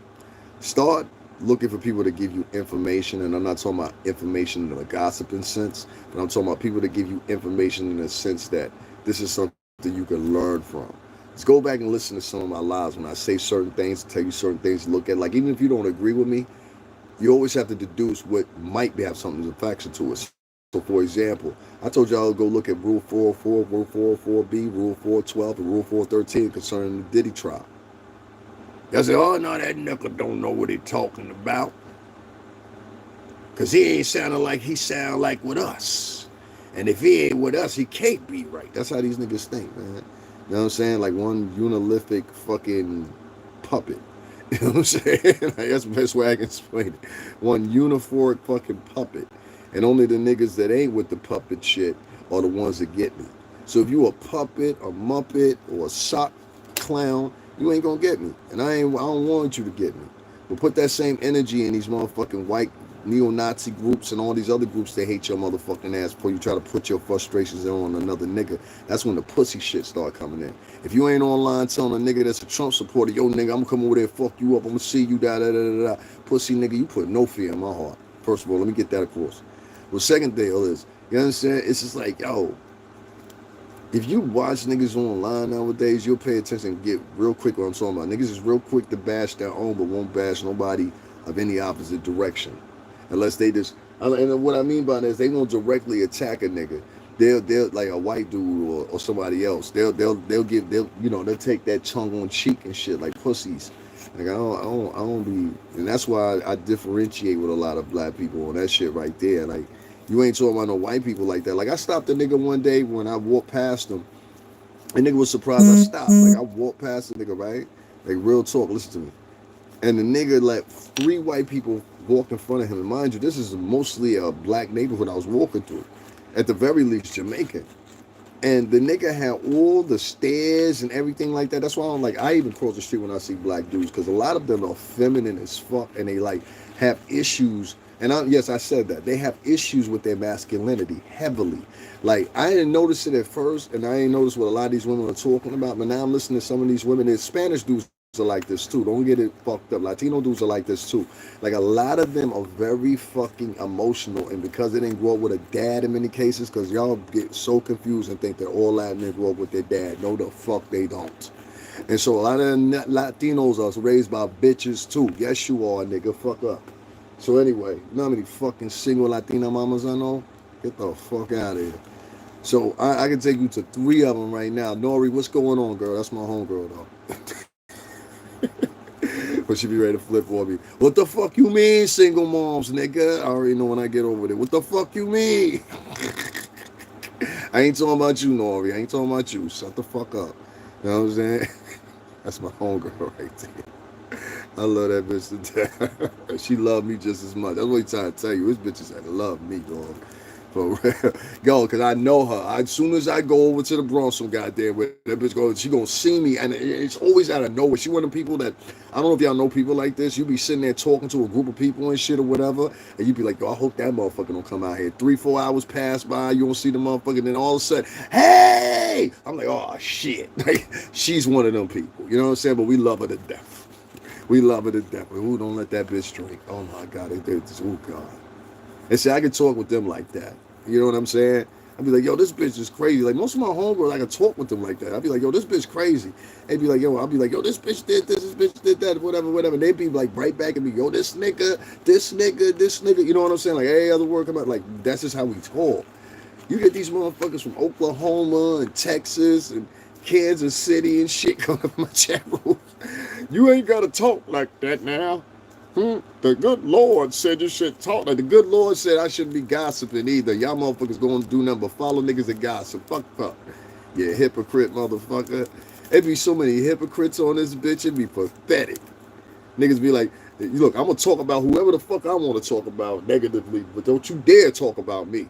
Start looking for people to give you information. And I'm not talking about information in a gossiping sense, but I'm talking about people to give you information in the sense that this is something you can learn from. Let's go back and listen to some of my lives when I say certain things, tell you certain things to look at. Like, even if you don't agree with me, you always have to deduce what might have something to faction to us. So, for example, I told y'all to go look at Rule 404, Rule 404B, Rule 412, and Rule 413 concerning the Diddy trial. Y'all say, oh, no, that nigga don't know what he talking about. Because he ain't sounding like he sound like with us. And if he ain't with us, he can't be right. That's how these niggas think, man. You know what I'm saying? Like one unilithic fucking puppet. You know what I'm saying? Like, that's the best way I can explain it. One uniform fucking puppet. And only the niggas that ain't with the puppet shit are the ones that get me. So if you a puppet, a muppet, or a sock clown, you ain't gonna get me. And I don't want you to get me. But put that same energy in these motherfucking white neo-Nazi groups and all these other groups that hate your motherfucking ass before you try to put your frustrations on another nigga. That's when the pussy shit start coming in. If you ain't online telling a nigga that's a Trump supporter, yo nigga, I'm gonna come over there and fuck you up, I'm gonna see you, da da da da da. Pussy nigga, you put no fear in my heart. First of all, let me get that across. Well, second deal is, you understand? It's just like, yo, if you watch niggas online nowadays, you'll pay attention and get real quick what I'm talking about. Niggas is real quick to bash their own, but won't bash nobody of any opposite direction. Unless they just, and what I mean by that is they won't directly attack a nigga. they'll like a white dude or somebody else. They'll take that tongue on cheek and shit like pussies. Like I don't be, and that's why I differentiate with a lot of black people on that shit right there. Like you ain't talking about no white people like that. Like I stopped a nigga one day when I walked past him. And nigga was surprised I stopped. Like I walked past the nigga, right? Like real talk, listen to me. And the nigga let 3 white people walk in front of him. And mind you, this is mostly a black neighborhood I was walking through. At the very least, Jamaican. And the nigga had all the stairs and everything like that. That's why I even cross the street when I see black dudes, because a lot of them are feminine as fuck and they like have issues. And yes, I said that. They have issues with their masculinity heavily. Like I didn't notice it at first, and I didn't notice what a lot of these women are talking about. But now I'm listening to some of these women. And Spanish dudes are like this too. Don't get it fucked up. Latino dudes are like this too. Like a lot of them are very fucking emotional, and because they didn't grow up with a dad in many cases, because y'all get so confused and think that all Latin grow up with their dad. No, the fuck they don't. And so a lot of Latinos are raised by bitches too. Yes, you are, nigga. Fuck up. So anyway, you know how many fucking single Latina mamas I know? Get the fuck out of here. So I can take you to 3 of them right now. Nori, what's going on, girl? That's my homegirl though. But she be ready to flip for me. What the fuck you mean, single moms, nigga? I already know when I get over there. What the fuck you mean? I ain't talking about you, Nori. I ain't talking about you. Shut the fuck up. You know what I'm saying? That's my homegirl right there. I love that bitch to death. She loved me just as much. That's what I'm trying to tell you. This bitch is had to love me, dog. For real. Yo, because I know her. As soon as I go over to the Bronx, some goddamn where that bitch goes, she gonna see me, and it's always out of nowhere. She one of the people that, I don't know if y'all know people like this. You be sitting there talking to a group of people and shit or whatever, and you be like, yo, I hope that motherfucker don't come out here. 3-4 hours pass by, you don't see the motherfucker, and then all of a sudden, hey! I'm like, oh shit. Like, she's one of them people. You know what I'm saying? But we love her to death. We love her to death. But who don't let that bitch drink? Oh my God. Oh God. And see, I can talk with them like that. You know what I'm saying? I'd be like, yo, this bitch is crazy. Like, most of my homegirls, I can talk with them like that. I'd be like, yo, this bitch crazy. They'd be like, yo, I'll be like, yo, this bitch did this bitch did that, whatever, whatever. And they'd be like right back at me, yo, this nigga, this nigga, this nigga. You know what I'm saying? Like, every other word come out. Like, that's just how we talk. You get these motherfuckers from Oklahoma and Texas and Kansas City and shit coming up my chat room. You ain't got to talk like that now. The good Lord said you should talk. Like the good Lord said I shouldn't be gossiping either. Y'all motherfuckers going to do nothing but follow niggas and gossip. Fuck. Yeah, hypocrite motherfucker. It'd be so many hypocrites on this bitch. It'd be pathetic. Niggas be like, look, I'm going to talk about whoever the fuck I want to talk about negatively, but don't you dare talk about me.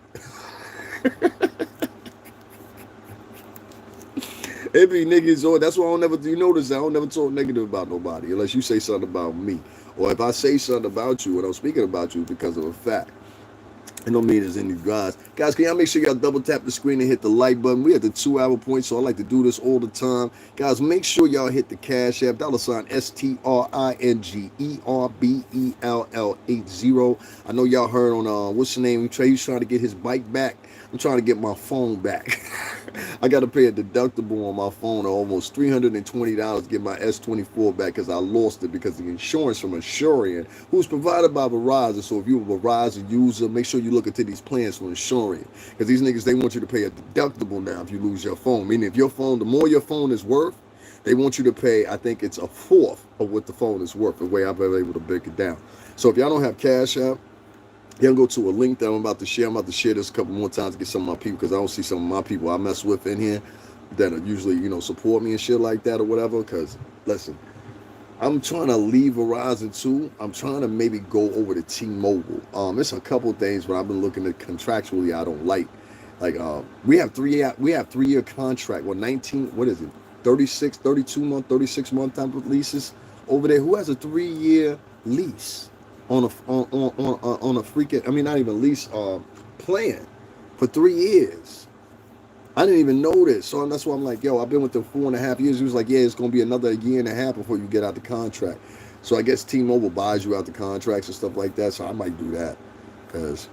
It be niggas on. That's why I don't never. You notice I don't never talk negative about nobody unless you say something about me, or if I say something about you and I'm speaking about you because of a fact. It don't mean there's any guys. Guys, can y'all make sure y'all double tap the screen and hit the like button? We at the 2-hour point, so I like to do this all the time. Guys, make sure y'all hit the Cash App, $STRINGERBELL80. I know y'all heard on, what's the name? He's trying to get his bike back. I'm trying to get my phone back. I got to pay a deductible on my phone of almost $320 to get my S24 back because I lost it because the insurance from Assurian, who's provided by Verizon. So if you're a Verizon user, make sure you look into these plans for Assurian, because these niggas, they want you to pay a deductible now if you lose your phone. Meaning if your phone, the more your phone is worth, they want you to pay, I think it's a fourth of what the phone is worth, the way I've been able to break it down. So if y'all don't have Cash App, you can go to a link that I'm about to share. I'm about to share this a couple more times to get some of my people, because I don't see some of my people I mess with in here that are usually, support me and shit like that or whatever. Because, listen, I'm trying to leave Verizon too. I'm trying to maybe go over to T-Mobile. It's a couple of things, but I've been looking at contractually I don't like. Like, we have 3-year contract. Well, 19, what is it? 36, 32 month, 36 month type of leases over there. Who has a 3-year lease on a freaking, I mean, not even lease, plan for 3 years? I didn't even know this. So that's why I'm like, yo, I've been with them 4.5 years. He was like, yeah, it's going to be another 1.5 years before you get out the contract. So I guess T-Mobile buys you out the contracts and stuff like that. So I might do that, because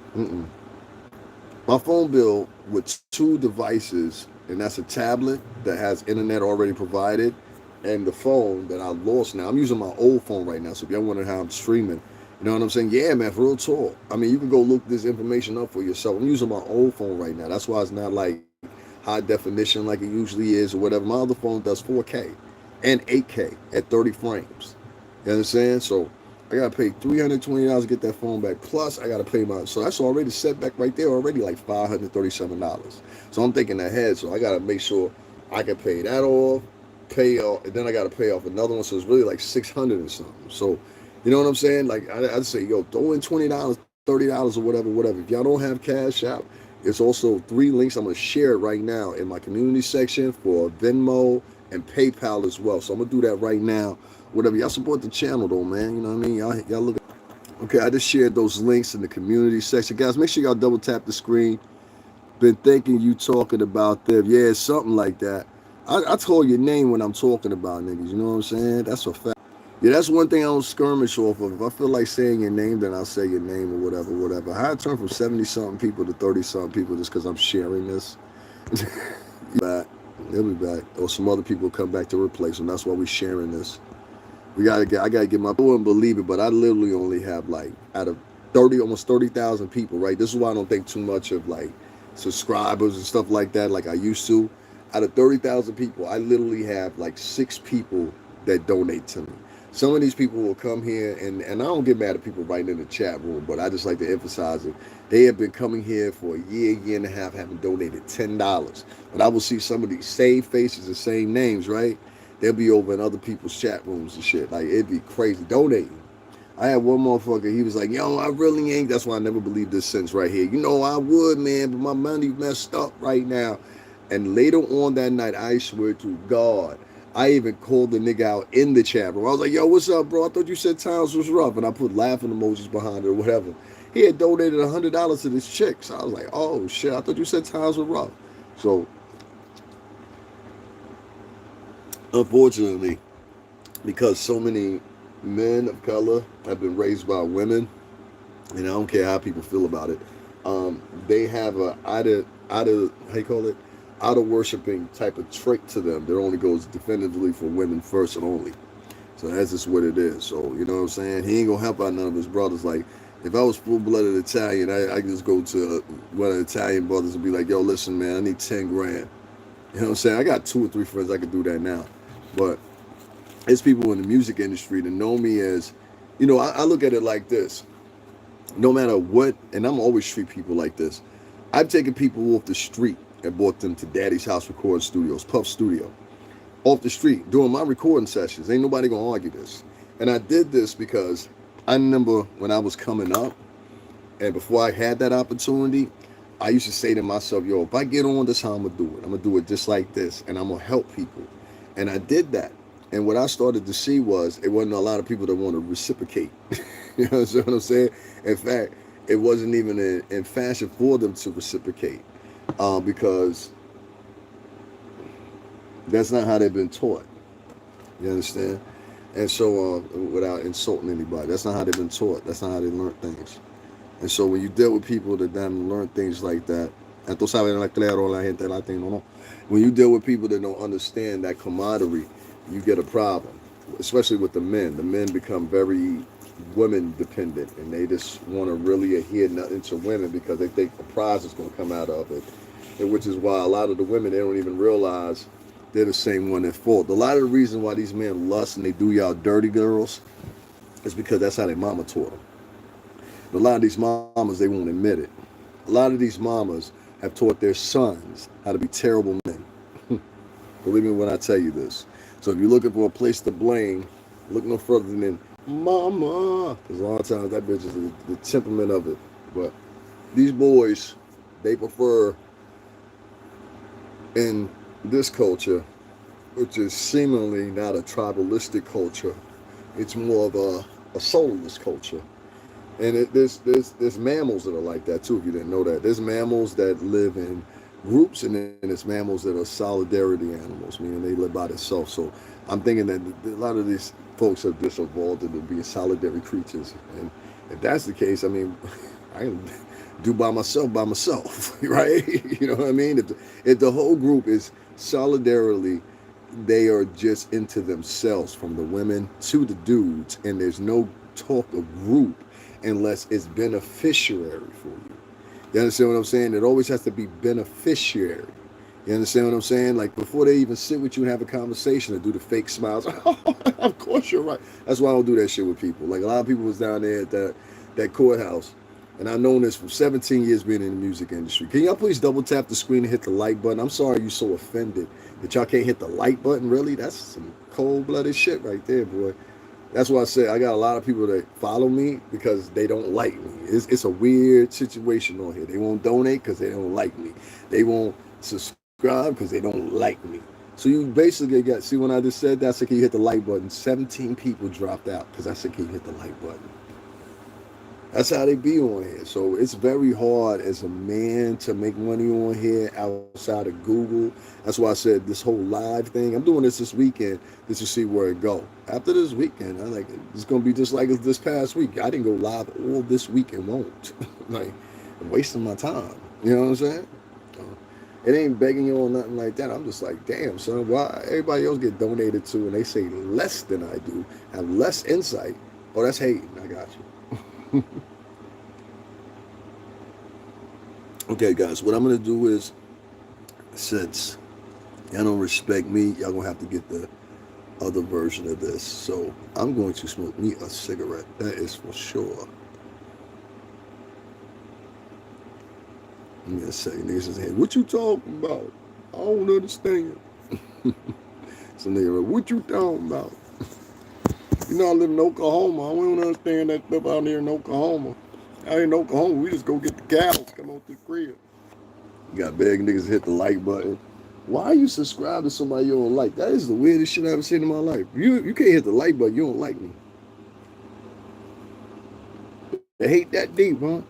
my phone bill with 2 devices, and that's a tablet that has internet already provided, and the phone that I lost now. I'm using my old phone right now, so if y'all wondering how I'm streaming, You know what I'm saying? Yeah, man, for real talk. I mean, you can go look this information up for yourself. I'm using my old phone right now. That's why it's not like high definition like it usually is or whatever. My other phone does 4K and 8K at 30 frames. You understand? So I gotta pay $320 to get that phone back. Plus, I gotta pay my, so that's already set back right there. Already like $537. So I'm thinking ahead. So I gotta make sure I can pay that off, pay off, and then I gotta pay off another one. So it's really like 600 or something. So you know what I'm saying? Like I'd say, yo, throw in $20, $30 or whatever, whatever. If y'all don't have Cash App, it's also 3 links. I'm gonna share it right now in my community section for Venmo and PayPal as well. So I'm gonna do that right now. Whatever, y'all support the channel though, man. You know what I mean? Y'all look. Okay, I just shared those links in the community section, guys. Make sure y'all double tap the screen. Been thinking you talking about them. Yeah, it's something like that. I told your name when I'm talking about niggas. You know what I'm saying? That's a fact. Yeah, that's one thing I don't skirmish off of. If I feel like saying your name, then I'll say your name or whatever, whatever. I turn from 70-something people to 30-something people just because I'm sharing this. Back. They'll be back. Or some other people come back to replace them. That's why we're sharing this. I gotta get my, I wouldn't believe it, but I literally only have like, out of 30, almost 30,000 people, right? This is why I don't think too much of like subscribers and stuff like that, like I used to. Out of 30,000 people, I literally have like 6 people that donate to me. Some of these people will come here, and I don't get mad at people writing in the chat room, but I just like to emphasize it. They have been coming here for a year and a half, having donated $10. But I will see some of these same faces and same names, right? They'll be over in other people's chat rooms and shit. Like, it'd be crazy. Donating. I had one motherfucker, he was like, yo, I really ain't. That's why I never believed this sentence right here. You know, I would, man, but my money messed up right now. And later on that night, I swear to God, I even called the nigga out in the chat room. I was like, yo, what's up, bro? I thought you said times was rough. And I put laughing emojis behind it or whatever. He had donated $100 to this chick. So I was like, oh, shit, I thought you said times were rough. So, unfortunately, because so many men of color have been raised by women, and I don't care how people feel about it, they have a how you call it, out of worshiping type of trait to them that only goes definitively for women first and only. So that's just what it is. So you know what I'm saying? He ain't gonna help out none of his brothers. Like if I was full-blooded Italian, I could just go to one of the Italian brothers and be like, yo, listen, man, I need 10 grand. You know what I'm saying? I got 2 or 3 friends I could do that now. But it's people in the music industry that know me as, you know, I look at it like this. No matter what, and I'm always treat people like this. I've taken people off the street and brought them to Daddy's House Recording Studios, Puff Studio, off the street during my recording sessions. Ain't nobody gonna argue this. And I did this because I remember when I was coming up, and before I had that opportunity, I used to say to myself, yo, if I get on this, how I'm gonna do it? I'm gonna do it just like this, and I'm gonna help people. And I did that. And what I started to see was it wasn't a lot of people that want to reciprocate. You know what I'm saying? In fact, it wasn't even in fashion for them to reciprocate because that's not how they've been taught. You understand? And so, without insulting anybody, that's not how they've been taught. That's not how they learn things. And so, when you deal with people that don't learn things like that, when you deal with people that don't understand that camaraderie, you get a problem, especially with the men. The men become very women dependent, and they just want to really adhere nothing to women because they think the prize is going to come out of it, and which is why a lot of the women, they don't even realize they're the same one at fault. A lot of the reason why these men lust and they do y'all dirty girls is because that's how their mama taught them. But a lot of these mamas, they won't admit it. A lot of these mamas have taught their sons how to be terrible men. Believe me when I tell you this. So if you're looking for a place to blame, look no further than mama. Because a lot of times that bitch is the temperament of it. But these boys, they prefer in this culture, which is seemingly not a tribalistic culture, it's more of a soulless culture. And there's mammals that are like that too, if you didn't know that. There's mammals that live in groups, and then there's mammals that are solidarity animals, meaning they live by themselves. So I'm thinking that a lot of these folks have just evolved into being solitary creatures. And if that's the case, I mean, I can do by myself, right? You know what I mean? If the whole group is solidarily, they are just into themselves, from the women to the dudes, and there's no talk of group, unless it's beneficiary for you. You understand what I'm saying? It always has to be beneficiary. You understand what I'm saying? Like before they even sit with you and have a conversation or do the fake smiles. Of course you're right. That's why I don't do that shit with people. Like a lot of people was down there at that courthouse, and I've known this for 17 years being in the music industry. Can y'all please double tap the screen and hit the like button? I'm sorry you're so offended that y'all can't hit the like button. Really? That's some cold-blooded shit right there, boy. That's why I said I got a lot of people that follow me because they don't like me. It's a weird situation on here. They won't donate because they don't like me. They won't subscribe because they don't like me. So you basically got, see when I just said that, I said, can you hit the like button? 17 people dropped out because I said, can you hit the like button? That's how they be on here. So it's very hard as a man to make money on here outside of Google. That's why I said this whole live thing. I'm doing this weekend just to see where it go. After this weekend, I like it's gonna be just like this past week. I didn't go live all this week and won't. Like I'm wasting my time. You know what I'm saying? It ain't begging you or nothing like that. I'm just like, damn, son, why everybody else get donated to and they say less than I do, have less insight. Oh, that's hating. I got you. Okay, guys, what I'm going to do is, since y'all don't respect me, y'all going to have to get the other version of this. So I'm going to smoke me a cigarette. That is for sure. Give me a second. Niggas is here. What you talking about? I don't understand. Some nigga, what you talking about? You know I live in Oklahoma. I don't understand that stuff out here in Oklahoma. Out here in Oklahoma, we just go get the cows, come on to the crib. You got big niggas hit the like button. Why you subscribe to somebody you don't like? That is the weirdest shit I've ever seen in my life. You can't hit the like button, you don't like me. They hate that deep, huh?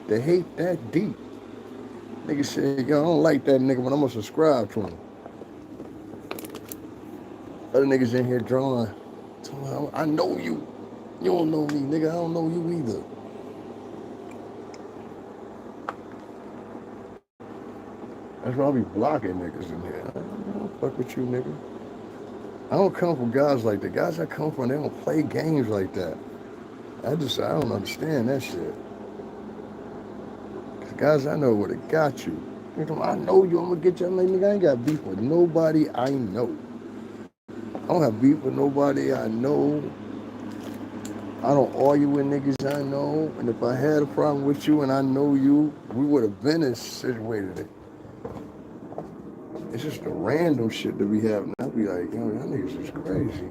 They hate that deep. Nigga said, yo, I don't like that nigga, but I'm gonna subscribe to him. Other niggas in here drawing. I know you. You don't know me, nigga. I don't know you either. That's why I be blocking niggas in here. I don't fuck with you, nigga. I don't come from guys like that. Guys I come from, they don't play games like that. I don't understand that shit. Cause guys I know would have got you. I know you, I'm gonna get you. I'm like, nigga, I ain't got beef with nobody I know. I don't have beef with nobody I know. I don't argue with niggas I know. And if I had a problem with you and I know you, we would have been situated it. It's just the random shit that we have. And I'll be like, yo, y'all niggas is crazy.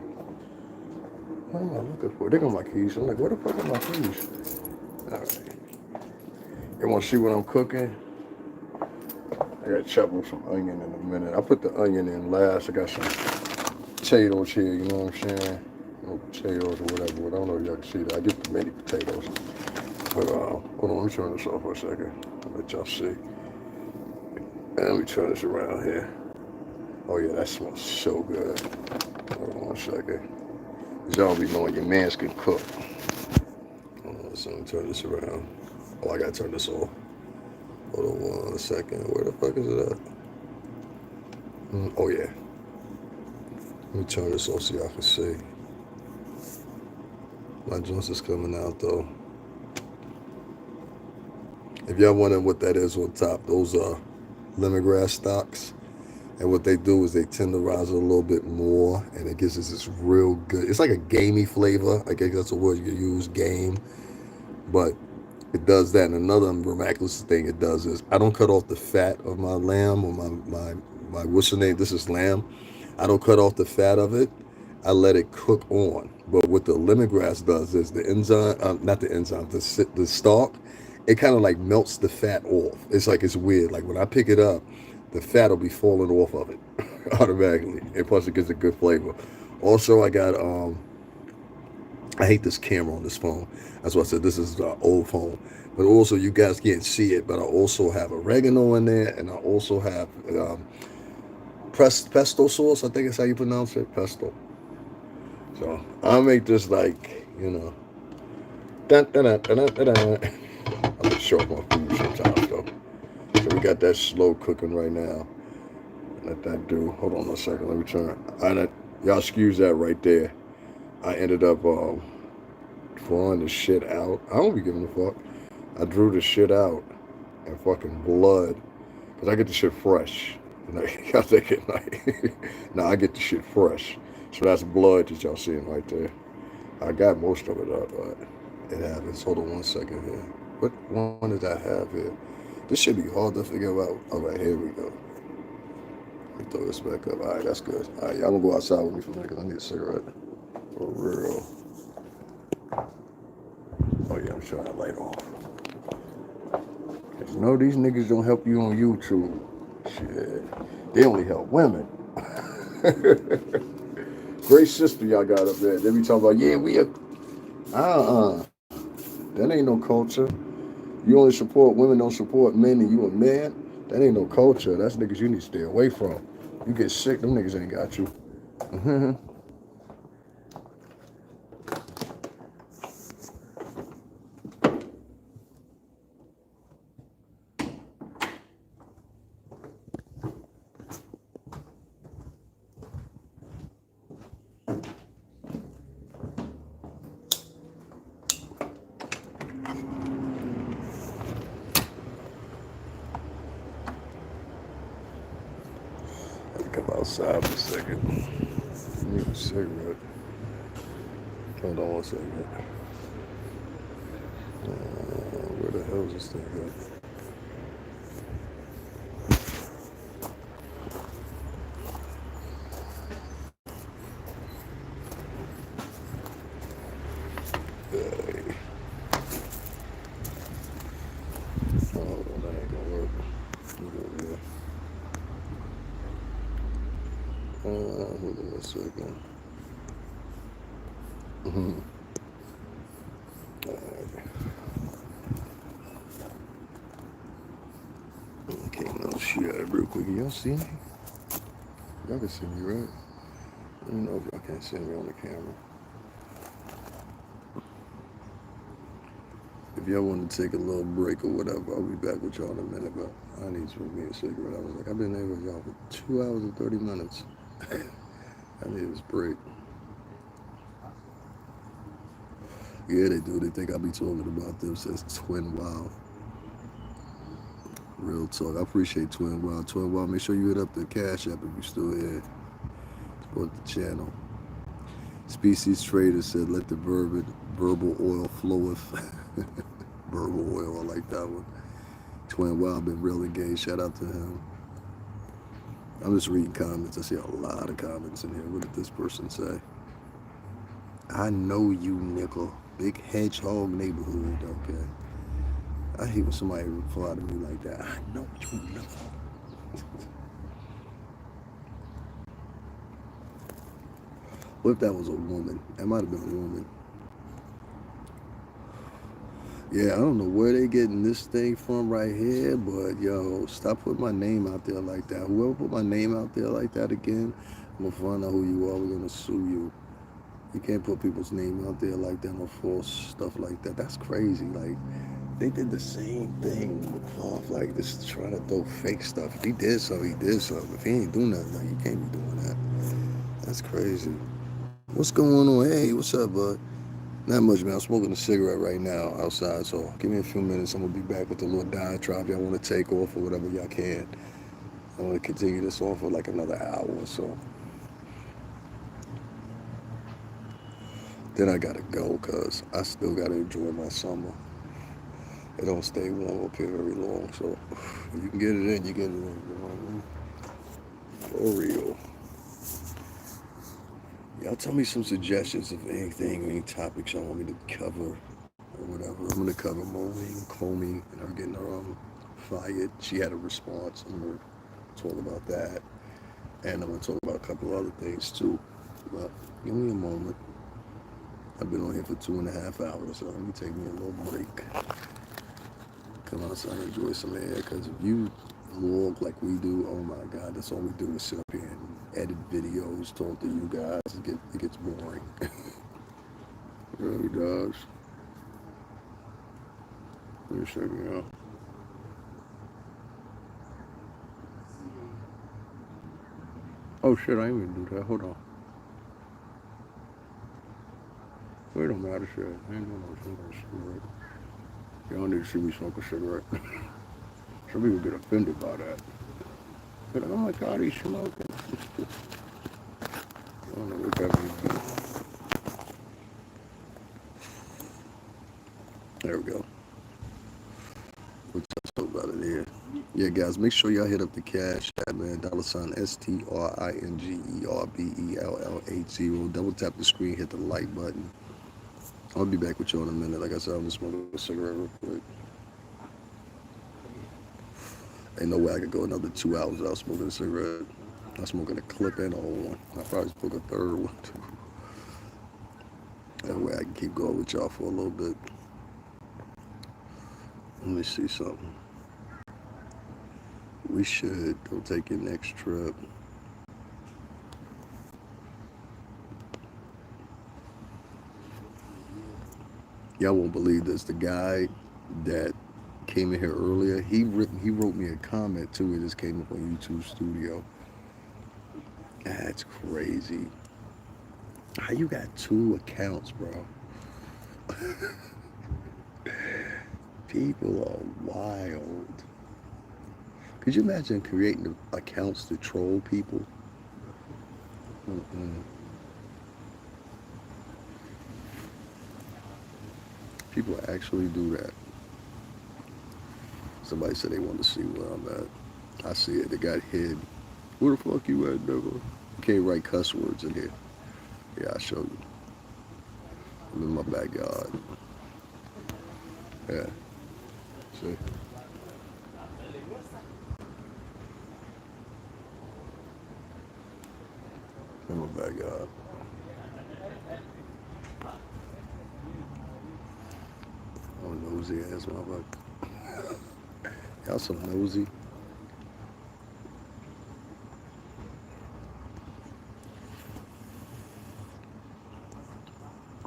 What am I looking for? They got my keys. I'm like, where the fuck are my keys? All right. You want to see what I'm cooking? I got to chop up some onion in a minute. I put the onion in last. I got some potatoes here, you know what I'm saying? No potatoes or whatever, but I don't know if y'all can see that. I get the mini potatoes. But hold on, let me turn this off for a second. I'll let y'all see. And let me turn this around here. Oh yeah, that smells so good. Hold on 1 second. Y'all be knowing your mans can cook. Hold on, so let me turn this around. Oh, I gotta turn this off. Hold on 1 second. Where the fuck is it at? Oh yeah. Let me turn this off so y'all can see. My joints is coming out though. If y'all wondering what that is on top, those are lemongrass stalks. And what they do is they tenderize it a little bit more, and it gives us this real good, it's like a gamey flavor. I guess that's a word you use, game. But it does that. And another miraculous thing it does is I don't cut off the fat of my lamb or my what's the name? This is lamb. I don't cut off the fat of it. I let it cook on. But what the lemongrass does is the enzyme, not the enzyme, the stalk, it kind of like melts the fat off. It's like, it's weird. Like when I pick it up, the fat will be falling off of it automatically. And plus it gives a good flavor. Also, I got, I hate this camera on this phone. That's why I said this is an old phone. But also you guys can't see it, but I also have oregano in there, and I also have pesto sauce. I think that's how you pronounce it, pesto. So I make this like, you know, I'm just short my food sometimes though. So we got that slow cooking right now. Let that do. Hold on a second. Let me turn. Y'all excuse that right there. I ended up drawing the shit out. I don't be giving a fuck. I drew the shit out and fucking blood. Because I get the shit fresh. Like, I think it like, nah, I get the shit fresh. So that's blood that y'all seeing right there. I got most of it up, but it happens. Hold on one second here. What one did I have here? This should be hard to figure out. All right, here we go. Let me throw this back up. All right, that's good. All right, y'all gonna go outside with me for a minute because I need a cigarette. For real. Oh yeah, I'm shutting that light off. Cause you know these niggas don't help you on YouTube. Shit. They only help women. Great sister y'all got up there. They be talking about, yeah, we are. That ain't no culture. You only support women, don't support men, and you a man. That ain't no culture. That's niggas you need to stay away from. You get sick, them niggas ain't got you. Let's come outside for a second. Need a cigarette. Hold on one second. Where the hell is this thing at? Oh, that ain't gonna work. Hold on one second. Okay, no shit, real quick. Y'all see me? Y'all can see me, right? I don't know if y'all can't see me on the camera. If y'all want to take a little break or whatever, I'll be back with y'all in a minute, but I need to me a cigarette. I was like, I've been there with y'all for 2 hours and 30 minutes. I need this break. Yeah, they do. They think I be talking about them since Twin Wow. Real talk. I appreciate Twin Wow. Twin Wow, make sure you hit up the Cash App if you're still here. Support the channel. Species Trader said, let the verbal oil floweth. Verbal oil, I like that one. Twin Wow been real engaged. Shout out to him. I'm just reading comments. I see a lot of comments in here. What did this person say? I know you, nickel. Big hedgehog neighborhood. Okay. I hate when somebody reply to me like that. I know you, nickel. What if that was a woman? That might have been a woman. Yeah, I don't know where they getting this thing from right here, but yo, stop putting my name out there like that. Whoever put my name out there like that again, I'm gonna find out who you are. We're gonna sue you. You can't put people's name out there like that, no false stuff like that. That's crazy. Like, they did the same thing with Puff, like this trying to throw fake stuff. If he did so, he did so. If he ain't doing nothing, like, you can't be doing that. That's crazy. What's going on? Hey, what's up, bud? Not much, man. I'm smoking a cigarette right now outside, so give me a few minutes. I'm gonna be back with the little diatribe y'all want to take off or whatever y'all can. I want to continue this on for like another hour or so. Then I gotta go, cause I still gotta enjoy my summer. It don't stay warm up here very long, so if you can get it in, you get it in. You know what I mean? For real. Y'all tell me some suggestions of anything, any topics y'all want me to cover or whatever. I'm gonna cover Moline, Comey, and her getting her fired. She had a response. I'm gonna talk about that, and I'm gonna talk about a couple other things too. But give me a moment. I've been on here for 2.5 hours, so let me take me a little break. Come outside and enjoy some air, because if you vlog like we do, oh my God, that's all we do is sit up here and edit videos, talk to you guys. It gets boring. It really does. Let me check it out. Oh shit, I didn't even do that. Hold on. It don't matter, shit. I ain't doing no smoking a cigarette. Y'all need to see me smoke a cigarette. Some people get offended by that. They're like, oh my God, he's smoking. I don't know what that means. There we go. We'll talk about it here. Yeah, guys, make sure y'all hit up the cash app, man. $STRINGERBELL80. Double tap the screen, hit the like button. I'll be back with you in a minute. Like I said, I'm gonna smoke a cigarette real quick. Ain't no way I could go another 2 hours without smoking a cigarette. I'm smoking a clip and a whole one. I probably smoke a third one too. That way I can keep going with y'all for a little bit. Let me see something. We should go take your next trip. Y'all won't believe this. The guy that came in here earlier, he wrote me a comment too. It just came up on YouTube Studio. That's crazy. How you got 2 accounts, bro? People are wild. Could you imagine creating accounts to troll people? People actually do that. Somebody said they wanted to see where I'm at. I see it. They got hid. Where the fuck you at, nigga? You can't write cuss words in here. Yeah, I'll show you. I'm in my backyard. Yeah. See? In my backyard. Oh, nosy ass motherfucker. Y'all so nosy.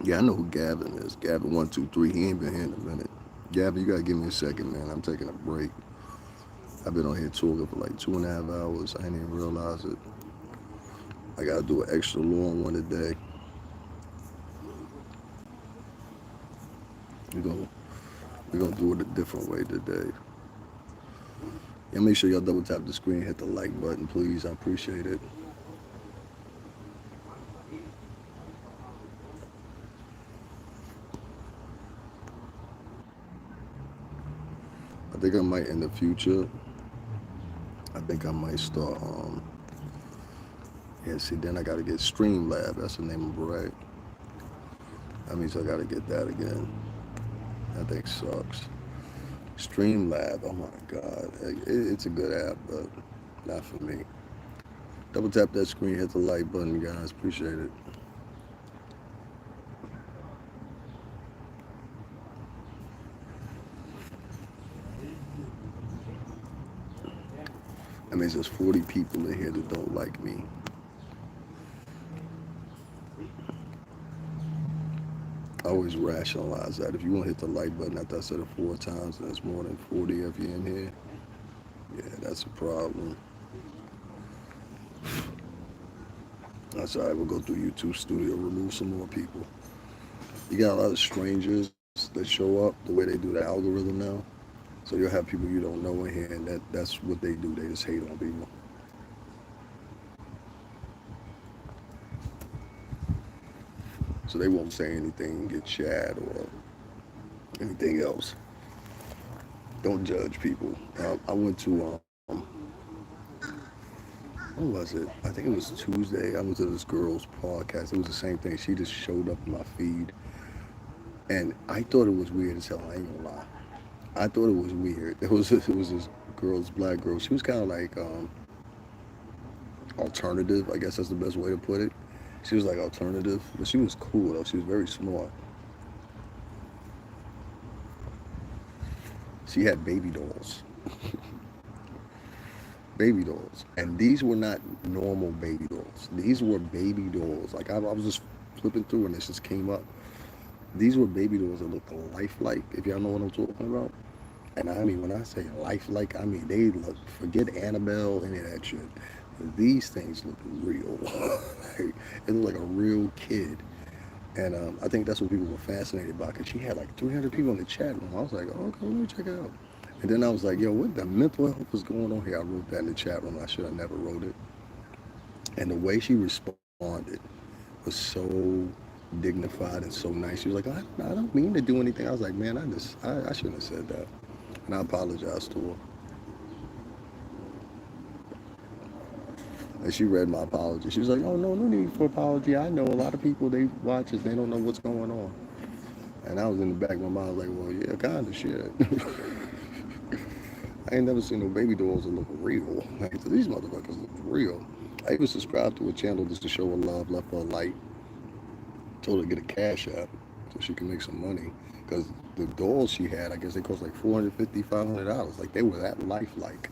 Yeah, I know who Gavin is. Gavin 123. He ain't been here in a minute. Gavin, you gotta give me a second, man. I'm taking a break. I've been on here talking for like 2.5 hours. I didn't even realize it. I gotta do an extra long one today. We're gonna do it a different way today. Yeah, make sure y'all double tap the screen, hit the like button, please. I appreciate it. I think I might in the future. I think I might start. Yeah, see, then I gotta get Streamlab. That's the name of it, right? That means I gotta get that again. That thing sucks. Streamlab. Oh my God, it's a good app, but not for me. Double tap that screen, hit the like button, guys. Appreciate it. That means there's 40 people in here that don't like me. I always rationalize that. If you want to hit the like button after I said it 4 times and there's more than 40 of you in here, yeah, that's a problem. That's all right. We'll go through YouTube Studio, remove some more people. You got a lot of strangers that show up the way they do the algorithm now. So you'll have people you don't know in here, and that's what they do. They just hate on people. So they won't say anything, get chat or anything else. Don't judge people. I went to, what was it? I think it was Tuesday. I went to this girl's podcast. It was the same thing. She just showed up in my feed. And I thought it was weird as hell. I ain't gonna lie. I thought it was weird. It was this black girl. She was kind of like alternative. I guess that's the best way to put it. She was like alternative, but she was cool though. She was very smart. She had baby dolls. Baby dolls. And these were not normal baby dolls. These were baby dolls. Like I was just flipping through and this just came up. These were baby dolls that looked lifelike, if y'all know what I'm talking about. And I mean, when I say lifelike, I mean, they look, forget Annabelle, any of that shit. These things look real. Like, it looked like a real kid. And I think that's what people were fascinated by, because she had like 300 people in the chat room. I was like, oh, okay, let me check it out. And then I was like, yo, what the mental health is going on here? I wrote that in the chat room. I should have never wrote it. And the way she responded was so dignified and so nice. She was like, I don't mean to do anything. I was like, man, I shouldn't have said that. And I apologized to her. And she read my apology. She was like, oh, no, no need for apology. I know a lot of people, they watch us, they don't know what's going on. And I was in the back of my mind like, well, yeah, kind of shit. I ain't never seen no baby dolls that look real. Like, these motherfuckers look real. I even subscribed to a channel just to show her love, left her a light, told her to get a cash app so she can make some money. Because the dolls she had, I guess they cost like $450, $500. Like, they were that lifelike.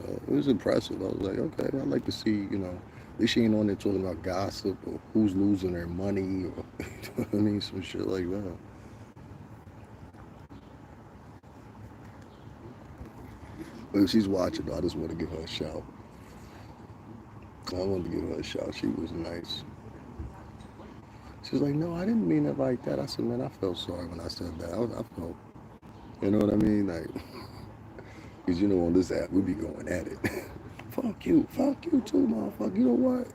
It was impressive. I was like, okay, I'd like to see, at least she ain't on there talking about gossip or who's losing their money or, you know what I mean, some shit like that. But if she's watching, though, I just want to give her a shout. I wanted to give her a shout. She was nice. She was like, no, I didn't mean it like that. I said, man, I felt sorry when I said that. I felt, you know what I mean? Like, because, on this app, we be going at it. Fuck you too, motherfucker. You know what?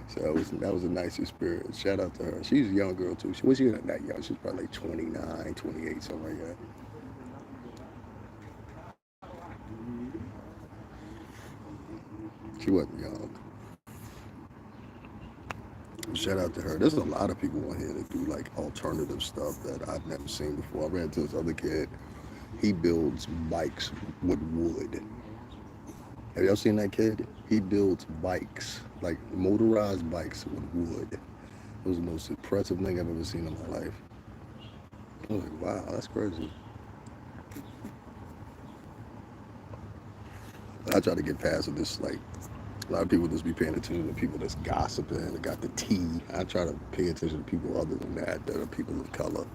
So that was a nice experience. Shout out to her. She's a young girl, too. She not that young. She's probably like 29, 28, something like that. She wasn't young. Shout out to her. There's a lot of people on here that do like alternative stuff that I've never seen before. I ran into this other kid. He builds bikes with wood. Have y'all seen that kid? He builds bikes, like motorized bikes with wood. It was the most impressive thing I've ever seen in my life. I was like, wow, that's crazy. I try to get past it. This, like, a lot of people just be paying attention to people that's gossiping, that got the tea. I try to pay attention to people other than that are people of color.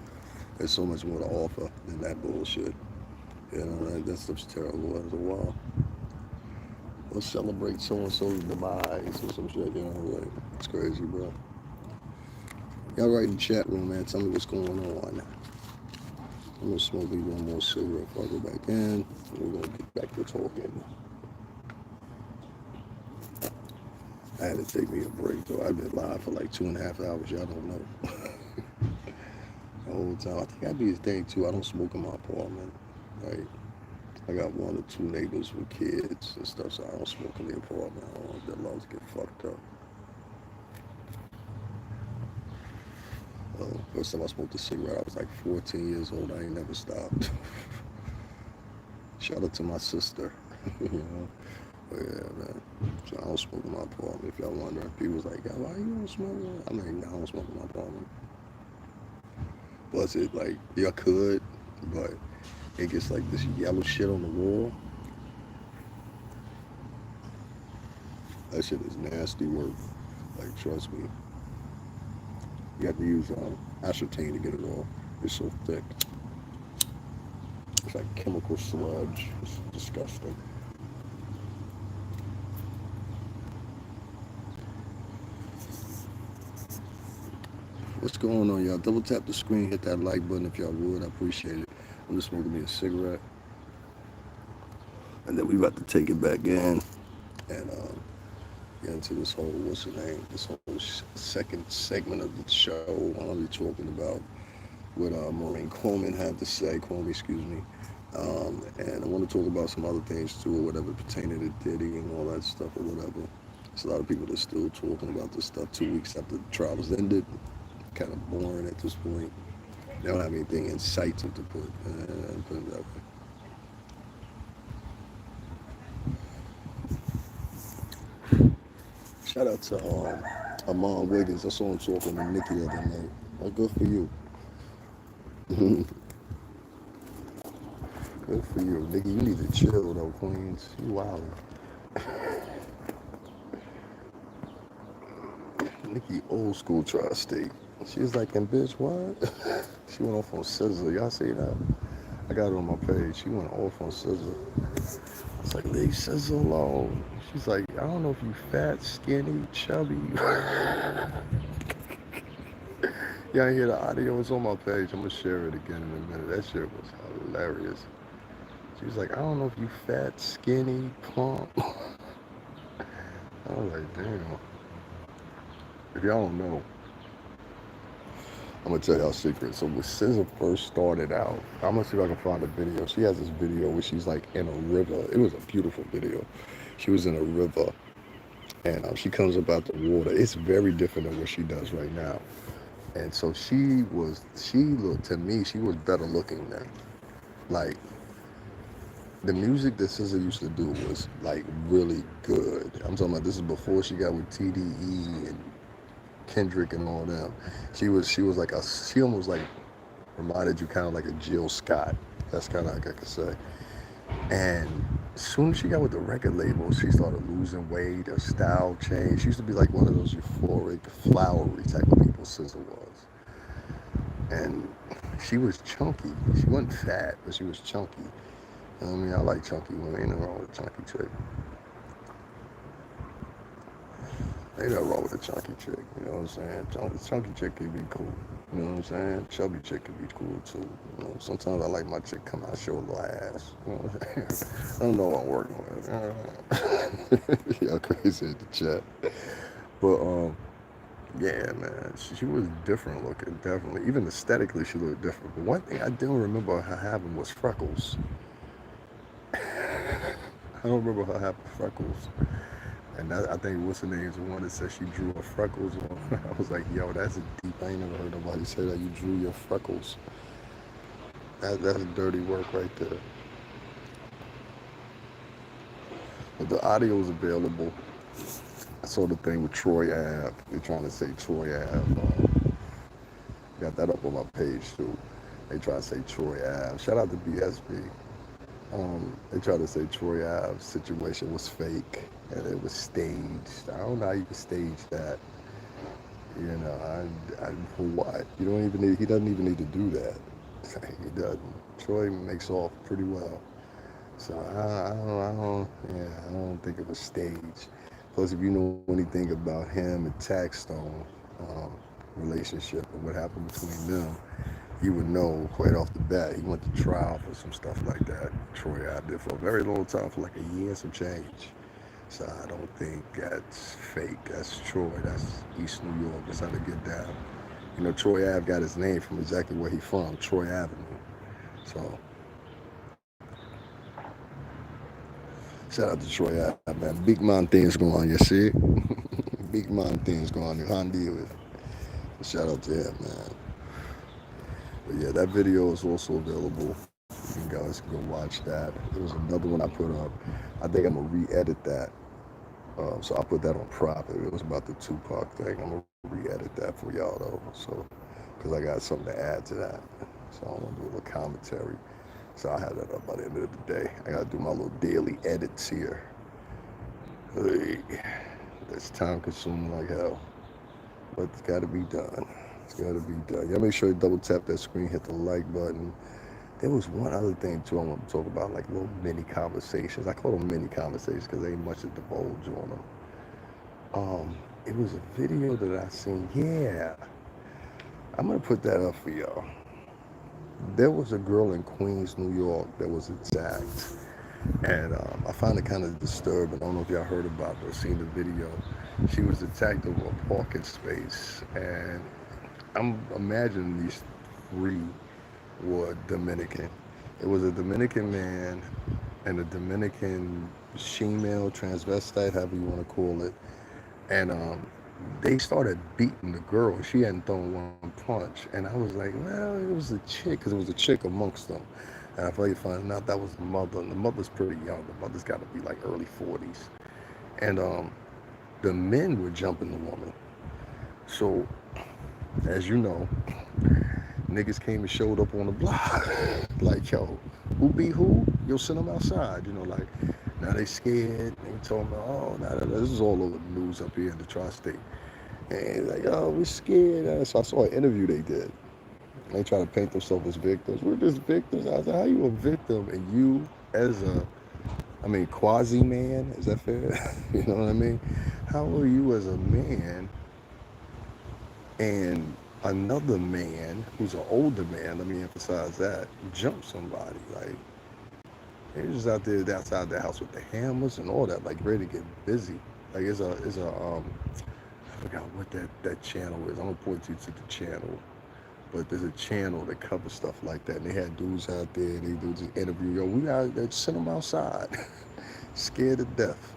There's so much more to offer than that bullshit. That stuff's terrible as a while. Let's celebrate so-and-so's demise or some shit, like, it's crazy, bro. Y'all write in the chat room, man, tell me what's going on. I'm gonna smoke me one more cigarette before I go back in, and we're gonna get back to talking. I had to take me a break, though. I've been live for like 2.5 hours, y'all don't know. The whole time. I think I do this thing, too. I don't smoke in my apartment, right? I got 1 or 2 neighbors with kids and stuff, so I don't smoke in the apartment. I don't want their lungs to get fucked up. First time I smoked a cigarette, I was like 14 years old. I ain't never stopped. Shout out to my sister, But yeah, man. So I don't smoke in my apartment. If y'all wondering, people was like, yeah, why you don't smoke? I'm like, nah, I don't smoke in my apartment. Plus, it like, y'all could, but it gets like this yellow shit on the wall. That shit is nasty work. Like, trust me. You have to use aspartame to get it off. It's so thick. It's like chemical sludge. It's disgusting. What's going on, y'all? Double tap the screen, hit that like button if y'all would. I appreciate it. I'm just smoking me a cigarette. And then we about to take it back in and get into this whole, what's the name? This whole second segment of the show. I'll be talking about what Maureen Coleman had to say. Excuse me. And I want to talk about some other things too, or whatever pertaining to Diddy and all that stuff or whatever. There's a lot of people that's still talking about this stuff 2 weeks after the trial was ended. Kind of boring at this point. They don't have anything incisive to put it that way. Shout out to Amon Wiggins. I saw him talking to Nikki the other night. Well, good for you. Good for you. Nikki, you need to chill though, Queens. You wild. Nikki old school tri-state. She was like, and bitch, what? She went off on Scissor. Y'all see that? I got it on my page. She went off on Scissor. It's like, leave SZA alone. She's like, I don't know if you fat, skinny, chubby. Yeah, I hear the audio. It's on my page. I'm gonna share it again in a minute. That shit was hilarious. She was like, I don't know if you fat, skinny, plump. I was like, damn. If y'all don't know, I'm gonna tell y'all a secret. So when SZA first started out, I'm gonna see if I can find a video. She has this video where she's like in a river. It was a beautiful video. She was in a river, and she comes up out the water. It's very different than what she does right now. And so she looked, to me, she was better looking then. Like, the music that SZA used to do was like really good. I'm talking about, this is before she got with TDE and Kendrick and all them. She almost like reminded you kind of like a Jill Scott. That's kind of like I could say. And as soon as she got with the record label, she started losing weight. Her style changed. She used to be like one of those euphoric, flowery type of people SZA was. And she was chunky. She wasn't fat, but she was chunky. I mean, I like chunky women. Ain't nothing wrong with a chunky chick. Ain't nothing wrong with a chunky chick. You know what I'm saying? Chunky chick can be cool. You know what I'm saying? Chubby chick can be cool too. You know, sometimes I like my chick come out, show a little ass. You know what I'm saying? I don't know what I'm working with. Y'all crazy at the chat. But yeah, man, she was different looking, definitely. Even aesthetically, she looked different. But one thing I don't remember her having was freckles. I don't remember her having freckles. And I think what's her name is the one that said she drew her freckles on. I was like, yo, that's a deep. I ain't never heard nobody say that you drew your freckles. That's dirty work right there. But the audio is available. I saw the thing with Troy Ave. They're trying to say Troy Ave. Got that up on my page too. They try to say Troy Ave. Shout out to BSB. They tried to say Troy Ave's situation was fake and it was staged. I don't know how you can stage that. You know, for what? You don't even need. He doesn't even need to do that. He doesn't. Troy makes off pretty well. So I don't think it was staged. Plus, if you know anything about him and Taxstone relationship and what happened between them, you would know right off the bat. He went to trial for some stuff like that. Troy I did for a very long time, for like a year and some change. So I don't think that's fake. That's Troy. That's East New York. That's how they get down. You know, Troy Ave got his name from exactly where he from, Troy Avenue. So shout out to Troy Ave, man. Big man things going on, you see it? Big man things going on. You can't deal with it. Shout out to him, man. But yeah, that video is also available. You guys can go watch that. There was another one I put up. I think I'm gonna re-edit that. So I put that on Profit. It was about the Tupac thing. I'm gonna re-edit that for y'all though. So, because I got something to add to that. So I'm gonna do a little commentary. So I have that up by the end of the day. I gotta do my little daily edits here. Hey, that's time consuming like hell, but it's gotta be done. It's gotta be done. Y'all make sure you double tap that screen, hit the like button. There was one other thing too I want to talk about, like little mini conversations. I call them mini conversations because there ain't much to divulge on them. It was a video that I seen. Yeah, I'm gonna put that up for y'all. There was a girl in Queens, New York that was attacked. And I found it kind of disturbing. I don't know if y'all heard about it or seen the video. She was attacked over a parking space. And I'm imagining these three were Dominican. It was a Dominican man and a Dominican female transvestite, however you want to call it. And they started beating the girl. She hadn't thrown one punch. And I was like, well, it was a chick, because it was a chick amongst them. And I finally found out that was the mother. And the mother's pretty young. The mother's got to be like early 40s. And the men were jumping the woman. So, as you know, niggas came and showed up on the block. Like, yo, who beat who? Yo, send them outside. You know, like, now they scared. They talking about, oh, this is all over the news up here in the tri-state. And like, oh, we're scared. So I saw an interview they did. They try to paint themselves as victims. We're just victims. I was like, how you a victim and you as a I mean, quasi-man, is that fair? You know what I mean? How are you as a man and another man who's an older man, let me emphasize that, jump somebody? Like, they're just out there outside the house with the hammers and all that, like ready to get busy. Like I forgot what that channel is. I'm gonna point you to the channel. But there's a channel that covers stuff like that. And they had dudes out there, they do this interview. Yo, we out there, send them outside. Scared to death.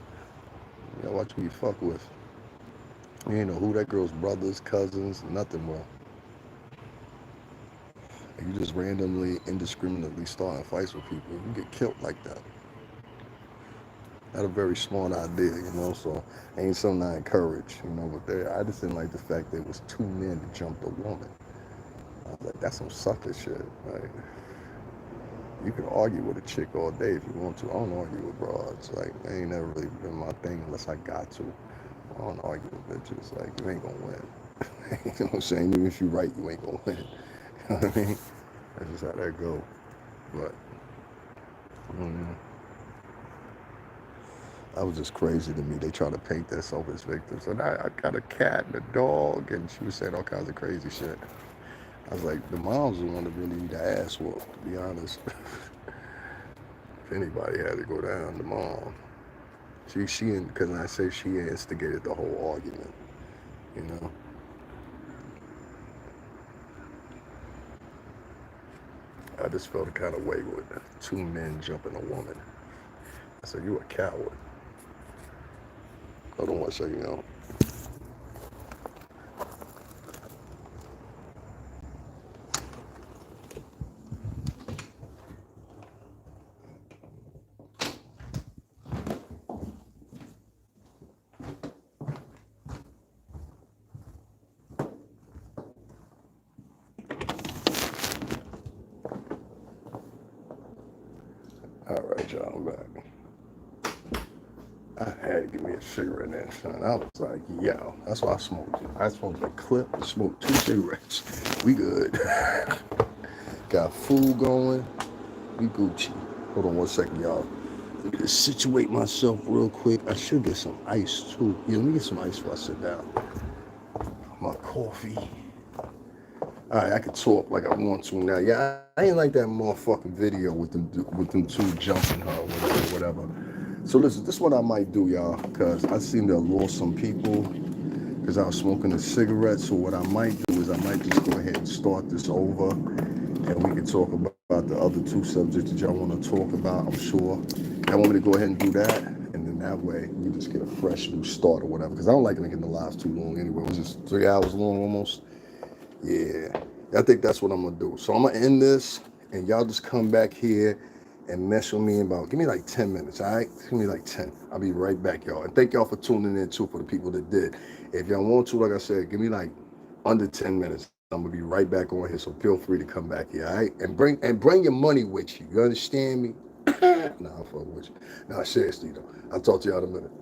You gotta watch who you fuck with. You ain't know who that girl's brothers, cousins, nothing, bro. And you just randomly, indiscriminately starting fights with people. You get killed like that. Not a very smart idea, you know, so ain't something I encourage, you know, but I just didn't like the fact that it was two men that jumped a woman. I was like, that's some sucker shit. Like, you can argue with a chick all day if you want to. I don't argue with broads. Like, that ain't never really been my thing unless I got to. I don't argue with bitches. Like, you ain't gonna win. You know what I'm saying? Even if you're right, you ain't gonna win. You know what I mean? That's just how that go. But, that was just crazy to me. They try to paint themselves as victims. And I got a cat and a dog, and she was saying all kinds of crazy shit. I was like, the mom's the one that really need the ass whooped, to be honest. If anybody had to go down, the mom. Because I say she instigated the whole argument, you know? I just felt a kind of way with two men jumping a woman. I said, you a coward. Hold on one second, y'all. All right, y'all, I'm back. I had to give me a cigarette then, son. I was like, yo, that's why I smoked. I smoked a clip and smoked 2 cigarettes. We good. Got food going. We Gucci. Hold on one second, y'all. Let me just situate myself real quick. I should get some ice, too. Yeah, let me get some ice before I sit down. My coffee. All right, I can talk like I want to now. Yeah, I ain't like that motherfucking video with them two jumping her or whatever. So listen, this is what I might do, y'all, because I seem to have lost some people because I was smoking a cigarette. So what I might do is I might just go ahead and start this over, and we can talk about the other 2 subjects that y'all want to talk about, I'm sure. Y'all want me to go ahead and do that? And then that way, we just get a fresh new start or whatever, because I don't like making the lives too long anyway. It was just 3 hours long almost. Yeah, I think that's what I'm going to do. So I'm going to end this, and y'all just come back here and mess with me about, give me like 10 minutes, all right? Give me like 10. I'll be right back, y'all. And thank y'all for tuning in, too, for the people that did. If y'all want to, like I said, give me like under 10 minutes. I'm going to be right back on here, so feel free to come back here, all right? And bring your money with you. You understand me? Nah, I'll fuck with you. Nah, seriously, though. I'll talk to y'all in a minute.